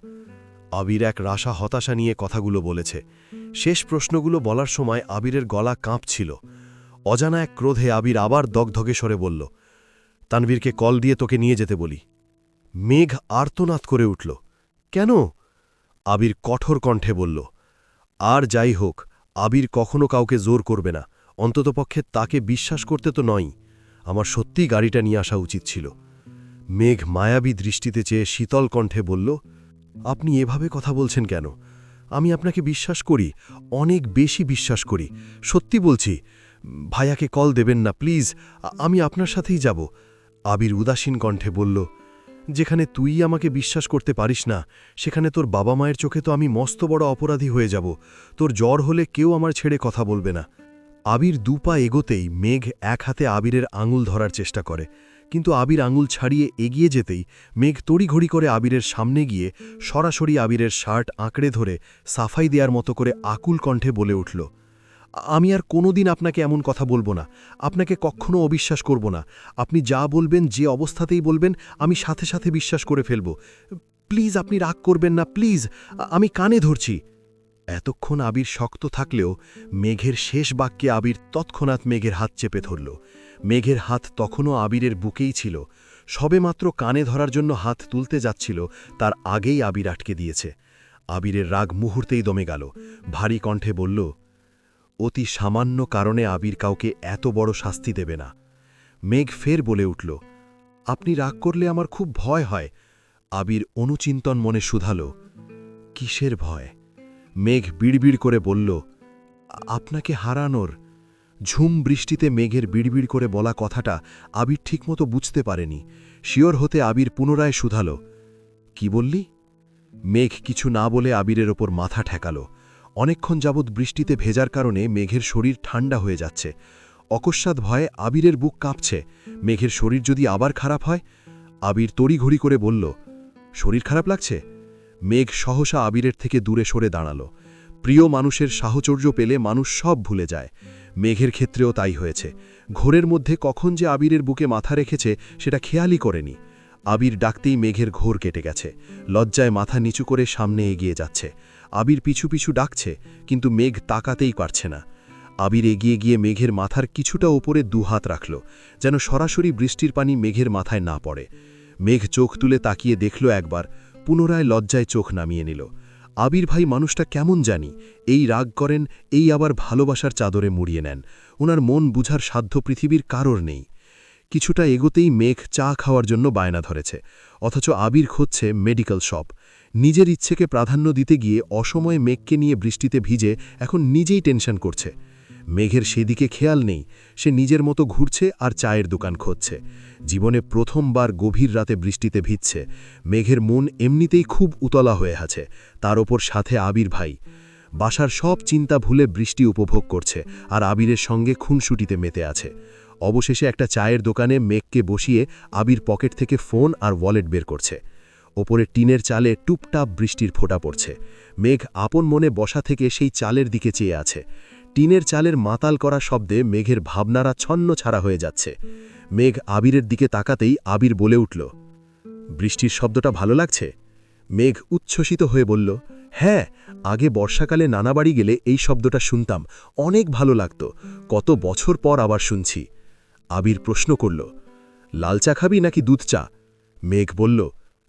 আবির এক রাশা হতাশা নিয়ে কথাগুলো বলেছে। শেষ প্রশ্নগুলো বলার সময় আবিরের গলা কাঁপছিল। অজানা এক ক্রোধে আবির আবার দগধগে স্বরে বলল, তানভীরকে কল দিয়ে তোকে নিয়ে যেতে বলি। মেঘ আর্তনাদ করে উঠল, কেন? আবির কঠোর কণ্ঠে বলল, আর যাই হোক, আবির কখনো কাউকে জোর করবে না, অন্ততপক্ষে তাকে বিশ্বাস করতে তো নয়। আমার সত্যিই গাড়িটা নিয়ে আসা উচিত ছিল। মেঘ মায়াবী দৃষ্টিতে চেয়ে শীতল কণ্ঠে বলল, আপনি এভাবে কথা বলছেন কেন? আমি আপনাকে বিশ্বাস করি, অনেক বেশি বিশ্বাস করি। সত্যি বলছি। ভাইয়াকে কল দেবেন না প্লিজ, আমি আপনার সাথেই যাব। আবির উদাসীন কণ্ঠে বলল, যেখানে তুই আমাকে বিশ্বাস করতে পারিস না, সেখানে তোর বাবা মায়ের চোখে তো আমি মস্ত বড় অপরাধী হয়ে যাব। তোর জ্বর হলে কেউ আমার ছেড়ে কথা বলবে না। আবির দুপা এগোতেই মেঘ এক হাতে আবিরের আঙুল ধরার চেষ্টা করে, কিন্তু আবির আঙুল ছাড়িয়ে এগিয়ে যেতেই মেঘ তড়িঘড়ি করে আবিরের সামনে গিয়ে সরাসরি আবিরের শার্ট আঁকড়ে ধরে সাফাই দেওয়ার মতো করে আকুল কণ্ঠে বলে উঠল, আমি আর কোনোদিন আপনাকে এমন কথা বলবো না, আপনাকে কখনো অবিশ্বাস করব না। আপনি যা বলবেন, যে অবস্থাতেই বলবেন, আমি সাথে সাথে বিশ্বাস করে ফেলব। প্লিজ আপনি রাগ করবেন না, প্লিজ, আমি কানে ধরছি। এতক্ষণ আবির শক্ত থাকলেও মেঘের শেষ বাক্যে আবির তৎক্ষণাৎ মেঘের হাত চেপে ধরল। মেঘের হাত তখনও আবিরের বুকেই ছিল। সবেমাত্র কানে ধরার জন্য হাত তুলতে যাচ্ছিল, তার আগেই আবির আটকে দিয়েছে। আবিরের রাগ মুহূর্তেই দমে গেল। ভারী কণ্ঠে বলল, অতি সামান্য কারণে আবির কাউকে এত বড় শাস্তি দেবে না। মেঘ ফের বলে উঠল, আপনি রাগ করলে আমার খুব ভয় হয়। আবির অনুচিন্তন মনে শুধাল, কিসের ভয়? মেঘ বিড়বিড় করে বলল, আপনাকে হারানোর। ঝুম বৃষ্টিতে মেঘের বিড়বিড় করে বলা কথাটা আবির ঠিকমতো বুঝতে পারেনি। শিওর হতে আবির পুনরায় শুধাল, কি বললি? মেঘ কিছু না বলে আবিরের ওপর মাথা ঠেকাল। অনেকক্ষণ যাবৎ বৃষ্টিতে ভেজার কারণে মেঘের শরীর ঠান্ডা হয়ে যাচ্ছে। অকস্মাৎ ভয়ে আবিরের বুক কাঁপছে। মেঘের শরীর যদি আবার খারাপ হয়? আবির তড়িঘড়ি করে বলল, শরীর খারাপ লাগছে? মেঘ সহসা আবিরের থেকে দূরে সরে দাঁড়াল। প্রিয় মানুষের সাহচর্য পেলে মানুষ সব ভুলে যায়। মেঘের ক্ষেত্রেও তাই হয়েছে। ঘোরের মধ্যে কখন যে আবিরের বুকে মাথা রেখেছে সেটা খেয়ালই করেনি। আবির ডাকতেই মেঘের ঘোর কেটে গেছে। লজ্জায় মাথা নিচু করে সামনে এগিয়ে যাচ্ছে। আবির পিছু পিছু ডাকছে, কিন্তু মেঘ তাকাতেই পারছে না। আবির এগিয়ে গিয়ে মেঘের মাথার কিছুটা ওপরে দুহাত রাখল, যেন সরাসরি বৃষ্টির পানি মেঘের মাথায় না পড়ে। মেঘ চোখ তুলে তাকিয়ে দেখল একবার, পুনরায় লজ্জায় চোখ নামিয়ে নিল। আবির ভাই মানুষটা কেমন জানি, এই রাগ করেন, এই আবার ভালোবাসার চাদরে মুড়িয়ে নেন। ওনার মন বুঝার সাধ্য পৃথিবীর কারোর নেই। কিছুটা এগোতেই মেঘ চা খাওয়ার জন্য বায়না ধরেছে, অথচ আবির খুঁজছে মেডিকেল শপ। নিজের ইচ্ছেকে প্রাধান্য দিতে গিয়ে অসময়ে মেঘকে নিয়ে বৃষ্টিতে ভিজে এখন নিজেই টেনশন করছে। মেঘের সেদিকে খেয়াল নেই, সে নিজের মতো ঘুরছে আর চায়ের দোকান খুঁজছে। জীবনে প্রথমবার গভীর রাতে বৃষ্টিতে ভিজছে। মেঘের মন এমনিতেই খুব উতলা হয়ে আছে, তার ওপর সাথে আবির ভাই। বাসার সব চিন্তা ভুলে বৃষ্টি উপভোগ করছে আর আবিরের সঙ্গে খুনসুটিতে মেতে আছে। অবশেষে একটা চায়ের দোকানে মেঘকে বসিয়ে আবির পকেট থেকে ফোন আর ওয়ালেট বের করছে। ওপরে টিনের চালে টুপটাপ বৃষ্টির ফোঁটা পড়ছে। মেঘ আপন মনে বসা থেকে সেই চালের দিকে চেয়ে আছে। টিনের চালের মাতাল করা শব্দে মেঘের ভাবনারা ছন্ন ছাড়া হয়ে যাচ্ছে। মেঘ আবিরের দিকে তাকাতেই আবির বলে উঠল, বৃষ্টির শব্দটা ভালো লাগছে? মেঘ উচ্ছ্বসিত হয়ে বলল, হ্যাঁ, আগে বর্ষাকালে নানা বাড়ি গেলে এই শব্দটা শুনতাম, অনেক ভালো লাগত। কত বছর পর আবার শুনছি। আবির প্রশ্ন করল, লাল চা খাবি নাকি দুধ চা? মেঘ বলল,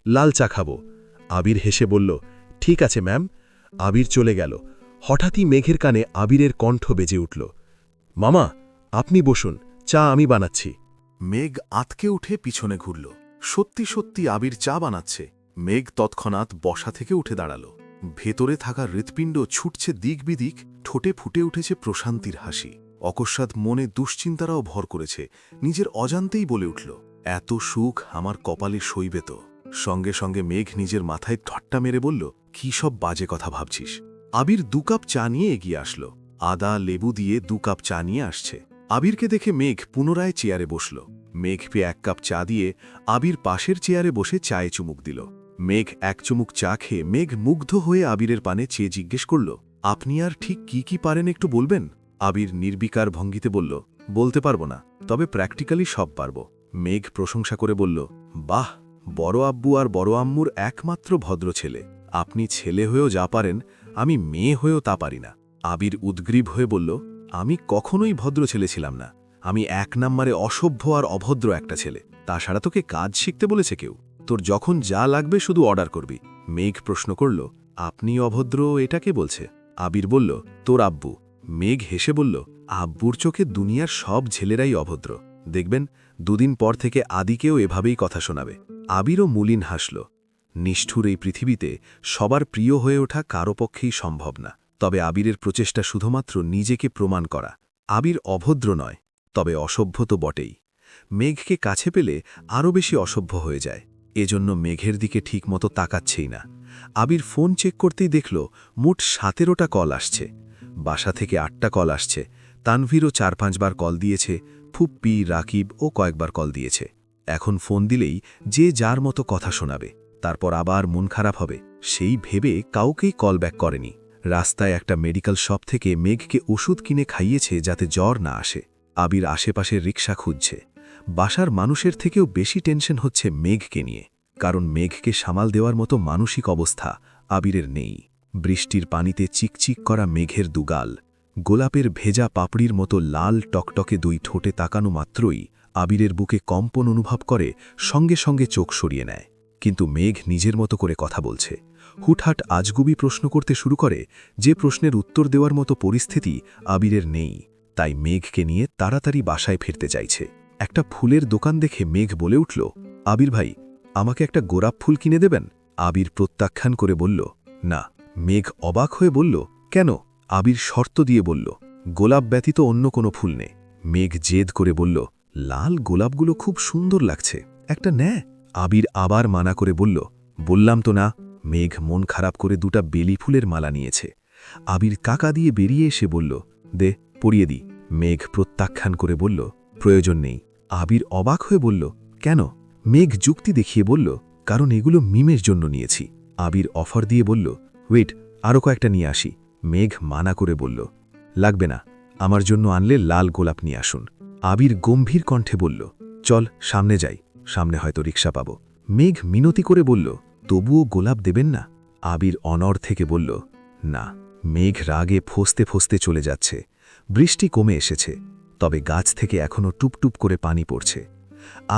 লাল চা খাবো। আবির হেসে বলল, ঠিক আছে ম্যাম। আবির চলে গেল। হঠাৎই মেঘের কানে আবিরের কণ্ঠ বেজে উঠল, মামা, আপনি বসুন, চা আমি বানাচ্ছি। মেঘ আতকে উঠে পিছনে ঘুরল। সত্যি সত্যি আবির চা বানাচ্ছে। মেঘ তৎক্ষণাৎ বসা থেকে উঠে দাঁড়াল। ভেতরে থাকা হৃৎপিণ্ড ছুটছে দিক বিদিক, ঠোঁটে ফুটে উঠেছে প্রশান্তির হাসি। অকস্মাৎ মনে দুশ্চিন্তারাও ভর করেছে। নিজের অজান্তেই বলে উঠল, এত সুখ আমার কপালে সইবে তো। সঙ্গে সঙ্গে মেঘ নিজের মাথায় ঠট্টা মেরে বলল, কি সব বাজে কথা ভাবছিস? আবির 2 কাপ চা নিয়ে এগিয়ে আসলো। আদা লেবু দিয়ে 2 কাপ চা নিয়ে আসছে। আবিরকে দেখে মেঘ পুনরায় চেয়ারে বসল। মেঘ পেয়ে 1 কাপ চা দিয়ে আবির পাশের চেয়ারে বসে চায়ে চুমুক দিল। মেঘ 1 চুমুক চা খেয়ে মেঘ মুগ্ধ হয়ে আবিরের পানে চেয়ে জিজ্ঞেস করল, আপনি আর ঠিক কি কি পারেন একটু বলবেন? আবির নির্বিকার ভঙ্গিতে বলল, বলতে পারবো না, তবে প্র্যাকটিক্যালি সব পারব। মেঘ প্রশংসা করে বলল, বাহ, বড় আব্বু আর বড় আম্মুর একমাত্র ভদ্র ছেলে। আপনি ছেলে হয়েও যা পারেন, আমি মেয়ে হয়েও তা পারি না। আবির উদ্গ্রীব হয়ে বলল, আমি কখনোই ভদ্র ছেলে ছিলাম না। আমি 1 নম্বরে অসভ্য আর অভদ্র একটা ছেলে। তাছাড়া তোকে কাজ শিখতে বলেছে কেউ? তোর যখন যা লাগবে শুধু অর্ডার করবি। মেঘ প্রশ্ন করল, আপনি অভদ্র এটা কে বলছে? আবির বলল, তোর আব্বু। মেঘ হেসে বলল, আব্বুর চোখে দুনিয়ার সব ছেলেরাই অভদ্র। দেখবেন দুদিন পর থেকে আদিকেও এভাবেই কথা শোনাবে। আবিরও মলিন হাসল। নিষ্ঠুর এই পৃথিবীতে সবার প্রিয় হয়ে ওঠা কারো পক্ষেই সম্ভব না। তবে আবিরের প্রচেষ্টা শুধুমাত্র নিজেকে প্রমাণ করা। আবির অভদ্র নয়, তবে অসভ্য তো বটেই। মেঘকে কাছে পেলে আরও বেশি অসভ্য হয়ে যায়। এজন্য মেঘের দিকে ঠিকমতো তাকাচ্ছেই না। আবির ফোন চেক করতেই দেখল মোট 17টা কল আসছে। বাসা থেকে 8টা কল আসছে। তানভীরও 4-5 বার কল দিয়েছে, ফুপ্পি, রাকিব ও কয়েকবার কল দিয়েছে। এখন ফোন দিলেই যে যার মতো কথা শোনাবে, তারপর আবার মন খারাপ হবে, সেই ভেবে কাউকেই কল ব্যাক করেনি। রাস্তায় একটা মেডিকেল শপ থেকে মেঘকে ওষুধ কিনে খাইয়েছে যাতে জ্বর না আসে। আবির আশেপাশের রিকশা খুঁজছে। বাসার মানুষের থেকেও বেশি টেনশন হচ্ছে মেঘকে নিয়ে, কারণ মেঘকে সামাল দেওয়ার মতো মানসিক অবস্থা আবিরের নেই। বৃষ্টির পানিতে চিকচিক করা মেঘের দুগাল, গোলাপের ভেজা পাপড়ির মতো লাল টকটকে 2 ঠোঁটে তাকানো মাত্রই আবিরের বুকে কম্পন অনুভব করে, সঙ্গে সঙ্গে চোখ সরিয়ে নেয়। কিন্তু মেঘ নিজের মতো করে কথা বলছে। হুটহাট আজগুবি প্রশ্ন করতে শুরু করে, যে প্রশ্নের উত্তর দেওয়ার মতো পরিস্থিতি আবিরের নেই। তাই মেঘকে নিয়ে তাড়াতাড়ি বাসায় ফিরতে চাইছে। একটা ফুলের দোকান দেখে মেঘ বলে উঠল, আবির ভাই, আমাকে একটা গোলাপ ফুল কিনে দেবেন? আবির প্রত্যাখ্যান করে বলল, না। মেঘ অবাক হয়ে বলল, কেন? আবির শর্ত দিয়ে বলল, গোলাপ ব্যতীত অন্য কোনো ফুল নে। মেঘ জেদ করে বলল, লাল গোলাপগুলো খুব সুন্দর লাগছে, একটা ন্যা। আবির আবার মানা করে বলল, বললাম তো না। মেঘ মন খারাপ করে 2টা বেলি ফুলের মালা নিয়েছে। আবির কাকা দিয়ে বেরিয়ে এসে বলল, দে, পরিয়ে দি। মেঘ প্রত্যাখ্যান করে বলল, প্রয়োজন নেই। আবির অবাক হয়ে বলল, কেন? মেঘ যুক্তি দেখিয়ে বলল, কারণ এগুলো মিমের জন্য নিয়েছি। আবির অফার দিয়ে বলল, ওয়েট, আরও কয়েকটা নিয়ে আসি। মেঘ মানা করে বলল, লাগবে না, আমার জন্য আনলে লাল গোলাপ নিয়ে আসুন। আবির গম্ভীর কণ্ঠে বলল, চল সামনে যাই, সামনে হয়তো রিকশা পাব। মেঘ মিনতি করে বলল, তবুও গোলাপ দেবেন না? আবির অনড় থেকে বলল, না। মেঘ রাগে ফসতে ফসতে চলে যাচ্ছে। বৃষ্টি কমে এসেছে, তবে গাছ থেকে এখনও টুপটুপ করে পানি পড়ছে।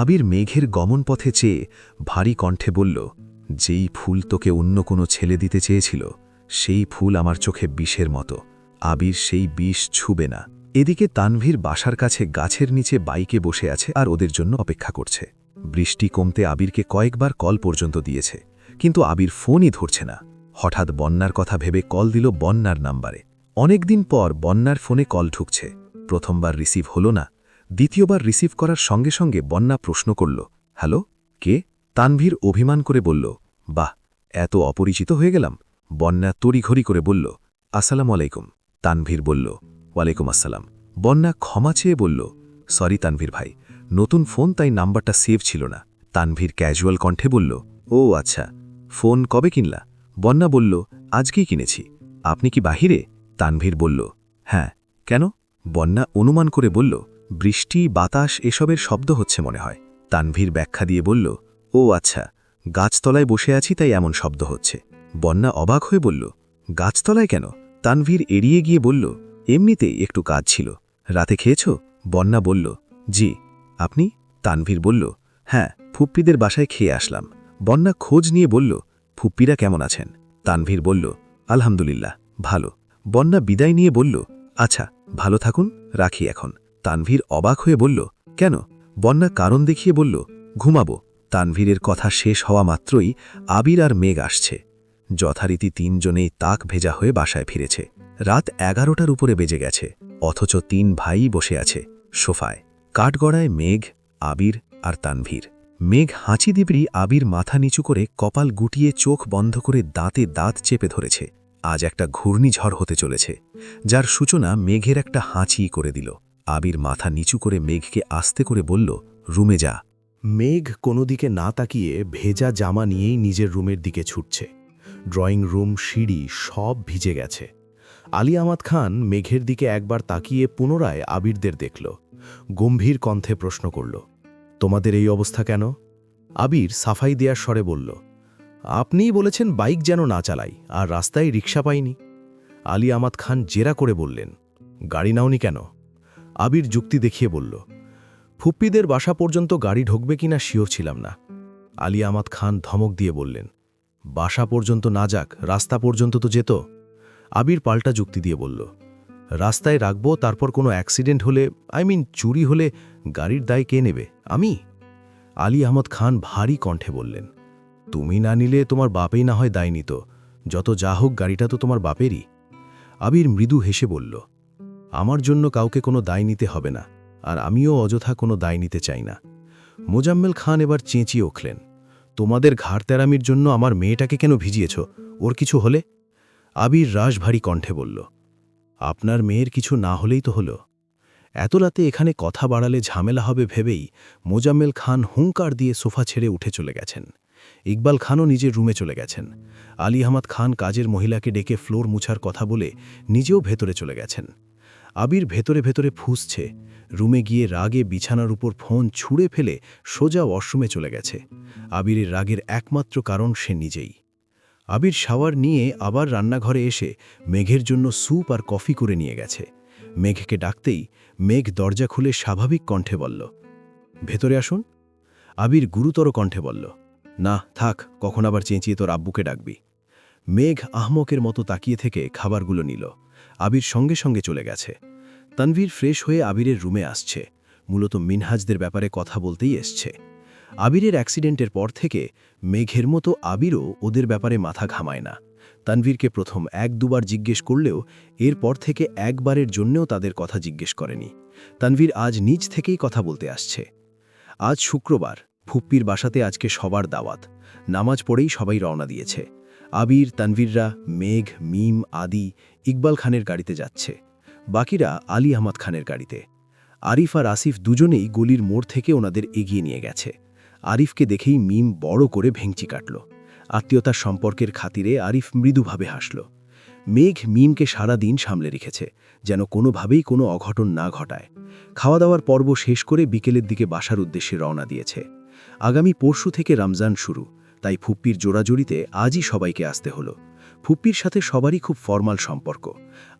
আবির মেঘের গমনপথে চেয়ে ভারী কণ্ঠে বলল, যেই ফুল তোকে অন্য কোনো ছেলে দিতে চেয়েছিল, সেই ফুল আমার চোখে বিষের মতো। আবির সেই বিষ ছুবে না। এদিকে তানভীর বাসার কাছে গাছের নিচে বাইকে বসে আছে আর ওদের জন্য অপেক্ষা করছে। বৃষ্টি কমতে আবিরকে কয়েকবার কল পর্যন্ত দিয়েছে, কিন্তু আবির ফোনই ধরছে না। হঠাৎ বন্যার কথা ভেবে কল দিল বন্যার নাম্বারে। অনেকদিন পর বন্যার ফোনে কল ঢুকছে। প্রথমবার রিসিভ হলো না। দ্বিতীয়বার রিসিভ করার সঙ্গে সঙ্গে বন্যা প্রশ্ন করল, হ্যালো, কে? তানভীর অভিমান করে বলল, বাহ, এত অপরিচিত হয়ে গেলাম। বন্যা তড়িঘড়ি করে বলল, আসসালামু আলাইকুম। তানভীর বলল, ওয়ালাইকুম আসসালাম। বন্যা ক্ষমা চেয়ে বলল, সরি তানভীর ভাই, নতুন ফোন তাই নাম্বারটা সেভ ছিল না। তানভীর ক্যাজুয়াল কণ্ঠে বলল, ও আচ্ছা, ফোন কবে কিনলা? বন্যা বলল, আজকেই কিনেছি। আপনি কি বাহিরে? তানভীর বলল, হ্যাঁ। কেন? বন্যা অনুমান করে বলল, বৃষ্টি, বাতাস এসবের শব্দ হচ্ছে মনে হয়। তানভীর ব্যাখ্যা দিয়ে বলল, ও আচ্ছা, গাছতলায় বসে আছি তাই এমন শব্দ হচ্ছে। বন্যা অবাক হয়ে বলল, গাছতলায় কেন? তানভীর এড়িয়ে গিয়ে বলল, এমনিতেই একটু কাজ ছিল। রাতে খেয়েছ? বন্যা বলল, জি। আপনি? তানভীর বলল, হ্যাঁ, ফুপ্পিদের বাসায় খেয়ে আসলাম। বন্যা খোঁজ নিয়ে বলল, ফুপ্পিরা কেমন আছেন? তানভীর বলল, আলহামদুলিল্লাহ, ভালো। বন্যা বিদায় নিয়ে বলল, আচ্ছা, ভালো থাকুন, রাখি এখন। তানভীর অবাক হয়ে বলল, কেন? বন্যা কারণ দেখিয়ে বলল, ঘুমাবো। তানভীরের কথা শেষ হওয়া মাত্রই আবির আর মেঘ আসছে। যথারীতি 3 জনেই তাক ভেজা হয়ে বাসায় ফিরেছে। রাত 11টার উপরে বেজে গেছে, অথচ 3 ভাই বসে আছে সোফায়। কাঠগড়ায় মেঘ, আবির আর তানভীর। মেঘ হাঁচি দিবড়ি আবির মাথা নিচু করে কপাল গুটিয়ে চোখ বন্ধ করে দাঁতে দাঁত চেপে ধরেছে। আজ একটা ঘূর্ণিঝড় হতে চলেছে, যার সূচনা মেঘের একটা হাঁচি করে দিল। আবির মাথা নিচু করে মেঘকে আস্তে করে বলল, রুমে যা। মেঘ কোনো দিকে না তাকিয়ে ভেজা জামা নিয়েই নিজের রুমের দিকে ছুটছে। ড্রয়িং রুম, সিঁড়ি সব ভিজে গেছে। আলী আহমদ খান মেঘের দিকে একবার তাকিয়ে পুনরায় আবিরদের দেখল। গম্ভীর কণ্ঠে প্রশ্ন করল, তোমাদের এই অবস্থা কেন? আবির সাফাই দেয়ার স্বরে বলল, আপনিই বলেছেন বাইক যেন না চালাই, আর রাস্তায় রিকশা পাইনি। আলী আহমদ খান জেরা করে বললেন, গাড়ি নাওনি কেন? আবির যুক্তি দেখিয়ে বলল, ফুপ্পিদের বাসা পর্যন্ত গাড়ি ঢুকবে কিনা শিওর ছিলাম না। আলী আহমদ খান ধমক দিয়ে বললেন, বাসা পর্যন্ত না যাক, রাস্তা পর্যন্ত তো যেত। আবির পাল্টা যুক্তি দিয়ে বলল, রাস্তায় রাখবো, তারপর কোনো অ্যাক্সিডেন্ট হলে, চুরি হলে গাড়ির দায় কে নেবে? আমি? আলী আহমদ খান ভারী কণ্ঠে বললেন, তুমি না নিলে তোমার বাপেই না হয় দায় নিত। যত যা হোক, গাড়িটা তো তোমার বাপেরই। আবির মৃদু হেসে বলল, আমার জন্য কাউকে কোনো দায় নিতে হবে না, আর আমিও অযথা কোনো দায় নিতে চাই না। মোজাম্মেল খান এবার চেঁচিয়ে উঠলেন, তোমাদের ঘাড়তেরামির জন্য আমার মেয়েটাকে কেন ভিজিয়েছ? ওর কিছু হলে? আবির রাশভারী কণ্ঠে বলল, আপনার মেয়ের কিছু না হলেই তো হলো। এত রাতে এখানে কথা বাড়ালে ঝামেলা হবে ভেবেই মোজাম্মেল খান হুঙ্কার দিয়ে সোফা ছেড়ে উঠে চলে গেছেন। ইকবাল খানও নিজের রুমে চলে গেছেন। আলী আহমদ খান কাজের মহিলাকে ডেকে ফ্লোর মুছার কথা বলে নিজেও ভেতরে চলে গেছেন। আবির ভেতরে ভেতরে ফুঁসছে। রুমে গিয়ে রাগে বিছানার উপর ফোন ছুঁড়ে ফেলে সোজা ওয়াশরুমে চলে গেছে। আবিরের রাগের একমাত্র কারণ সে নিজেই। আবির শাওয়ার নিয়ে আবার রান্নাঘরে এসে মেঘের জন্য স্যুপ আর কফি করে নিয়ে গেছে। মেঘকে ডাকতেই মেঘ দরজা খুলে স্বাভাবিক কণ্ঠে বলল, ভেতরে আসুন। আবির গুরুতর কণ্ঠে বলল, না থাক, কখন আবার চেঁচিয়ে তোর আব্বুকে ডাকবি। মেঘ আহমকের মতো তাকিয়ে থেকে খাবারগুলো নিল। আবির সঙ্গে সঙ্গে চলে গেছে। তানভীর ফ্রেশ হয়ে আবিরের রুমে আসছে, মূলত মিনহাজদের ব্যাপারে কথা বলতেই এসছে। আবিরের অ্যাক্সিডেন্টের পর থেকে মেঘের মতো আবিরও ওদের ব্যাপারে মাথা ঘামায় না। তানভীরকে প্রথম 1-2বার জিজ্ঞেস করলেও এরপর থেকে একবারের জন্যও তাদের কথা জিজ্ঞেস করেনি। তানভীর আজ নিজ থেকেই কথা বলতে আসছে। আজ শুক্রবার, ফুপ্পির বাসাতে আজকে সবার দাওয়াত। নামাজ পড়েই সবাই রওনা দিয়েছে। আবির, তানভীররা, মেঘ, মিম, আদি ইকবাল খানের গাড়িতে যাচ্ছে। বাকিরা আলী আহমদ খানের গাড়িতে। আরিফ আর আসিফ দুজনেই গলির মোড় থেকে ওনাদের এগিয়ে নিয়ে গেছে। আরিফকে দেখেই মিম বড় করে ভেঙচি কাটল। আত্মীয়তার সম্পর্কের খাতিরে আরিফ মৃদুভাবে হাসল। মেঘ মিমকে সারা দিন সামলে রেখেছে, যেন কোনোভাবেই কোনো অঘটন না ঘটায়। খাওয়া দাওয়ার পর্ব শেষ করে বিকেলের দিকে বাসার উদ্দেশ্যে রওনা দিয়েছে। আগামী পরশু থেকে রমজান শুরু, তাই ফুপ্পির জোড়াজড়িতে আজই সবাইকে আসতে হলো। ফুপ্পির সাথে সবারই খুব ফরমাল সম্পর্ক।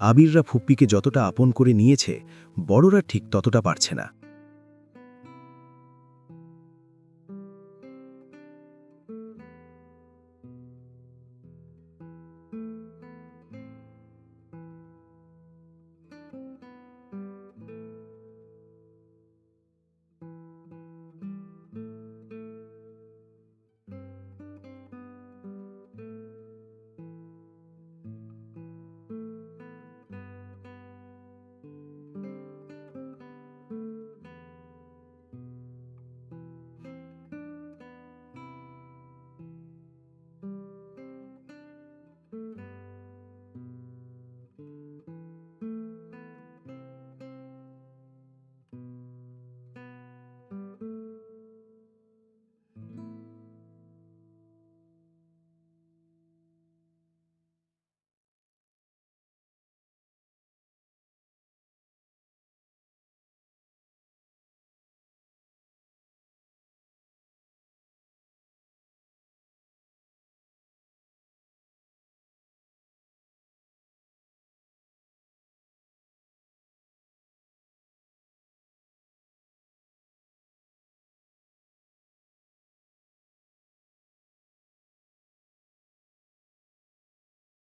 আবিররা ফুপ্পিকে যতটা আপন করে নিয়েছে, বড়রা ঠিক ততটা পারছে না।